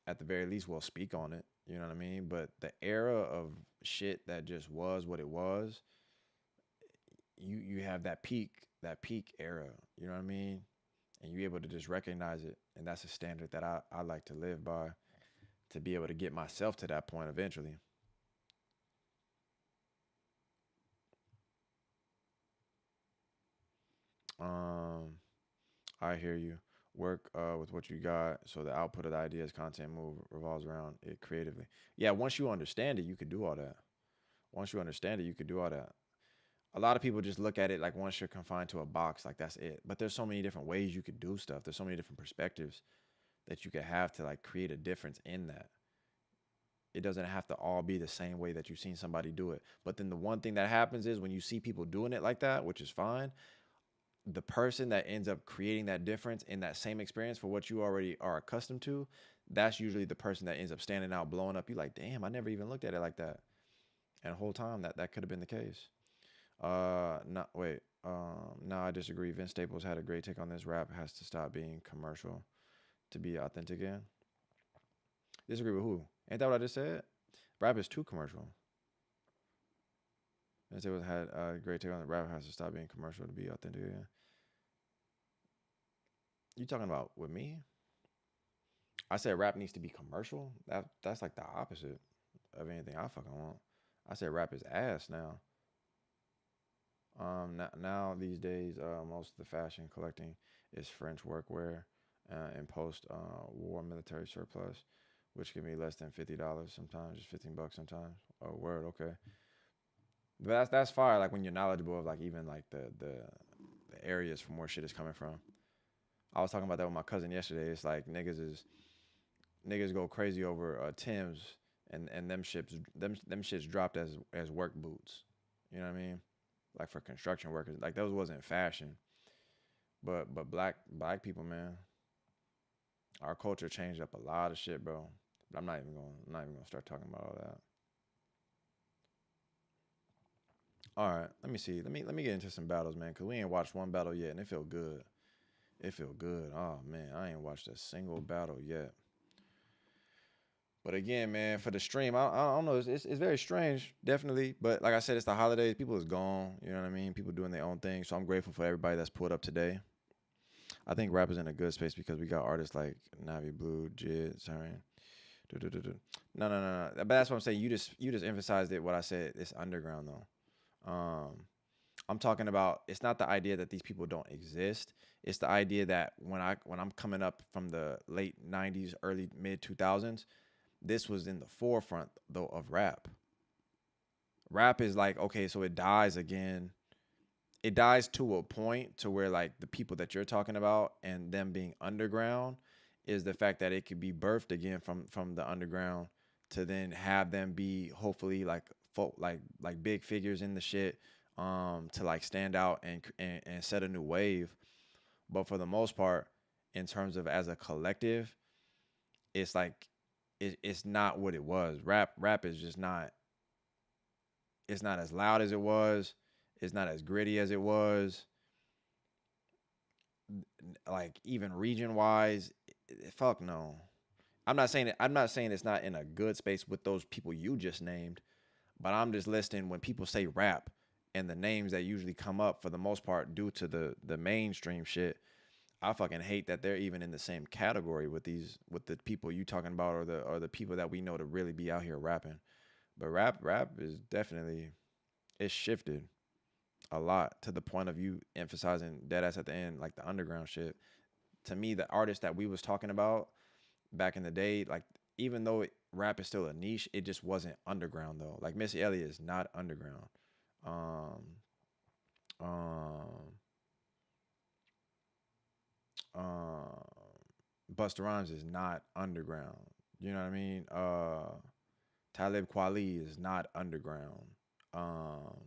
at the very least, we'll speak on it. You know what I mean? But the era of shit that just was what it was, you have that peak era. You know what I mean? And you're able to just recognize it, and that's a standard that I like to live by, to be able to get myself to that point eventually. I hear you. Work with what you got, so the output of the ideas, content, move revolves around it creatively. Yeah, once you understand it, you could do all that. Once you understand it, you could do all that. A lot of people just look at it like once you're confined to a box, like that's it. But there's so many different ways you could do stuff. There's so many different perspectives that you could have to like create a difference in that. It doesn't have to all be the same way that you've seen somebody do it. But then the one thing that happens is when you see people doing it like that, which is fine, the person that ends up creating that difference in that same experience for what you already are accustomed to, that's usually the person that ends up standing out, blowing up. You like, damn, I never even looked at it like that. And the whole time that could have been the case. Not wait. No, I disagree. Vince Staples had a great take on this. Rap has to stop being commercial to be authentic again. Disagree with who? Ain't that what I just said? Rap is too commercial. Vince Staples had a great take on it. Rap has to stop being commercial to be authentic again. You talking about with me? I said rap needs to be commercial. That's like the opposite of anything I fucking want. I said rap is ass now. Now these days, most of the fashion collecting is French workwear and post war military surplus, which can be less than $50 sometimes, just $15 sometimes. Oh, word, okay. But that's fire. Like when you're knowledgeable of like even like the areas from where shit is coming from. I was talking about that with my cousin yesterday. It's like niggas go crazy over Tim's and them shits dropped as work boots. You know what I mean? Like for construction workers, like those wasn't fashion. But black people, man, our culture changed up a lot of shit, bro. But I'm not even gonna start talking about all that. All right, let me see. Let me get into some battles, man, cause we ain't watched one battle yet, and it feel good. It feel good. Oh man, I ain't watched a single battle yet. But again, man, for the stream, I don't know. It's very strange, definitely. But like I said, it's the holidays. People is gone. You know what I mean? People doing their own thing. So I'm grateful for everybody that's pulled up today. I think rap is in a good space because we got artists like Navi Blue, Jid, sorry. No. But that's what I'm saying. You just emphasized it. What I said. It's underground though. I'm talking about. It's not the idea that these people don't exist. It's the idea that when I'm coming up from the late '90s, early mid 2000s, this was in the forefront though of rap. Rap is like okay, so it dies again. It dies to a point to where like the people that you're talking about and them being underground is the fact that it could be birthed again from the underground to then have them be hopefully like folk like big figures in the shit to like stand out and set a new wave. But for the most part, in terms of as a collective, it's like it's not what it was. Rap is just not. It's not as loud as it was. It's not as gritty as it was. Like even region wise, fuck no. I'm not saying it's not in a good space with those people you just named, but I'm just listing when people say rap and the names that usually come up for the most part due to the mainstream shit. I fucking hate that they're even in the same category with the people you talking about or the people that we know to really be out here rapping. But rap is definitely it's shifted a lot to the point of you emphasizing dead ass at the end like the underground shit. To me, the artists that we was talking about back in the day, like even though rap is still a niche, it just wasn't underground though. Like Missy Elliott is not underground. Um, um, um, Busta Rhymes is not underground. You know what I mean? Talib Kweli is not underground. Um,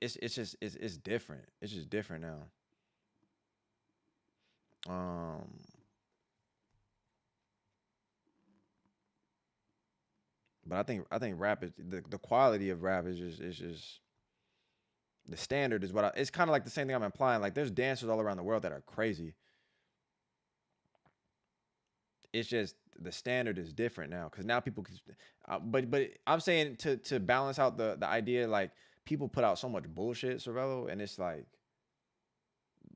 it's just it's different. It's just different now. Um, but I think rap is the quality of rap is just the standard is it's kind of like the same thing I'm implying. Like there's dancers all around the world that are crazy. It's just the standard is different now because now people can, but I'm saying to balance out the idea like people put out so much bullshit, Cervello, and it's like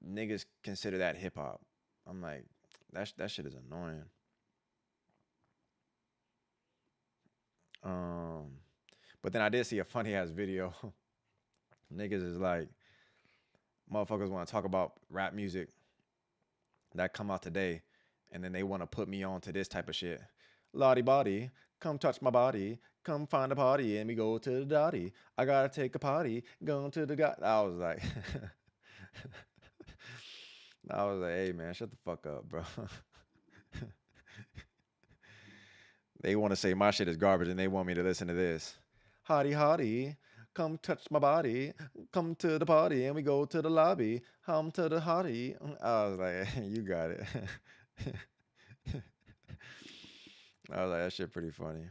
niggas consider that hip hop. I'm like that shit is annoying. Um, but then I did see a funny ass video. Niggas is like motherfuckers want to talk about rap music that come out today, and then they want to put me on to this type of shit. Lottie body, come touch my body, come find a party, and we go to the dotty. I gotta take a potty, going to the god. I was like, hey man, shut the fuck up, bro. They want to say my shit is garbage, and they want me to listen to this. Hottie hottie, come touch my body, come to the party, and we go to the lobby. Hum to the hottie. I was like, you got it. I was like, that shit pretty funny.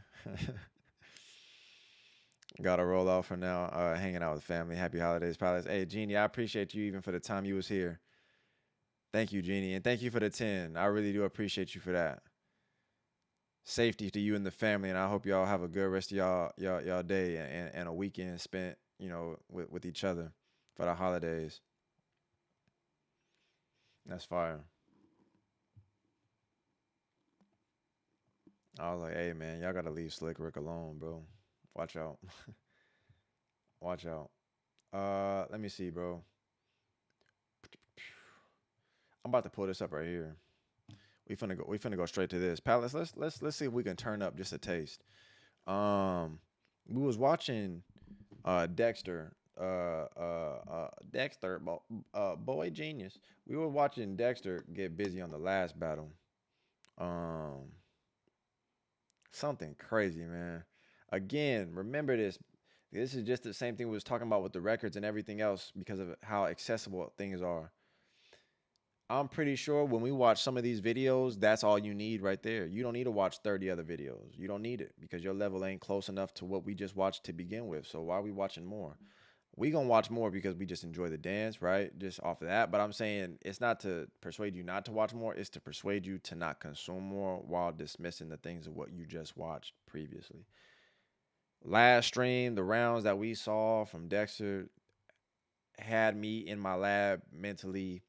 Gotta roll off for now. Hanging out with family. Happy holidays, pilots. Hey, Jeannie, I appreciate you even for the time you was here. Thank you, Jeannie, and thank you for the 10. I really do appreciate you for that. Safety to you and the family, and I hope y'all have a good rest of y'all day and a weekend spent, with each other for the holidays. That's fire. I was like, hey man, y'all gotta leave Slick Rick alone, bro. Watch out. Watch out. Let me see, bro. I'm about to pull this up right here. We finna go straight to this. Palace, let's see if we can turn up just a taste. We was watching Dexter. Dexter, boy genius. We were watching Dexter get busy on the last battle. Something crazy, man. Again, remember this. This is just the same thing we was talking about with the records and everything else because of how accessible things are. I'm pretty sure when we watch some of these videos, that's all you need right there. You don't need to watch 30 other videos. You don't need it because your level ain't close enough to what we just watched to begin with. So why are we watching more? We gonna watch more because we just enjoy the dance, right? Just off of that. But I'm saying it's not to persuade you not to watch more. It's to persuade you to not consume more while dismissing the things of what you just watched previously. Last stream, the rounds that we saw from Dexter had me in my lab mentally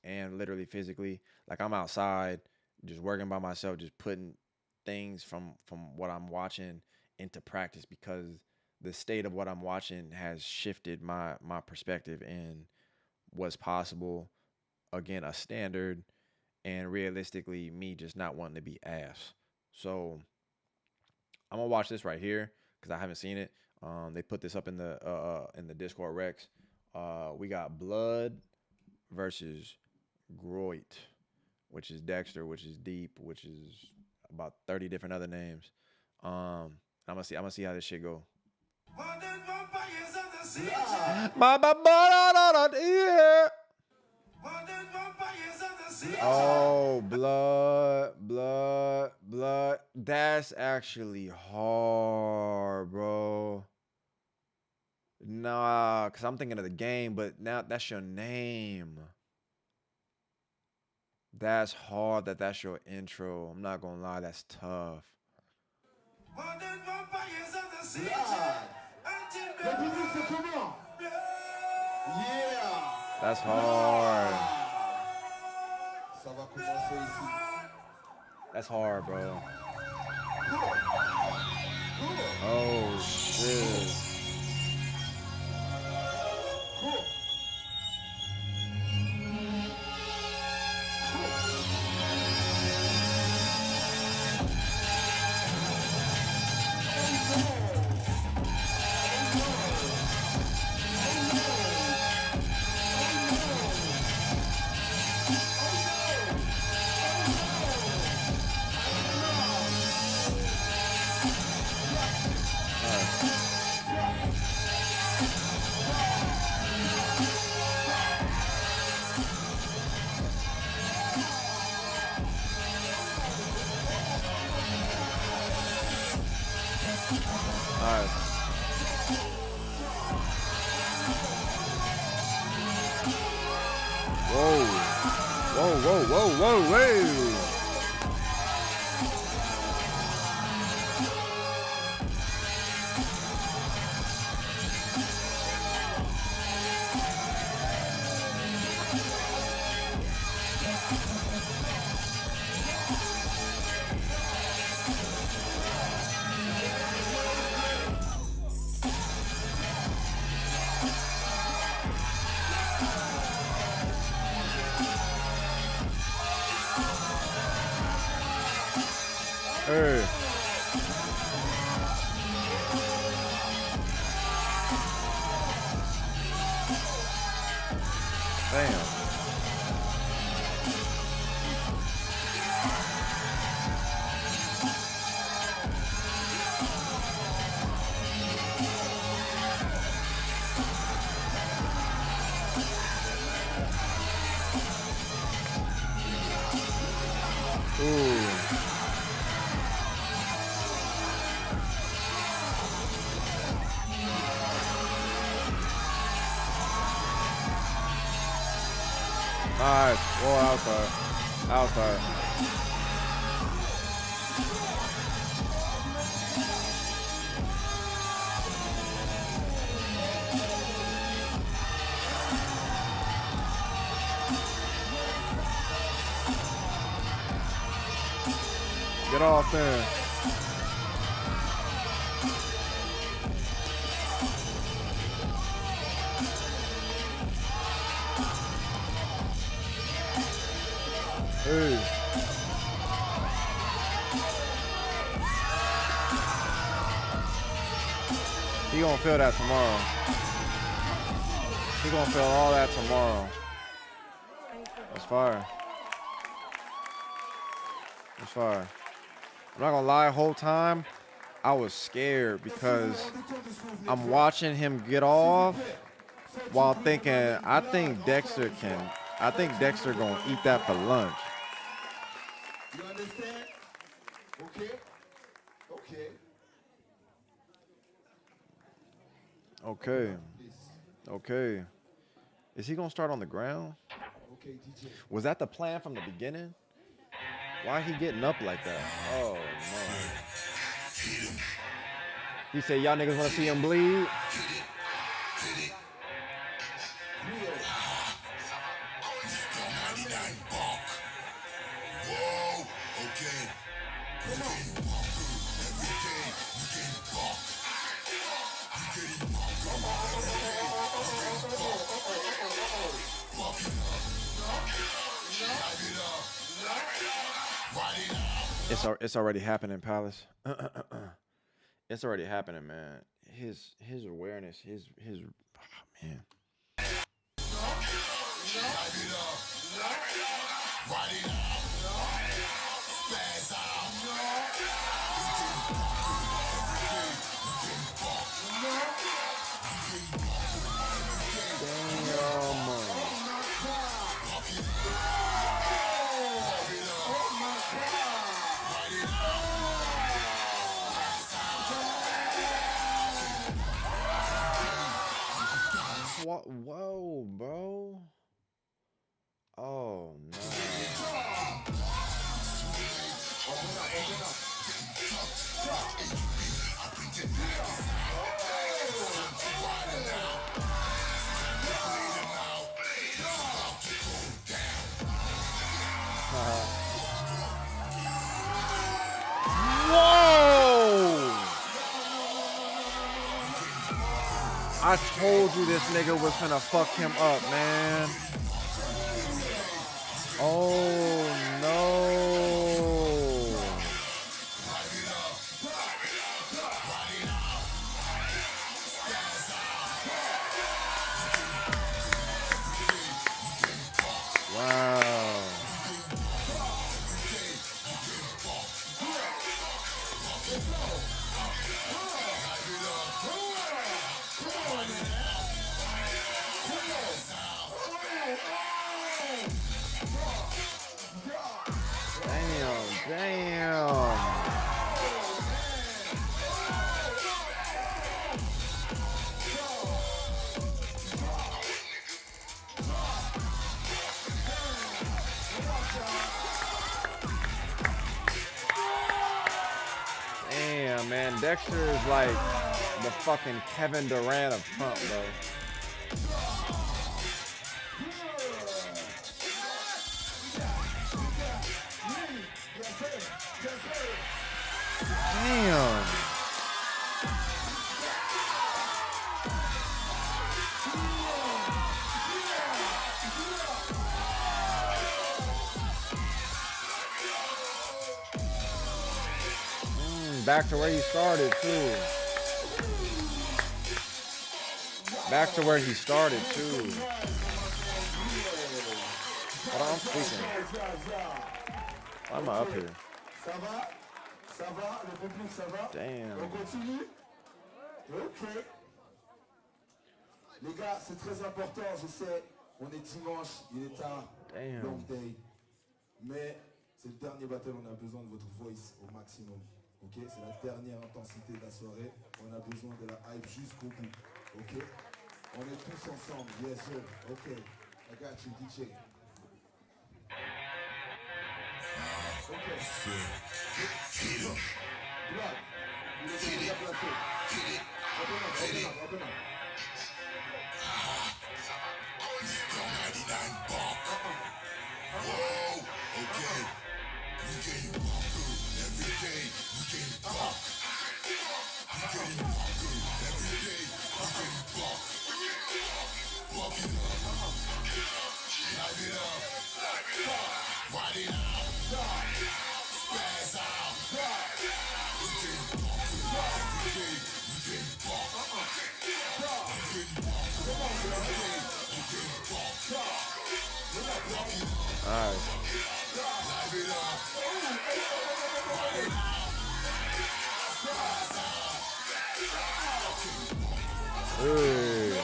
and literally physically. Like I'm outside just working by myself, just putting things from what I'm watching into practice because the state of what I'm watching has shifted my perspective in what's possible. Again, a standard, and realistically me just not wanting to be ass. So I'm gonna watch this right here because I haven't seen it. They put this up in the Discord Rex. We got Blood versus Groit, which is Dexter, which is Deep, which is about 30 different other names. I'm gonna see how this shit go. Oh, blood. That's actually hard, bro. Nah, because I'm thinking of the game, but now that's your name. That's hard that's your intro. I'm not gonna lie, that's tough. That's hard. That's hard, bro. Oh, shit. Whoa. Hey. Damn. Ooh. Nice. Whoa, outside. Get off there. Hey. He gonna feel that tomorrow. He gonna feel all that tomorrow. That's fire. That's fire. I'm not gonna lie, whole time I was scared because I'm watching him get off while thinking, I think Dexter gonna eat that for lunch. You understand? Okay. Okay. Okay. Okay. Is he gonna start on the ground? Okay, DJ. Was that the plan from the beginning? Why he getting up like that? Oh no. He said, y'all niggas wanna see him bleed? It's already happening, Palace. It's already happening, man. His awareness, his oh, man. What? Whoa, bro. Oh no. Whoa! I told you this nigga was gonna fuck him up, man. Oh no. Wow. Damn. Damn, man. Dexter is like the fucking Kevin Durant of Trump, bro. Damn. Back to where he started, too. Back to where he started, too. Hold on, I'm speaking. Why am I up here? Ça va? Ça va? Le public, ça va? Damn. On continue? Ok. Les gars, c'est très important, je sais. On est dimanche, il est tard. Damn. Long day. Mais c'est le dernier battle, on a besoin de votre voice au maximum. Ok? C'est la dernière intensité de la soirée. On a besoin de la hype jusqu'au bout. Ok? On est tous ensemble. Yes, sir. Ok. I got you, DJ. Ok. Blood. Il est déjà placé. Open up. All right. Hey.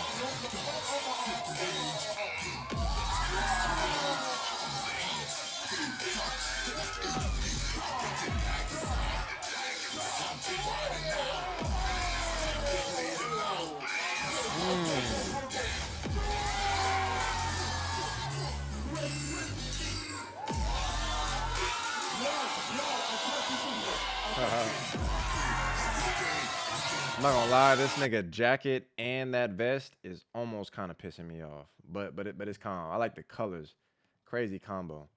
I'm not gonna lie, this nigga jacket and that vest is almost kind of pissing me off, but it's calm. I like the colors, crazy combo.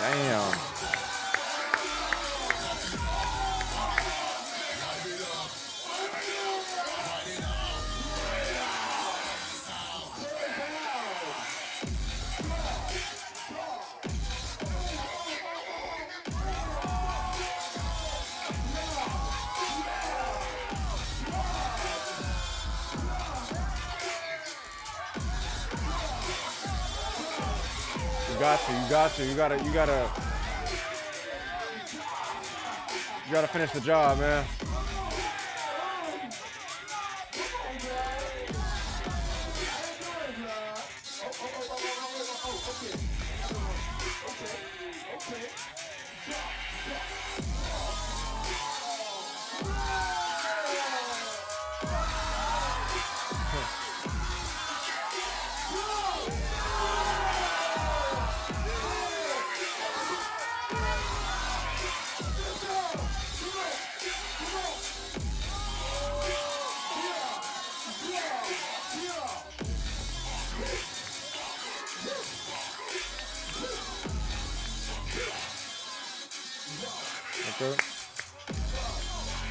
Damn. You gotta finish the job, man.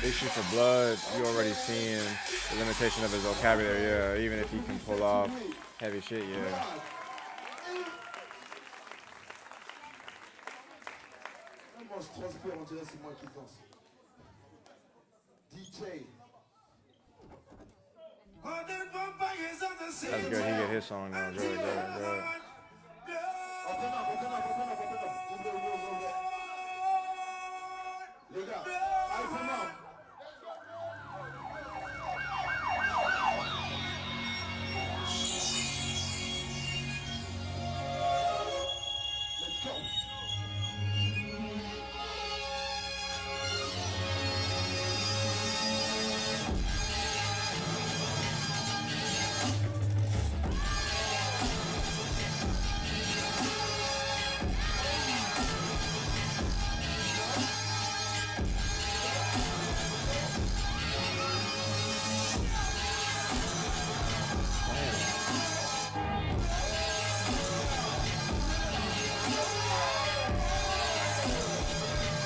Issue for blood, you already seeing the limitation of his vocabulary, yeah. Even if he can pull off heavy shit, yeah. That's good, he get his song now. Good.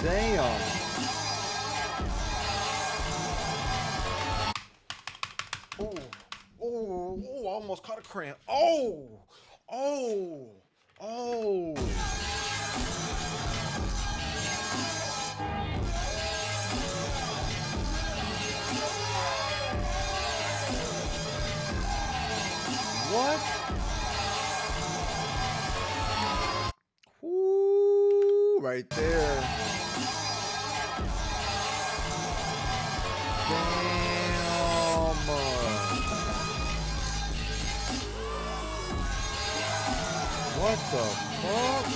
Damn. Oh, I almost caught a cramp. Oh. What? Ooh, right there. Damn. What the fuck?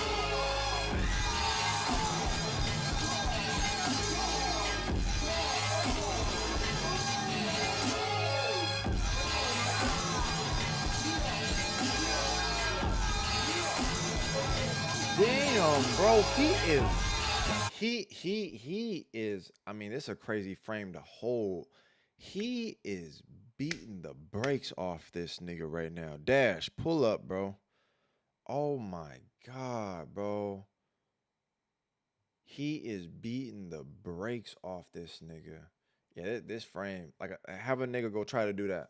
Damn, bro, he is he is. I mean, it's a crazy frame to hold. He is beating the brakes off this nigga right now. Dash, pull up, bro. Oh my god, bro. He is beating the brakes off this nigga. Yeah, this frame. Like, have a nigga go try to do that.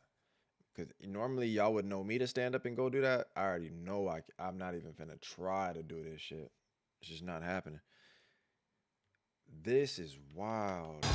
Because normally y'all would know me to stand up and go do that. I already know I'm not even finna try to do this shit. It's just not happening. This is wild.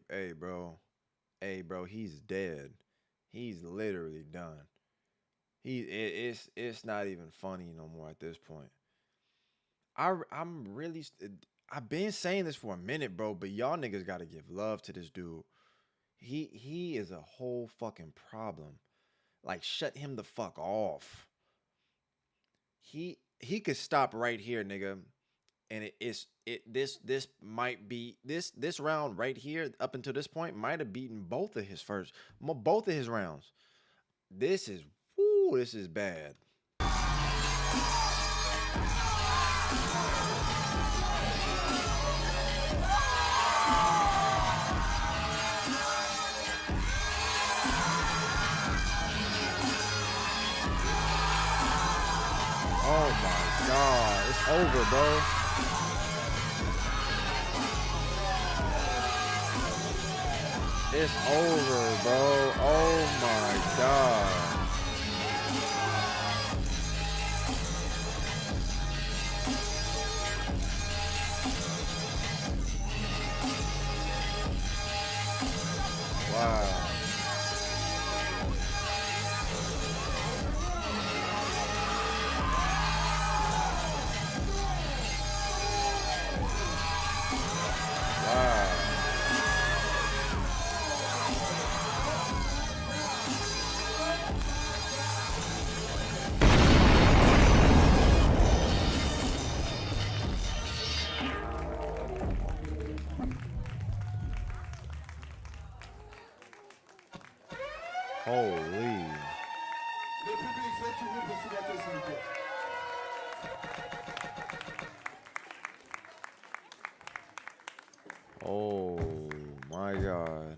Damn, bro. Hey, bro, he's dead. He's literally done. It's not even funny no more at this point. I've been saying this for a minute, bro, but y'all niggas gotta give love to this dude. He is a whole fucking problem. Like, shut him the fuck off. He could stop right here, nigga. And this might be this round right here up until this point might have beaten both of his rounds. This is bad. Oh my god, it's over, bro. It's over, bro. Oh my god. Wow. Holy. Le public, faites du bruit pour ce gâteau, s'il vous plaît. Oh my god.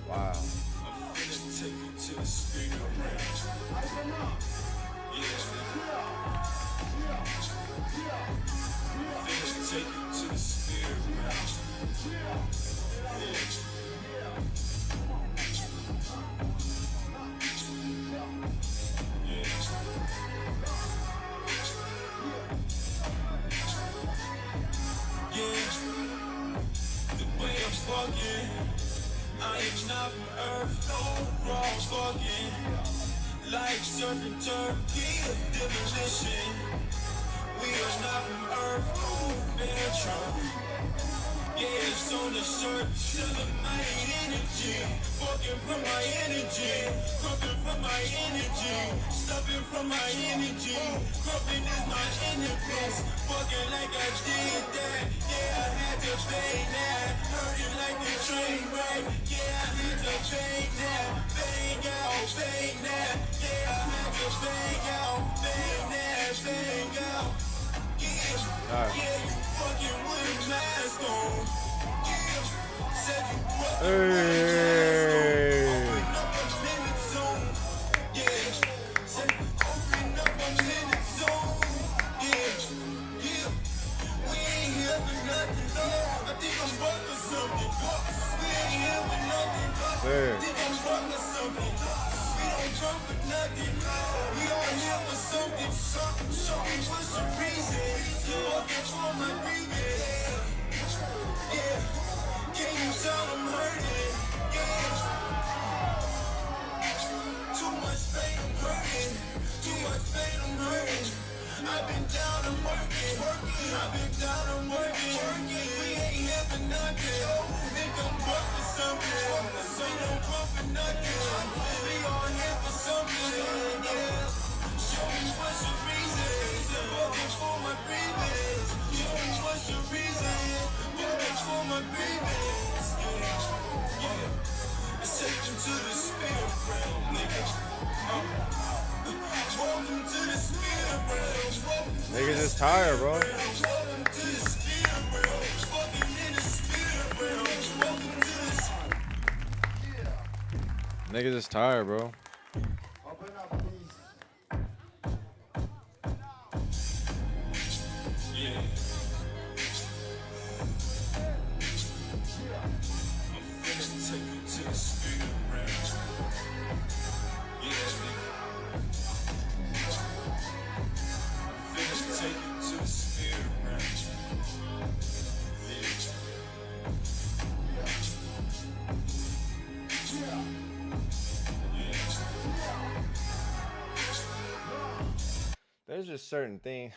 Wow. I am not from Earth, no wrong fucking. Like surfing turkey, demolition. We are not from Earth, no bear trunk. Yeah, it's on the shirt, selling my energy. Fucking from my energy, crumping from my energy. Stuffing from my energy, crumping is my innocence. Fucking like I did that, yeah, I had to fade that. Hurting like the train wreck, yeah, I had to fade that. Fade out, fade that, yeah, I had to fade out. Fade that, fade out. Yeah, yeah, you fucking with a mask on. Yeah, said you fucking with a mask on. Open up a minute zone. Yeah, said open up a minute zone. Yeah, yeah. We ain't here for nothing, no. I think I'm buck or something. We ain't here for nothing. I think I'm buck or something. We don't come for nothing. We all here for something. Show me what's the reason. You're looking for my grievance. Yeah. Can you tell I'm hurting? Yeah. Too much pain, I'm hurting. Too much pain. tired, bro. Niggas is tired, bro. Open up, please. There's just certain things.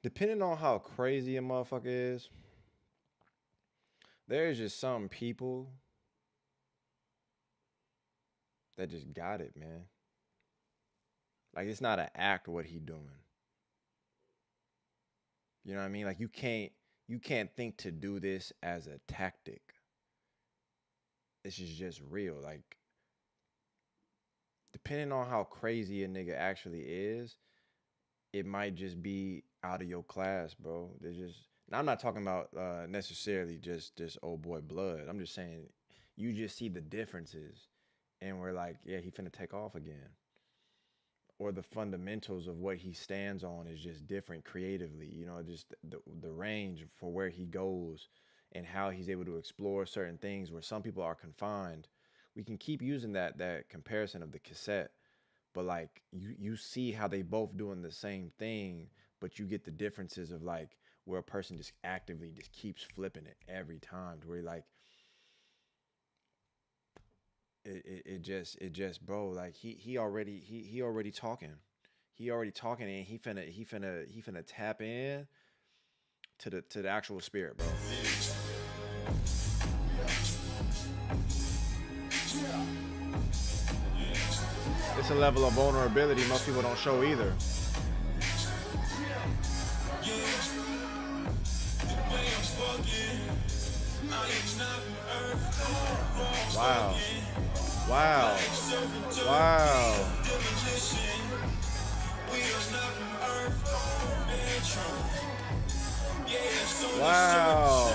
Depending on how crazy a motherfucker is, there's just some people that just got it, man. Like, it's not an act what he doing. You know what I mean? Like, you can't think to do this as a tactic. This is just real. Like, depending on how crazy a nigga actually is, it might just be out of your class, bro. There's just, now I'm not talking about necessarily just old boy blood. I'm just saying you just see the differences, and we're like, yeah, he finna take off again. Or the fundamentals of what he stands on is just different creatively. You know, just the range for where he goes and how he's able to explore certain things where some people are confined. We can keep using that comparison of the cassette, but like you see how they both doing the same thing, but you get the differences of like where a person just actively just keeps flipping it every time, to where like it just bro, like he already talking, and he finna tap in to the actual spirit, bro. It's a level of vulnerability most people don't show either. Wow. Wow. Wow. Wow.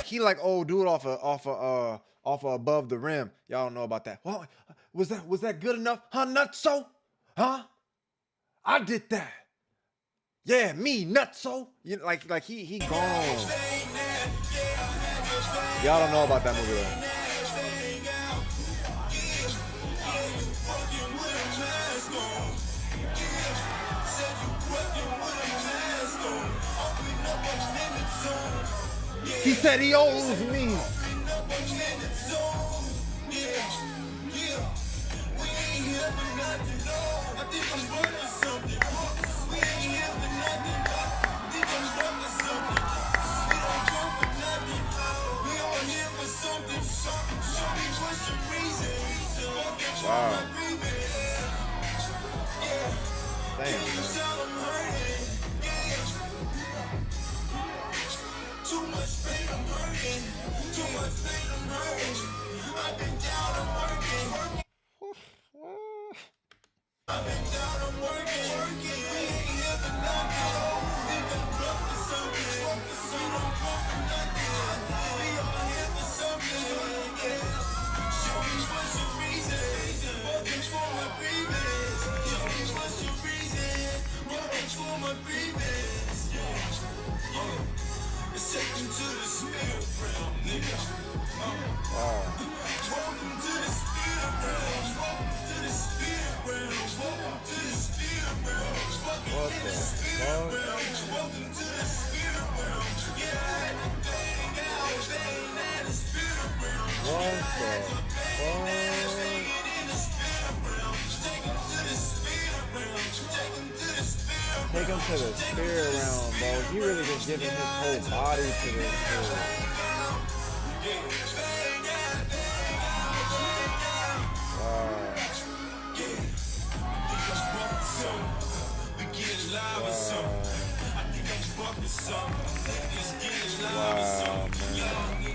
He like old dude off of Above the Rim. Y'all don't know about that. Well, was that good enough? Huh, Nutso? Huh? I did that. Yeah, me, Nutso. You know, like he gone. Y'all don't know about that movie though. He said he owes me. Wow. Damn, man. Too much pain, I'm hurting. Too much pain, I'm hurting. I've been down, I'm working. I've been down, I'm working. We ain't here for nothing. Think I'm broke for something. We don't come for nothing. We all here for something. Yeah. Show me what's your reason. Working for my grievance. Show me what's your reason. Working for my grievance. Yeah. Take him to the spirit realm, nigga. Welcome to the spirit realm. Welcome to the spirit realm. Welcome to the spirit realm. Welcome to the spirit realm. Welcome to the spirit realm. Yeah, I had to bang out, bang out the spirit realm. Yeah, I had to bang out, bang it in the spirit realm. Take him to the spirit realm. Take him to the spirit realm. Take him to the spirit realm, bro. He really just giving his whole body to this shit. Wow. Wow, man.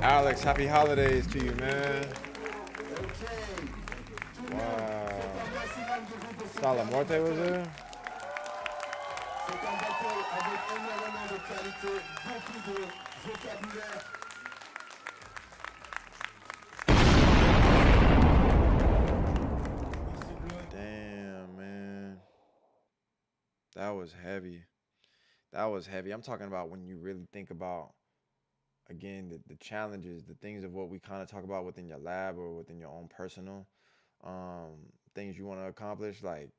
Alex, happy holidays to you, man. Wow. Salamorte was there? C'est un battle avec énormément de qualité, beaucoup de vocabulaire. Damn, man. That was heavy. That was heavy. I'm talking about when you really think about, again, the challenges, the things of what we kind of talk about within your lab or within your own personal things you want to accomplish. Like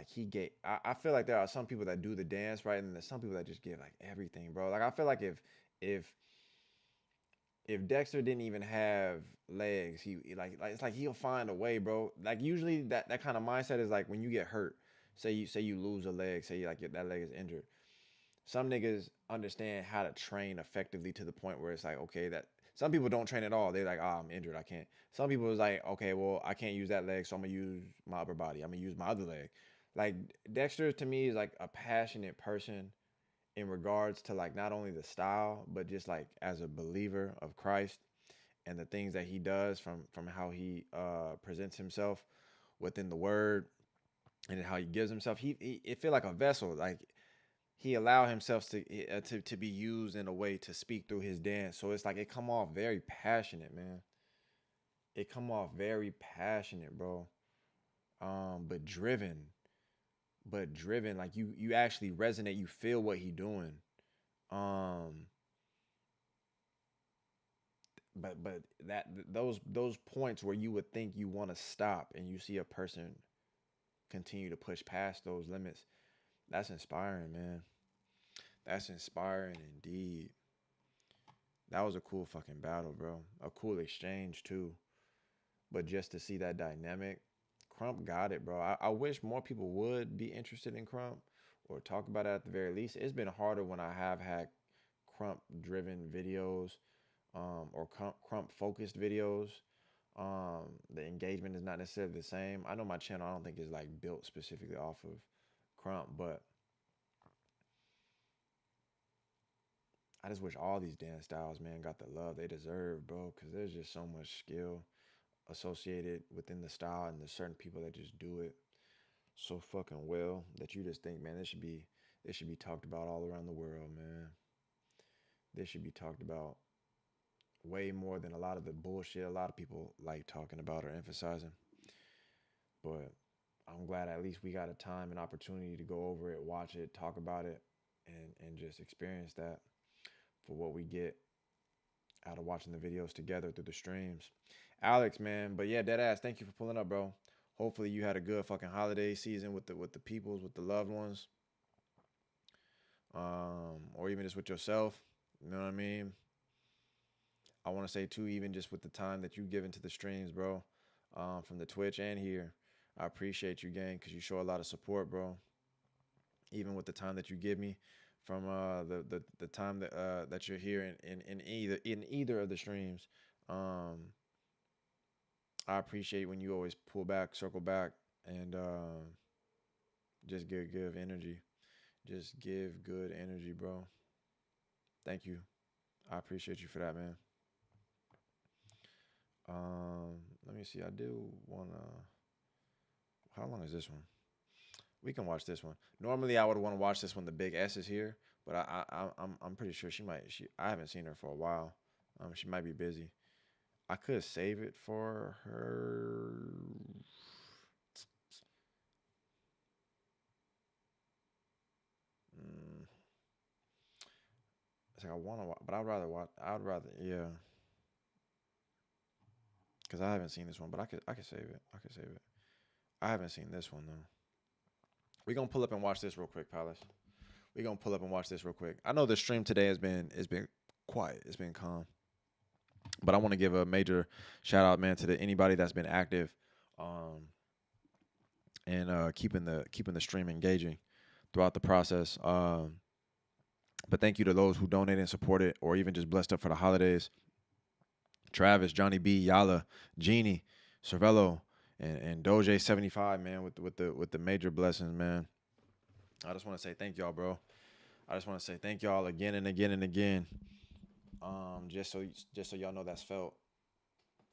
he gave, I feel like there are some people that do the dance, right? And there's some people that just give like everything, bro. Like I feel like if Dexter didn't even have legs, he like it's like he'll find a way, bro. Like usually that kind of mindset is like when you get hurt, say you lose a leg, say like that leg is injured. Some niggas understand how to train effectively to the point where it's like, okay, that some people don't train at all. They're like, I'm injured, I can't. Some people is like, okay, well, I can't use that leg, so I'm gonna use my upper body. I'm gonna use my other leg. Like Dexter to me is like a passionate person in regards to like not only the style, but just like as a believer of Christ and the things that he does from how he presents himself within the word and how he gives himself. He it feel like a vessel. Like he allowed himself to be used in a way to speak through his dance. So it's like it come off very passionate, man. It come off very passionate, bro. But driven. Like you actually resonate. You feel what he doing. Um, but those points where you would think you want to stop and you see a person continue to push past those limits, that's inspiring, man. That's inspiring indeed. That was a cool fucking battle, bro. A cool exchange too. But just to see that dynamic, Crump got it, bro. I wish more people would be interested in Crump or talk about it at the very least. It's been harder when I have had Crump driven videos or Crump focused videos. The engagement is not necessarily the same. I know my channel, I don't think is like built specifically off of Crump, but I just wish all these dance styles, man, got the love they deserve, bro, because there's just so much skill associated within the style, and there's certain people that just do it so fucking well that you just think, man, this should be talked about all around the world, man. This should be talked about way more than a lot of the bullshit a lot of people like talking about or emphasizing. But I'm glad at least we got a time and opportunity to go over it, watch it, talk about it, and just experience that for what we get out of watching the videos together through the streams. Alex, man, but yeah, deadass, thank you for pulling up, bro. Hopefully you had a good fucking holiday season with the peoples, with the loved ones, or even just with yourself. You know what I mean? I want to say too, even just with the time that you give into the streams, bro, from the Twitch and here, I appreciate you, gang, because you show a lot of support, bro. Even with the time that you give me from the time that you're here in either of the streams. I appreciate when you always pull back, circle back, and just give energy. Just give good energy, bro. Thank you. I appreciate you for that, man. Let me see. I do wanna. How long is this one? We can watch this one. Normally, I would want to watch this one. The Big S is here, but I'm pretty sure she might. I haven't seen her for a while. She might be busy. I could save it for her. It's like I want to watch, but I'd rather watch. Yeah, because I haven't seen this one, but I could save it. I could save it. I haven't seen this one though. We're gonna pull up and watch this real quick, Palace. We're gonna pull up and watch this real quick. I know the stream today has been quiet. It's been calm. But I want to give a major shout out, man, to anybody that's been active, and keeping the stream engaging throughout the process. But thank you to those who donated and supported, or even just blessed up for the holidays. Travis, Johnny B, Yala, Jeannie, Cervello, and Doge 75, man, with the major blessings, man. I just want to say thank y'all, bro. I just want to say thank y'all again and again and again. Just so y'all know that's felt.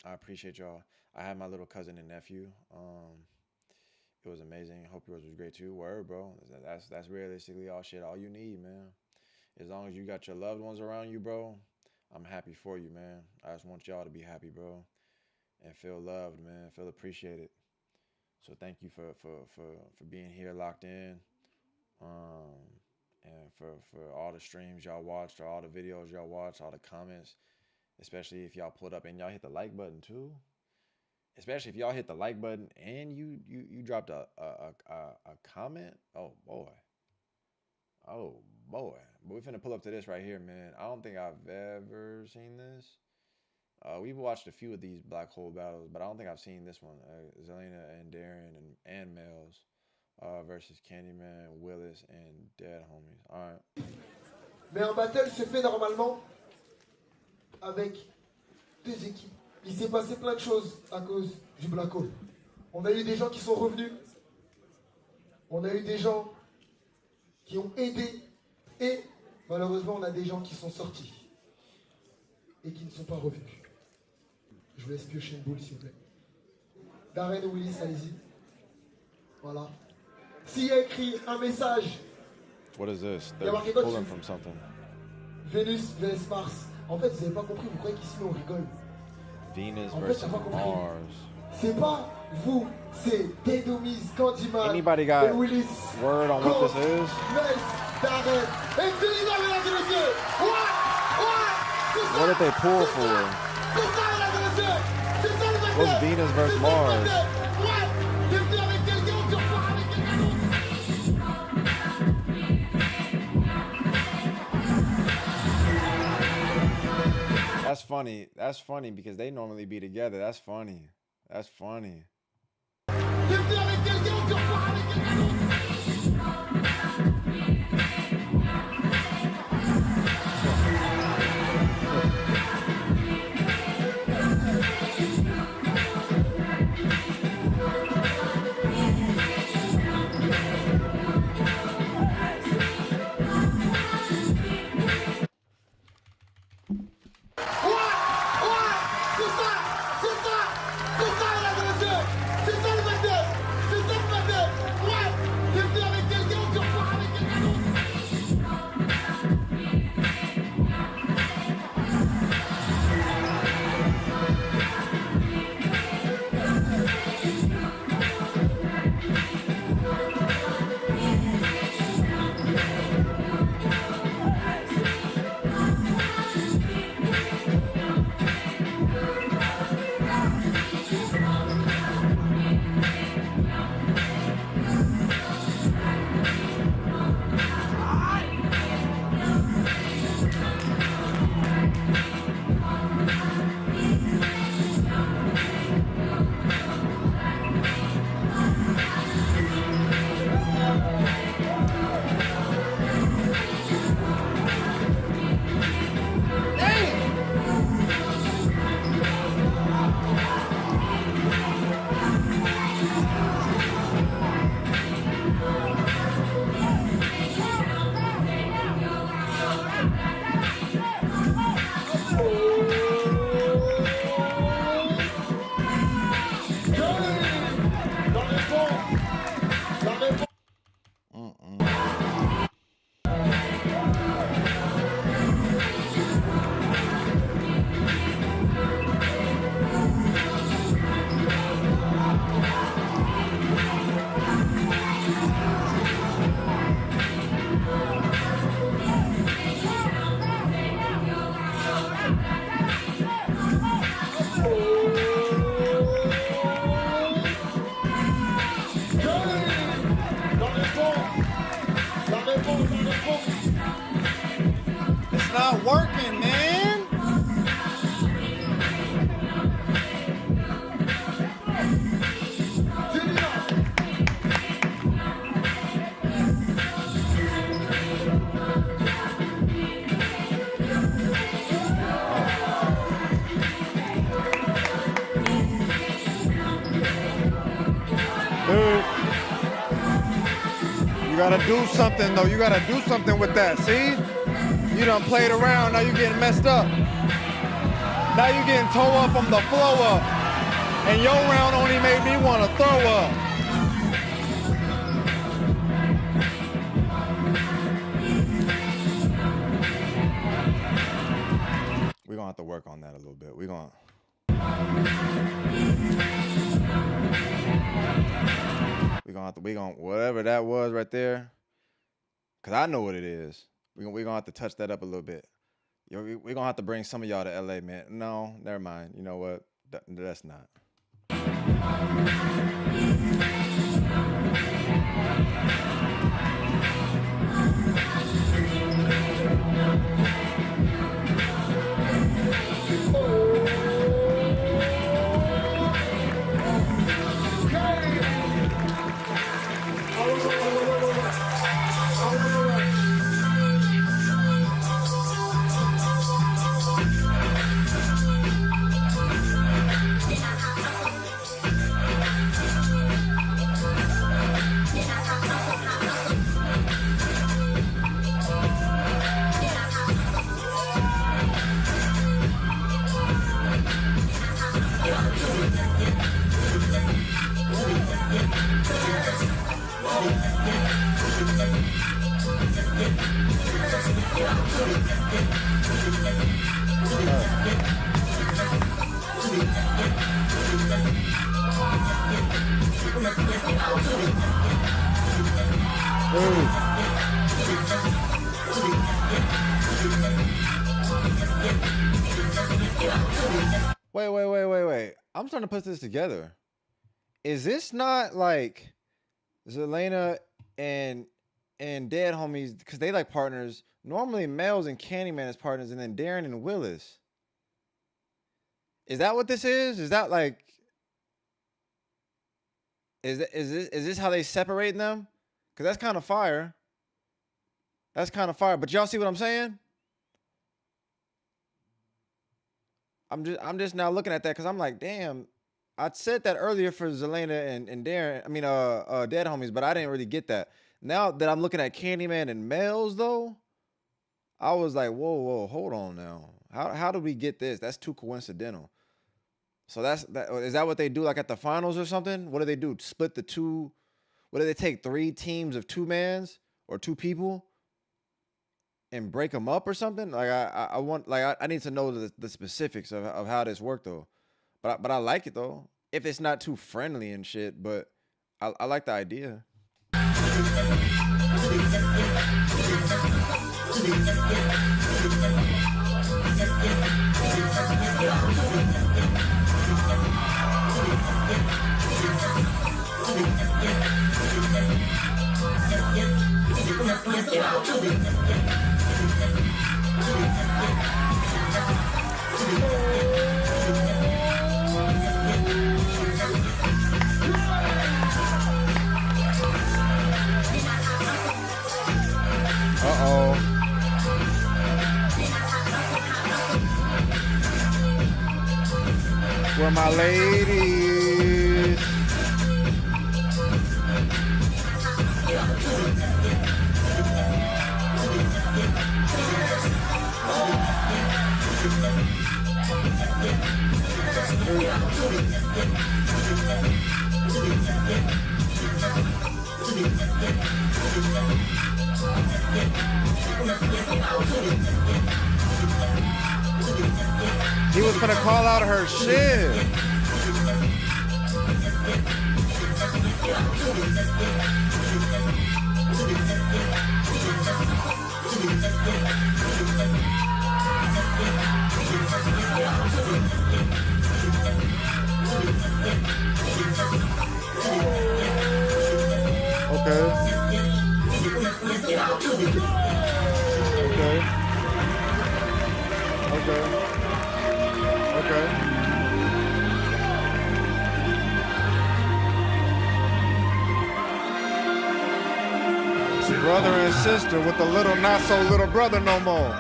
I appreciate y'all. I had my little cousin and nephew. It was amazing. Hope yours was great too. Word, bro. That's realistically all you need, man. As long as you got your loved ones around you, bro, I'm happy for you, man. I just want y'all to be happy, bro, and feel loved, man. Feel appreciated. So thank you for being here, locked in, and for all the streams y'all watched, or all the videos y'all watched, all the comments, especially if y'all pulled up and y'all hit the like button too. Especially if y'all hit the like button and you dropped a comment. Oh boy. But we finna pull up to this right here, man. I don't think I've ever seen this. We've watched a few of these black hole battles, but I don't think I've seen this one. Zelina and Darren and Mels versus Candyman, Willis, and Dead Homies. All right. Mais un battle se fait normalement avec deux équipes. Il s'est passé plein de choses à cause du black hole. On a eu des gens qui sont revenus. On a eu des gens qui ont aidé. Et malheureusement, on a des gens qui sont sortis et qui ne sont pas revenus. Je vous laisse piocher une boule, s'il vous plaît. Darren ou Willis, allez-y. Voilà. S'il y a écrit un message, What is this? il y a They're marqué quoi pulling dessus? from something. Vénus vs Mars. En fait, vous n'avez pas compris, vous croyez qu'ici on rigole. Venus En fait, versus t'as pas compris. Mars. C'est pas vous, c'est Dead Homies, Candyman, Anybody got et Willis, word on what Coach, this is? Mels, Darren, et Zelina, mesdames et messieurs. Ouais, c'est ça. What did they pull C'est for? ça, c'est ça, mesdames et messieurs. C'est ça le battle. What's Venus versus C'est ça le Mars? battle. Ouais, t'es venu avec quelqu'un, tu repars avec quelqu'un d'autre. That's funny. That's funny because they normally be together. That's funny. That's funny. T'es venu avec quelqu'un, tu repars avec quelqu'un d'autre. It's not working, man. Dude. You gotta do something though. You gotta do something with that. See? You done played around, now you getting messed up. Now you getting toe up from the flow up. And your round only made me wanna throw up. We're gonna have to work on that a little bit. We're gonna whatever that was right there, cause I know what it is. We're gonna have to touch that up a little bit. We're gonna have to bring some of y'all to LA, man. No, never mind. You know what? That's not. Wait. I'm trying to put this together. Is this not like Zelena and Dead Homies? Because they like partners. Normally Males and Candyman is partners, and then Darren and Willis. Is that what this is? Is that like... Is this how they separate them? Because that's kind of fire. That's kind of fire. But y'all see what I'm saying? I'm just now looking at that because I'm like, damn, I said that earlier for Zelena and Darren. I mean, Dead Homies, but I didn't really get that. Now that I'm looking at Candyman and Males, though, I was like, whoa, hold on now. How did we get this? That's too coincidental. So is that what they do like at the finals or something? What do they do? Split the two? What do they take? 3 teams of 2-mans or 2 people and break them up or something? Like I need to know the specifics of how this worked though. But I like it though. If it's not too friendly and shit, but I like the idea. Uh-oh. Where my ladies? He was gonna call out her shit. Okay. Brother and sister with the little not so little brother no more.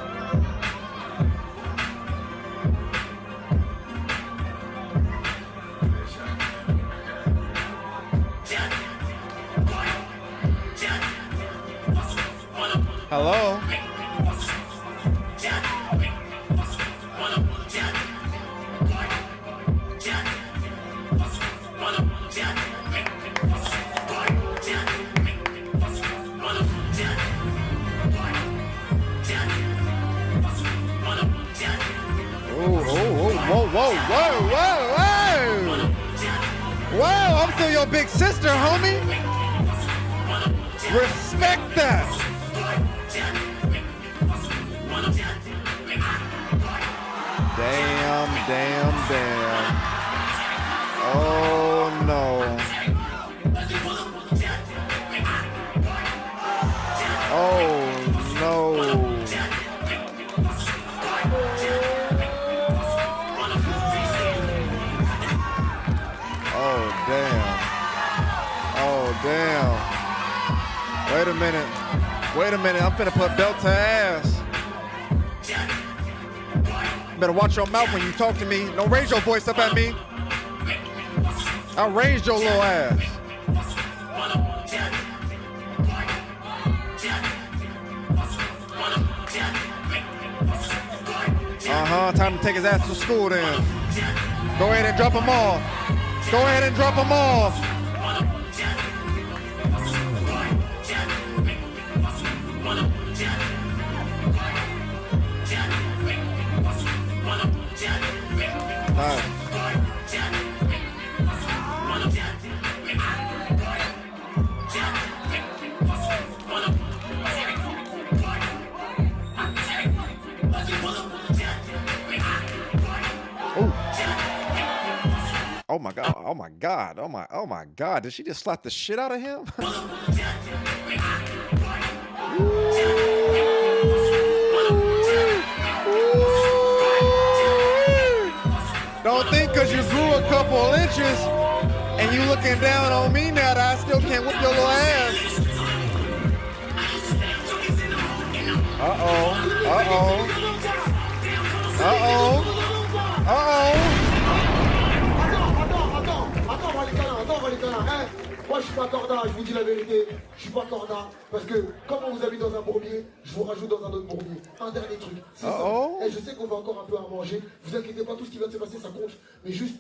Hello? Whoa, I'm still your big sister, homie. Respect that. Damn. Oh no. Oh no. Oh damn. Wait a minute. I'm finna put belt to ass. Better watch your mouth when you talk to me. Don't raise your voice up at me. I'll raise your little ass. Time to take his ass to school then. Go ahead and drop him off. Nice. Oh my God. Did she just slap the shit out of him? Don't think because you grew a couple inches and you looking down on me now that I still can't whip your little ass. Moi je suis pas corda, je vous dis la vérité, je suis pas corda, parce que comme on vous a mis dans un bourbier, je vous rajoute dans un autre bourbier. Un dernier truc, c'est ça. Et je sais qu'on va encore un peu à manger, vous inquiétez pas, tout ce qui vient de se passer ça compte, mais juste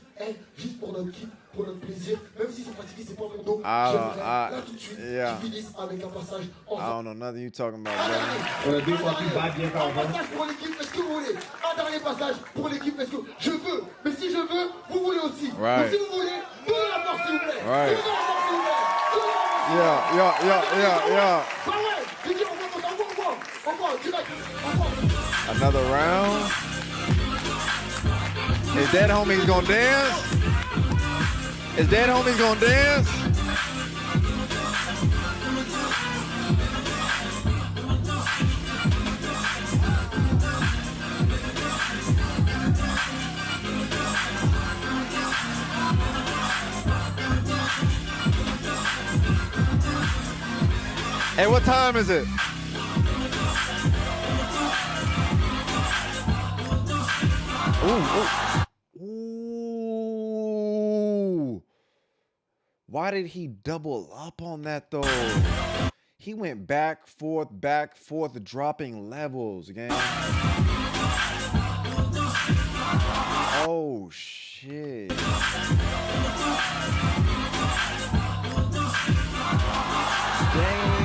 pour notre kiff, pour notre plaisir, même si c'est fatigué, c'est pas mon dos, j'aimerais là tout de suite qu'ils finissent avec un passage ensemble. I don't know nothing you talking about, un passage pour l'équipe, est-ce que vous voulez? Un dernier passage pour l'équipe, est-ce que je veux? Mais si je veux, vous voulez aussi. Right. Donc si vous voulez, donnez la force s'il vous plaît. Right. Donnez la force s'il vous plaît. Yeah. Bah ouais, j'ai dit on va, direct. Another round. Is that homie's gonna dance? Hey, what time is it? Ooh. Why did he double up on that though? He went back, forth, dropping levels, gang. Oh, shit. Damn.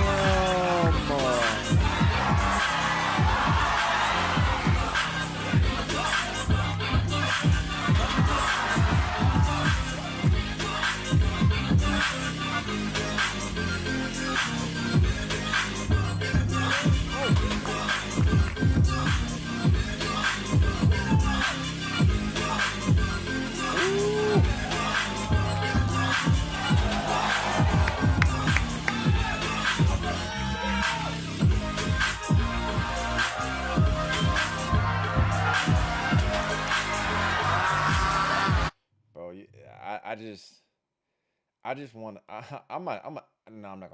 I just want. I'm not gonna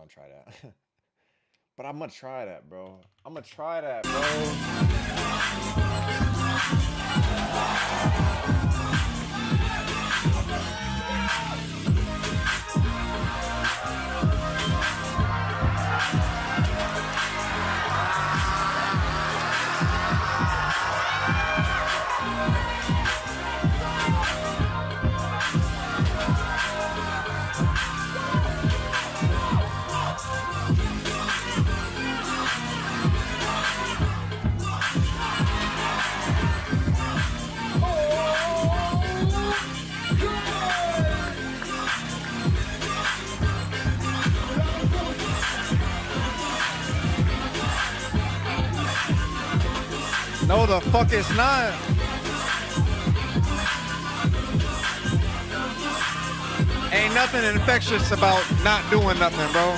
try that. But I'm gonna try that, bro. No, the fuck it's not. Ain't nothing infectious about not doing nothing, bro.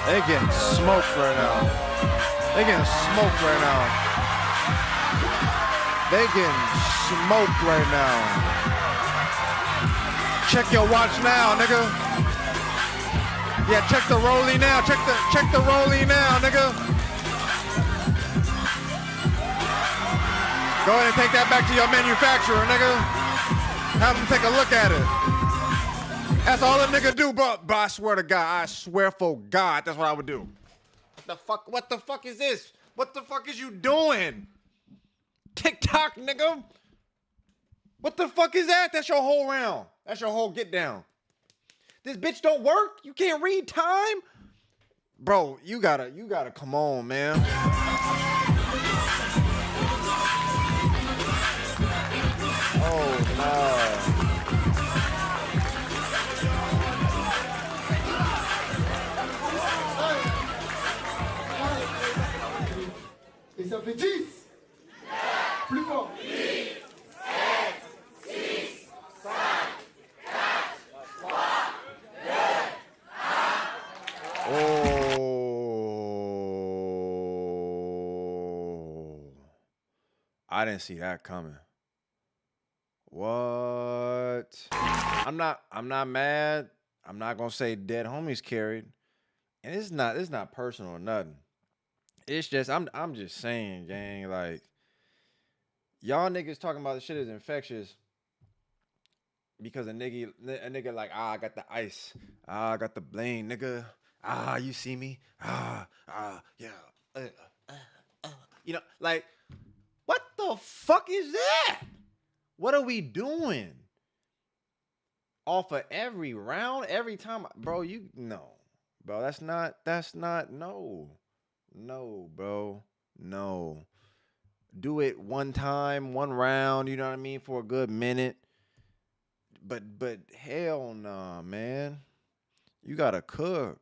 They getting smoked right now. They getting smoked right now. They getting smoked right now. Check your watch now, nigga. Yeah, check the rollie now. Check the rollie now, nigga. Go ahead and take that back to your manufacturer, nigga. Have them take a look at it. That's all a nigga do, but I swear to God, I swear for God, that's what I would do. What the fuck is this? What the fuck is you doing? TikTok, nigga. What the fuck is that? That's your whole round. That's your whole get down. This bitch don't work? You can't read time? Bro, you gotta come on, man. Oh, no. Et ça fait 10. Plus fort. 8, 7, 6, 5, 4, 3, 2, 1. Oh. I didn't see that coming. What? I'm not mad. I'm not gonna say dead homies carried. And it's not personal or nothing. It's just I'm just saying, gang, like y'all niggas talking about the shit is infectious because a nigga like, I got the ice, I got the blame, nigga, you see me, yeah, you know, like, what the fuck is that? What are we doing? Off of every round, every time, bro, bro, that's not, no, bro, no. Do it one time, one round, you know what I mean, for a good minute. But hell nah, man. You gotta cook.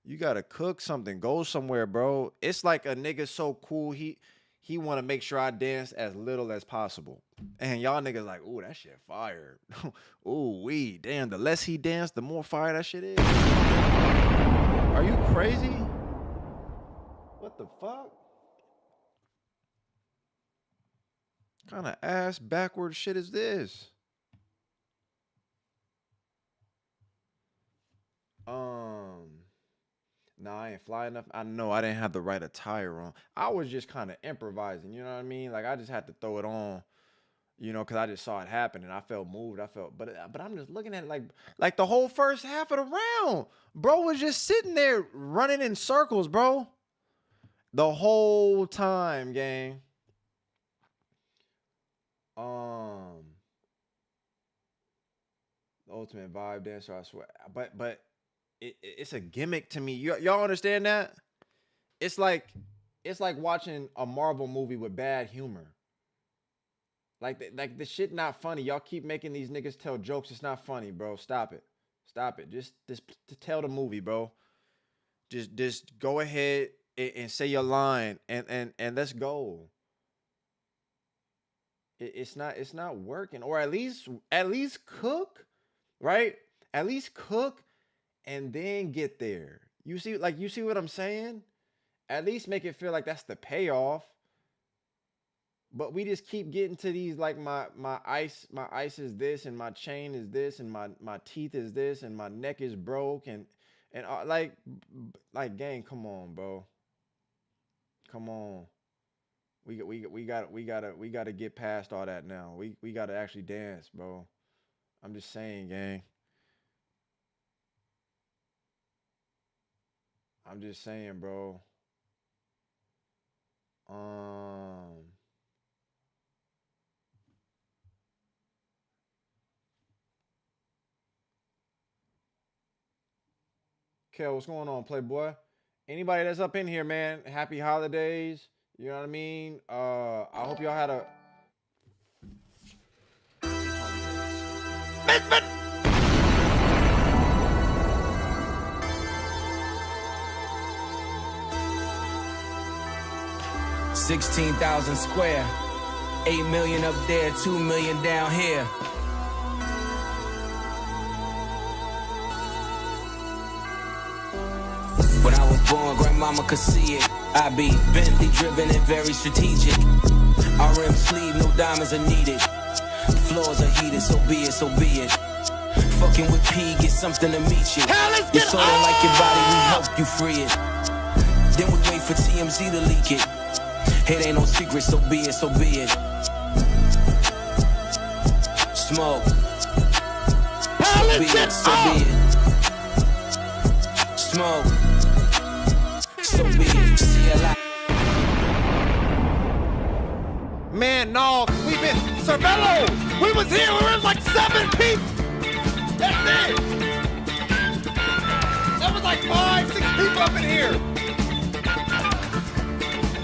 You gotta cook something. Go somewhere, bro. It's like a nigga so cool, he wanna make sure I dance as little as possible. And y'all niggas like, ooh, that shit fire. Ooh, damn, the less he dance, the more fire that shit is. Are you crazy? What the fuck? Kind of ass backward shit is this? Nah, I ain't fly enough. I know I didn't have the right attire on. I was just kind of improvising, you know what I mean? Like I just had to throw it on, you know, because I just saw it happen and I felt moved. But I'm just looking at it like the whole first half of the round, bro was just sitting there running in circles, bro. The whole time, gang. Ultimate vibe dancer, I swear. But it's a gimmick to me. Y'all understand that? It's like watching a Marvel movie with bad humor. Like the shit not funny. Y'all keep making these niggas tell jokes. It's not funny, bro. Stop it. Just to tell the movie, bro. Just go ahead and say your line and let's go. It's not working, or at least cook, right? At least cook and then get there. You see what I'm saying? At least make it feel like that's the payoff. But we just keep getting to these like my ice is this and my chain is this and my teeth is this and my neck is broke and like gang, come on, bro. Come on. We gotta get past all that now. We gotta actually dance, bro. I'm just saying, gang. I'm just saying, bro. Kel, what's going on, Playboy? Anybody that's up in here, man, happy holidays. You know what I mean? I hope y'all had a 16,000 square, 8 million up there, 2 million down here. When I was born, grandmama could see it. I be Bentley driven and very strategic. RM sleeve, no diamonds are needed. Floors are heated, so be it, so be it. Fucking with P, get something to meet you. Your soul don't like your body, we help you free it. Then we wait for TMZ to leak it. It ain't no secret, so be it, so be it. Smoke. So be it, so be it. Smoke. So be it. CLI. man, no, we've been Cervello. We was here. We were like 7 people. That's it. That was like 5, 6 people up in here.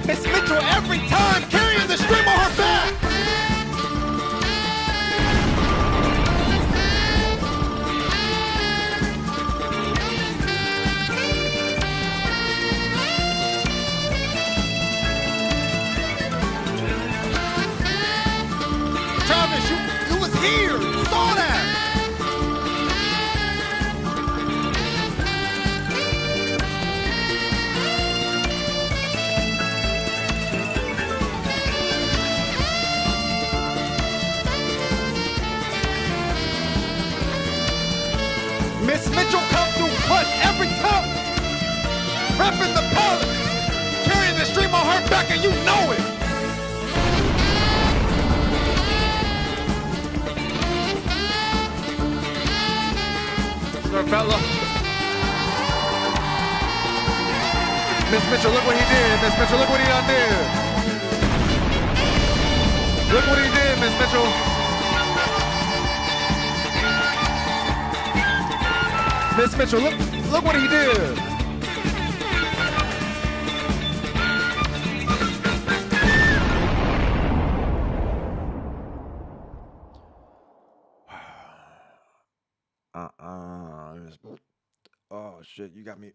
Miss Mitchell every time carrying the stream on her back. Travis, you was here. You saw that. Miss Mitchell comes through clutch every time. Repping the palace. Carrying the stream on her back and you know it. Fella. Miss Mitchell, look what he did. Miss Mitchell, look what he done did. Look what he did, Miss Mitchell. Miss Mitchell, look what he did. Oh shit, you got me.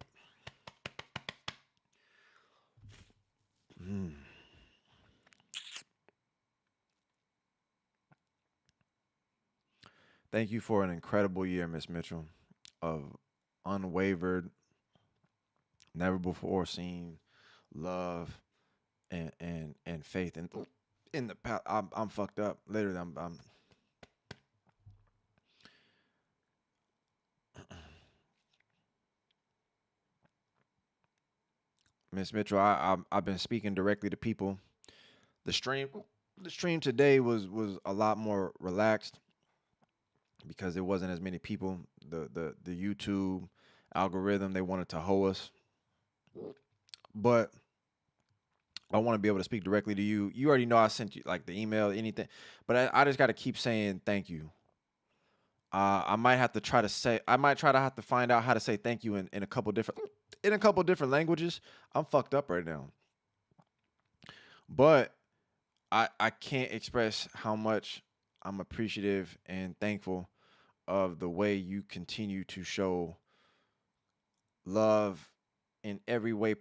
Thank you for an incredible year, Miss Mitchell, of unwavered, never before seen love and faith in the past. I'm fucked up. Literally, I'm Miss Mitchell, I've been speaking directly to people. The stream today was a lot more relaxed because there wasn't as many people. The YouTube algorithm, they wanted to hoe us. But I want to be able to speak directly to you. You already know I sent you like the email, anything. But I just got to keep saying thank you. I might have to try to find out how to say thank you in a couple different languages. I'm fucked up right now. But I can't express how much I'm appreciative and thankful of the way you continue to show love in every way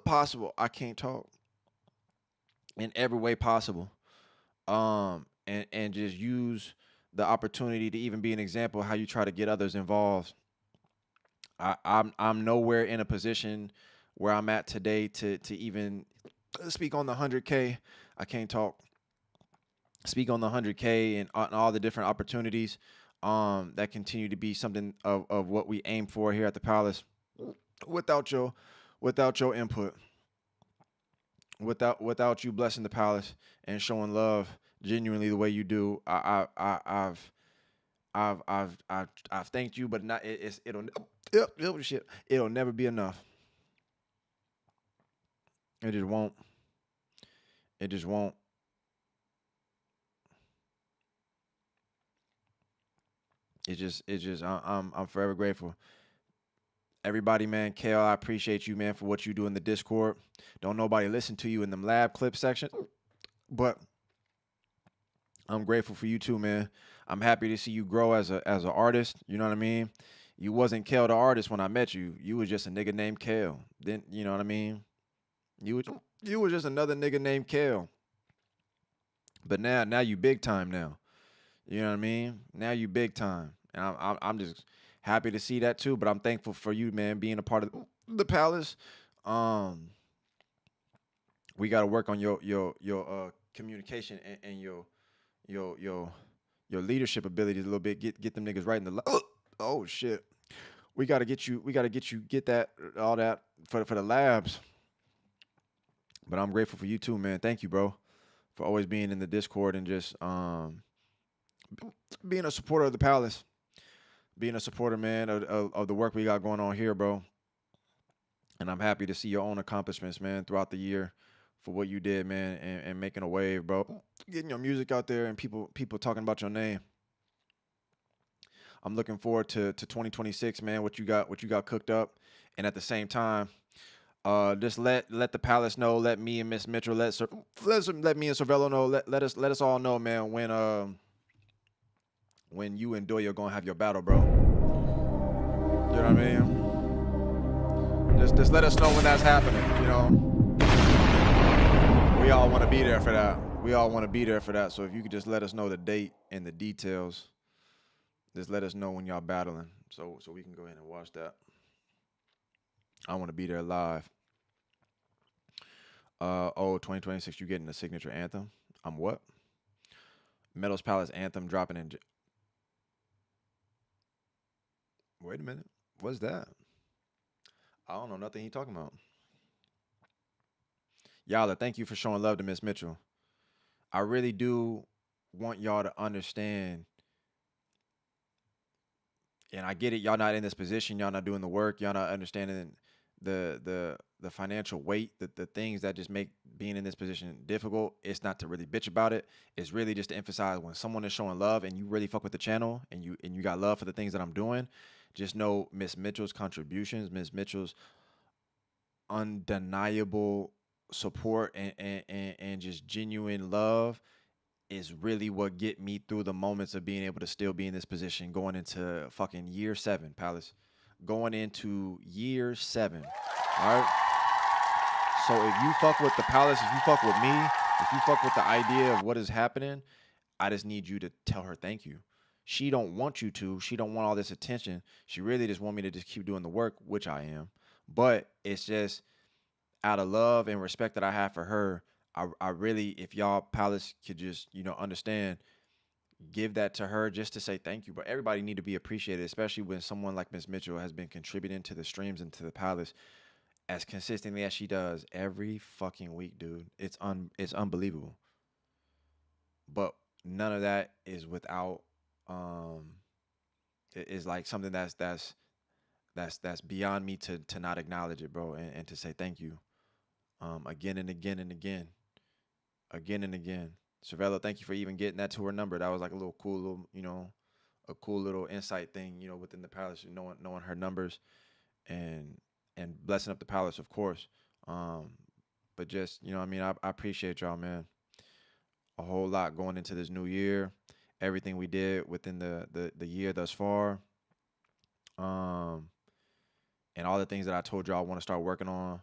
possible. I can't talk. In every way possible. And just use the opportunity to even be an example of how you try to get others involved. I'm nowhere in a position where I'm at today to even speak on the 100K. I can't talk. Speak on the 100K and on all the different opportunities that continue to be something of what we aim for here at the Palace. Without your input, without you blessing the Palace and showing love genuinely the way you do, I've thanked you, but not it'll never be enough. It just won't. It just won't. I'm forever grateful. Everybody, man, Kale, I appreciate you, man, for what you do in the Discord. Don't nobody listen to you in them lab clip section, but I'm grateful for you too, man. I'm happy to see you grow as an artist. You know what I mean? You wasn't Kale the artist when I met you. You was just a nigga named Kale. Then you know what I mean? You was just another nigga named Kale. But now you big time now. You know what I mean? Now you big time, and I'm just happy to see that too. But I'm thankful for you, man, being a part of the Palace. We got to work on your communication and your leadership abilities a little bit. Get them niggas right in the oh shit. We got to get you get that all that for the labs. But I'm grateful for you too, man. Thank you, bro, for always being in the Discord and just being a supporter of the Palace, being a supporter, man, of the work we got going on here, bro. And I'm happy to see your own accomplishments, man, throughout the year for what you did, man, and making a wave, bro. Getting your music out there and people talking about your name. I'm looking forward to 2026, man, what you got cooked up. And at the same time, just let the Palace know, let me and Miss Mitchell, let me and Cervello know, let us all know, man, when you and Doya gonna have your battle, bro. You know what I mean? Just let us know when that's happening, you know. We all want to be there for that. So if you could just let us know the date and the details, just let us know when y'all battling, so we can go ahead and watch that. I want to be there live. 2026, you getting the signature anthem? I'm what? Meadows Palace anthem dropping in. Wait a minute. What's that? I don't know nothing he talking about. Y'all, thank you for showing love to Miss Mitchell. I really do want y'all to understand. And I get it, y'all not in this position, y'all not doing the work, y'all not understanding the financial weight, the things that just make being in this position difficult. It's not to really bitch about it. It's really just to emphasize when someone is showing love and you really fuck with the channel and you got love for the things that I'm doing. Just know Miss Mitchell's contributions, Miss Mitchell's undeniable support and just genuine love is really what get me through the moments of being able to still be in this position going into fucking year 7, Palace. Going into year 7. All right? So if you fuck with the Palace, if you fuck with me, if you fuck with the idea of what is happening, I just need you to tell her thank you. She don't want you to. She don't want all this attention. She really just want me to just keep doing the work, which I am. But it's just out of love and respect that I have for her, I really, if y'all Palace could just, understand, give that to her just to say thank you. But everybody need to be appreciated, especially when someone like Miss Mitchell has been contributing to the streams and to the Palace as consistently as she does every fucking week, dude. It's unbelievable. But none of that is without it is like something that's beyond me to not acknowledge it, bro, and to say thank you. Again and again and again. Again and again. Cervello, thank you for even getting that to her number. That was like a little cool little, a cool little insight thing, within the Palace, knowing her numbers and blessing up the Palace, of course. But just, I appreciate y'all, man. A whole lot going into this new year. Everything we did within the year thus far. And all the things that I told y'all I want to start working on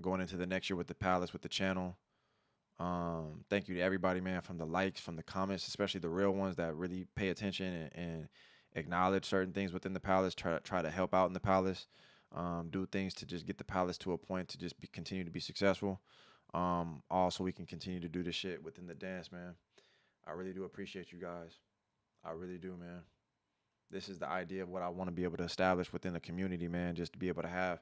going into the next year with the Palace, with the channel. Thank you to everybody, man, from the likes, from the comments, especially the real ones that really pay attention and acknowledge certain things within the palace. Try to help out in the palace. Do things to just get the palace to a point to just continue to be successful. Also, we can continue to do this shit within the dance, man. I really do appreciate you guys. I really do, man. This is the idea of what I want to be able to establish within the community, man. Just to be able to have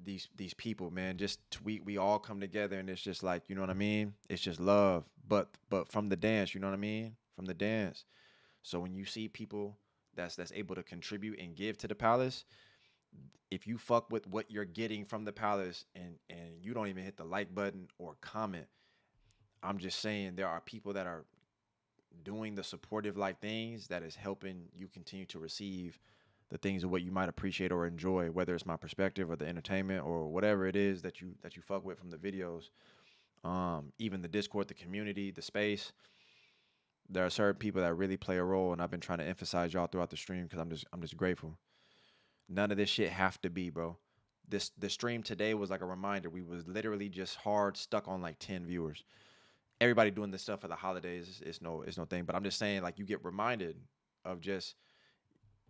these people, man. Just we all come together, and it's just like, you know what I mean. It's just love, but from the dance, you know what I mean, from the dance. So when you see people that's able to contribute and give to the palace, if you fuck with what you're getting from the palace and you don't even hit the like button or comment, I'm just saying there are people that are doing the supportive like things that is helping you continue to receive the things of what you might appreciate or enjoy, whether it's my perspective or the entertainment or whatever it is that you fuck with from the videos. Even the Discord, the community, the space. There are certain people that really play a role, and I've been trying to emphasize y'all throughout the stream because I'm just grateful. None of this shit have to be, bro. The stream today was like a reminder. We was literally just hard stuck on like 10 viewers. Everybody doing this stuff for the holidays. It's no thing. But I'm just saying, like, you get reminded of just,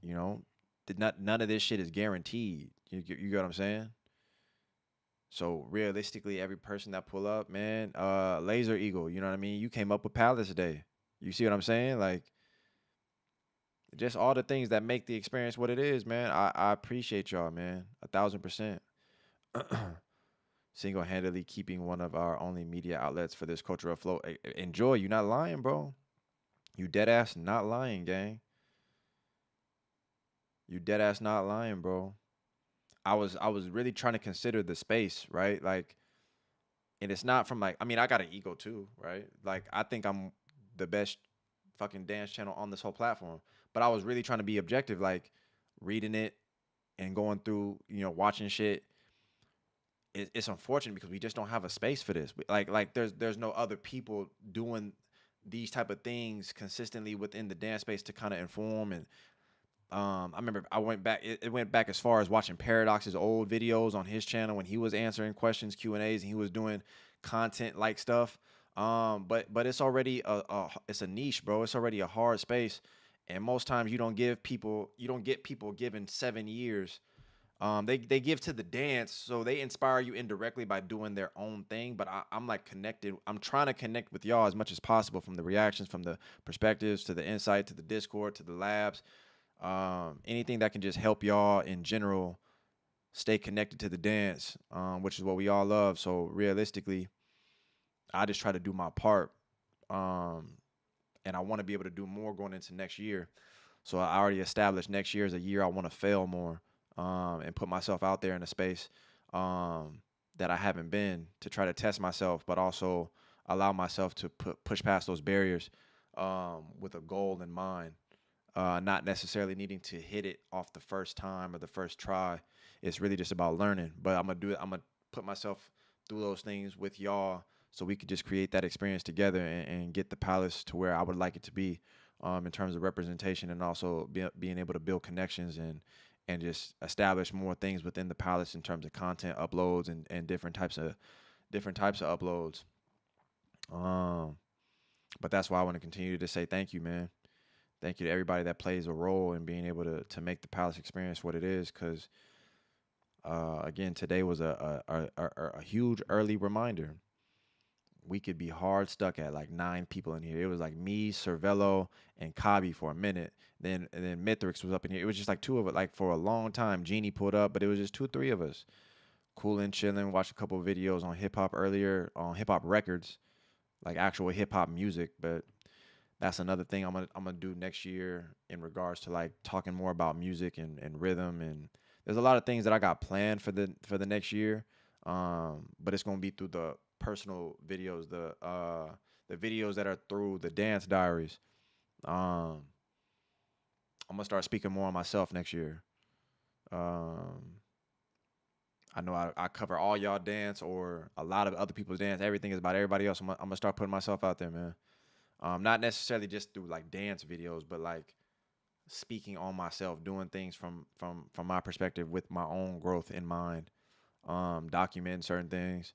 you know, none of this shit is guaranteed. You get what I'm saying? So realistically, every person that pull up, man, Laser Eagle, you know what I mean? You came up with Palace Day. You see what I'm saying? Like, just all the things that make the experience what it is, man. I appreciate y'all, man. 1,000%. Single-handedly keeping one of our only media outlets for this cultural flow. Enjoy. You not lying, bro. You dead ass not lying, gang. You dead ass not lying, bro. I was really trying to consider the space, right? Like, and it's not from like, I mean, I got an ego too, right? Like, I think I'm the best fucking dance channel on this whole platform. But I was really trying to be objective, like reading it and going through, you know, watching shit. It's unfortunate because we just don't have a space for this. Like there's no other people doing these type of things consistently within the dance space to kind of inform. And I remember I went back. It went back as far as watching Paradox's old videos on his channel when he was answering questions, Q&As, and he was doing content like stuff. But it's already it's a niche, bro. It's already a hard space, and most times you don't get people given 7 years. They give to the dance, so they inspire you indirectly by doing their own thing. But I'm like connected. I'm trying to connect with y'all as much as possible, from the reactions, from the perspectives, to the insight, to the Discord, to the labs. Anything that can just help y'all in general stay connected to the dance, which is what we all love. So realistically, I just try to do my part, and I want to be able to do more going into next year. So I already established next year is a year I want to fail more, and put myself out there in a space that I haven't been, to try to test myself, but also allow myself to push past those barriers with a goal in mind. Not necessarily needing to hit it off the first time or the first try. It's really just about learning. But I'm gonna put myself through those things with y'all, so we could just create that experience together and get the palace to where I would like it to be, in terms of representation, and also being able to build connections and just establish more things within the palace in terms of content uploads and different types of uploads. But that's why I want to continue to say thank you, man. Thank you to everybody that plays a role in being able to make the palace experience what it is. Because again, today was a huge early reminder. We could be hard stuck at like 9 people in here. It was like me, Cervello, and Kabi for a minute. And then Mithrix was up in here. It was just like 2 of it. Like for a long time, Genie pulled up, but it was just 2, 3 of us. Coolin', chilling, watched a couple of videos on hip hop earlier, on hip hop records, like actual hip hop music. But that's another thing I'm gonna do next year in regards to like talking more about music and rhythm. And there's a lot of things that I got planned for the next year. But it's gonna be through the personal videos, the videos that are through the dance diaries. I'm gonna start speaking more on myself next year. I know I cover all y'all dance, or a lot of other people's dance. Everything is about everybody else. I'm gonna start putting myself out there, man. Not necessarily just through like dance videos, but like speaking on myself, doing things from my perspective with my own growth in mind, documenting certain things.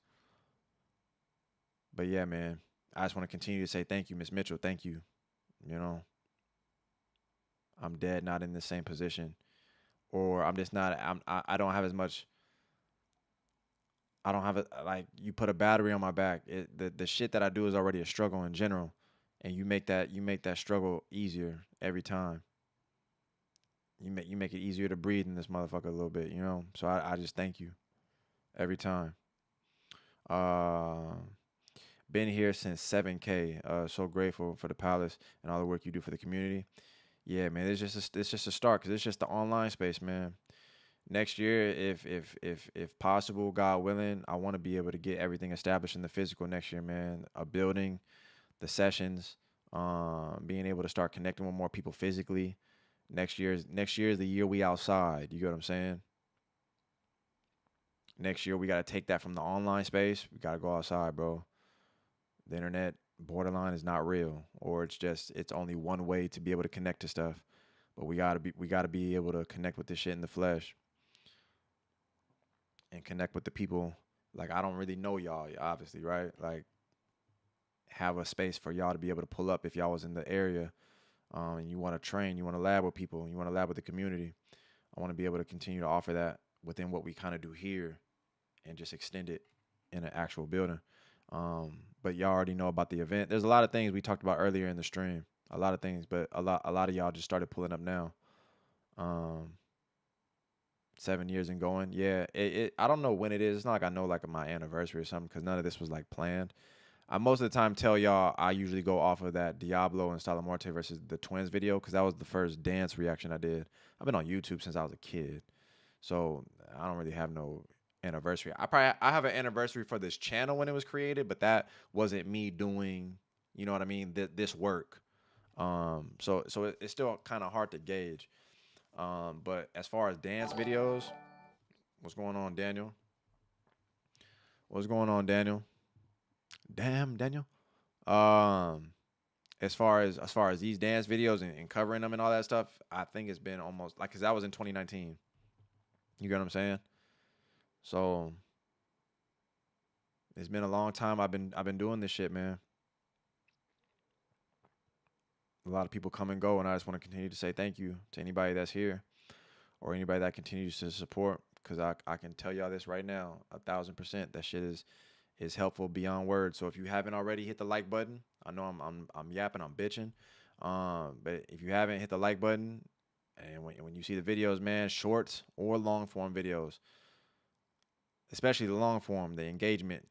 But yeah, man, I just want to continue to say thank you, Miss Mitchell. Thank you. You know, I'm dead not in the same position, or I'm just not. I don't have as much. I don't have like you put a battery on my back. The shit that I do is already a struggle in general, and you make that struggle easier every time. You make it easier to breathe in this motherfucker a little bit, you know. So I just thank you every time. Uh, been here since 7K. So grateful for the palace and all the work you do for the community. Yeah, man, it's just a start because it's just the online space, man. Next year, if possible, God willing, I want to be able to get everything established in the physical next year, man. A building, the sessions, being able to start connecting with more people physically. Next year is the year we outside. You get what I'm saying? Next year we gotta take that from the online space. We gotta go outside, bro. The internet borderline is not real, or it's only one way to be able to connect to stuff. But we gotta be able to connect with this shit in the flesh and connect with the people. Like I don't really know y'all, obviously, right? Like have a space for y'all to be able to pull up if y'all was in the area, and you want to train, you want to lab with people, you want to lab with the community. I want to be able to continue to offer that within what we kind of do here, and just extend it in an actual building. But y'all already know about the event. There's a lot of things we talked about earlier in the stream. A lot of things, but a lot of y'all just started pulling up now. 7 years and going. Yeah, I don't know when it is. It's not like I know like my anniversary or something because none of this was like planned. I most of the time tell y'all I usually go off of that Diablo and Salamorte versus the Twins video because that was the first dance reaction I did. I've been on YouTube since I was a kid, so I don't really have no anniversary. I have an anniversary for this channel when it was created, but that wasn't me doing, you know what I mean, this work. So it's still kind of hard to gauge. But as far as dance videos, what's going on, Daniel? What's going on, Daniel? Damn, Daniel. Um, as far as these dance videos and covering them and all that stuff, I think it's been almost like because that was in 2019. You get what I'm saying? So it's been a long time. I've been doing this shit, man. A lot of people come and go, and I just want to continue to say thank you to anybody that's here or anybody that continues to support. Because I can tell y'all this right now, 1,000%. That shit is helpful beyond words. So if you haven't already hit the like button, I know I'm yapping, I'm bitching. But if you haven't hit the like button, and when you see the videos, man, shorts or long form videos, especially the long form, the engagement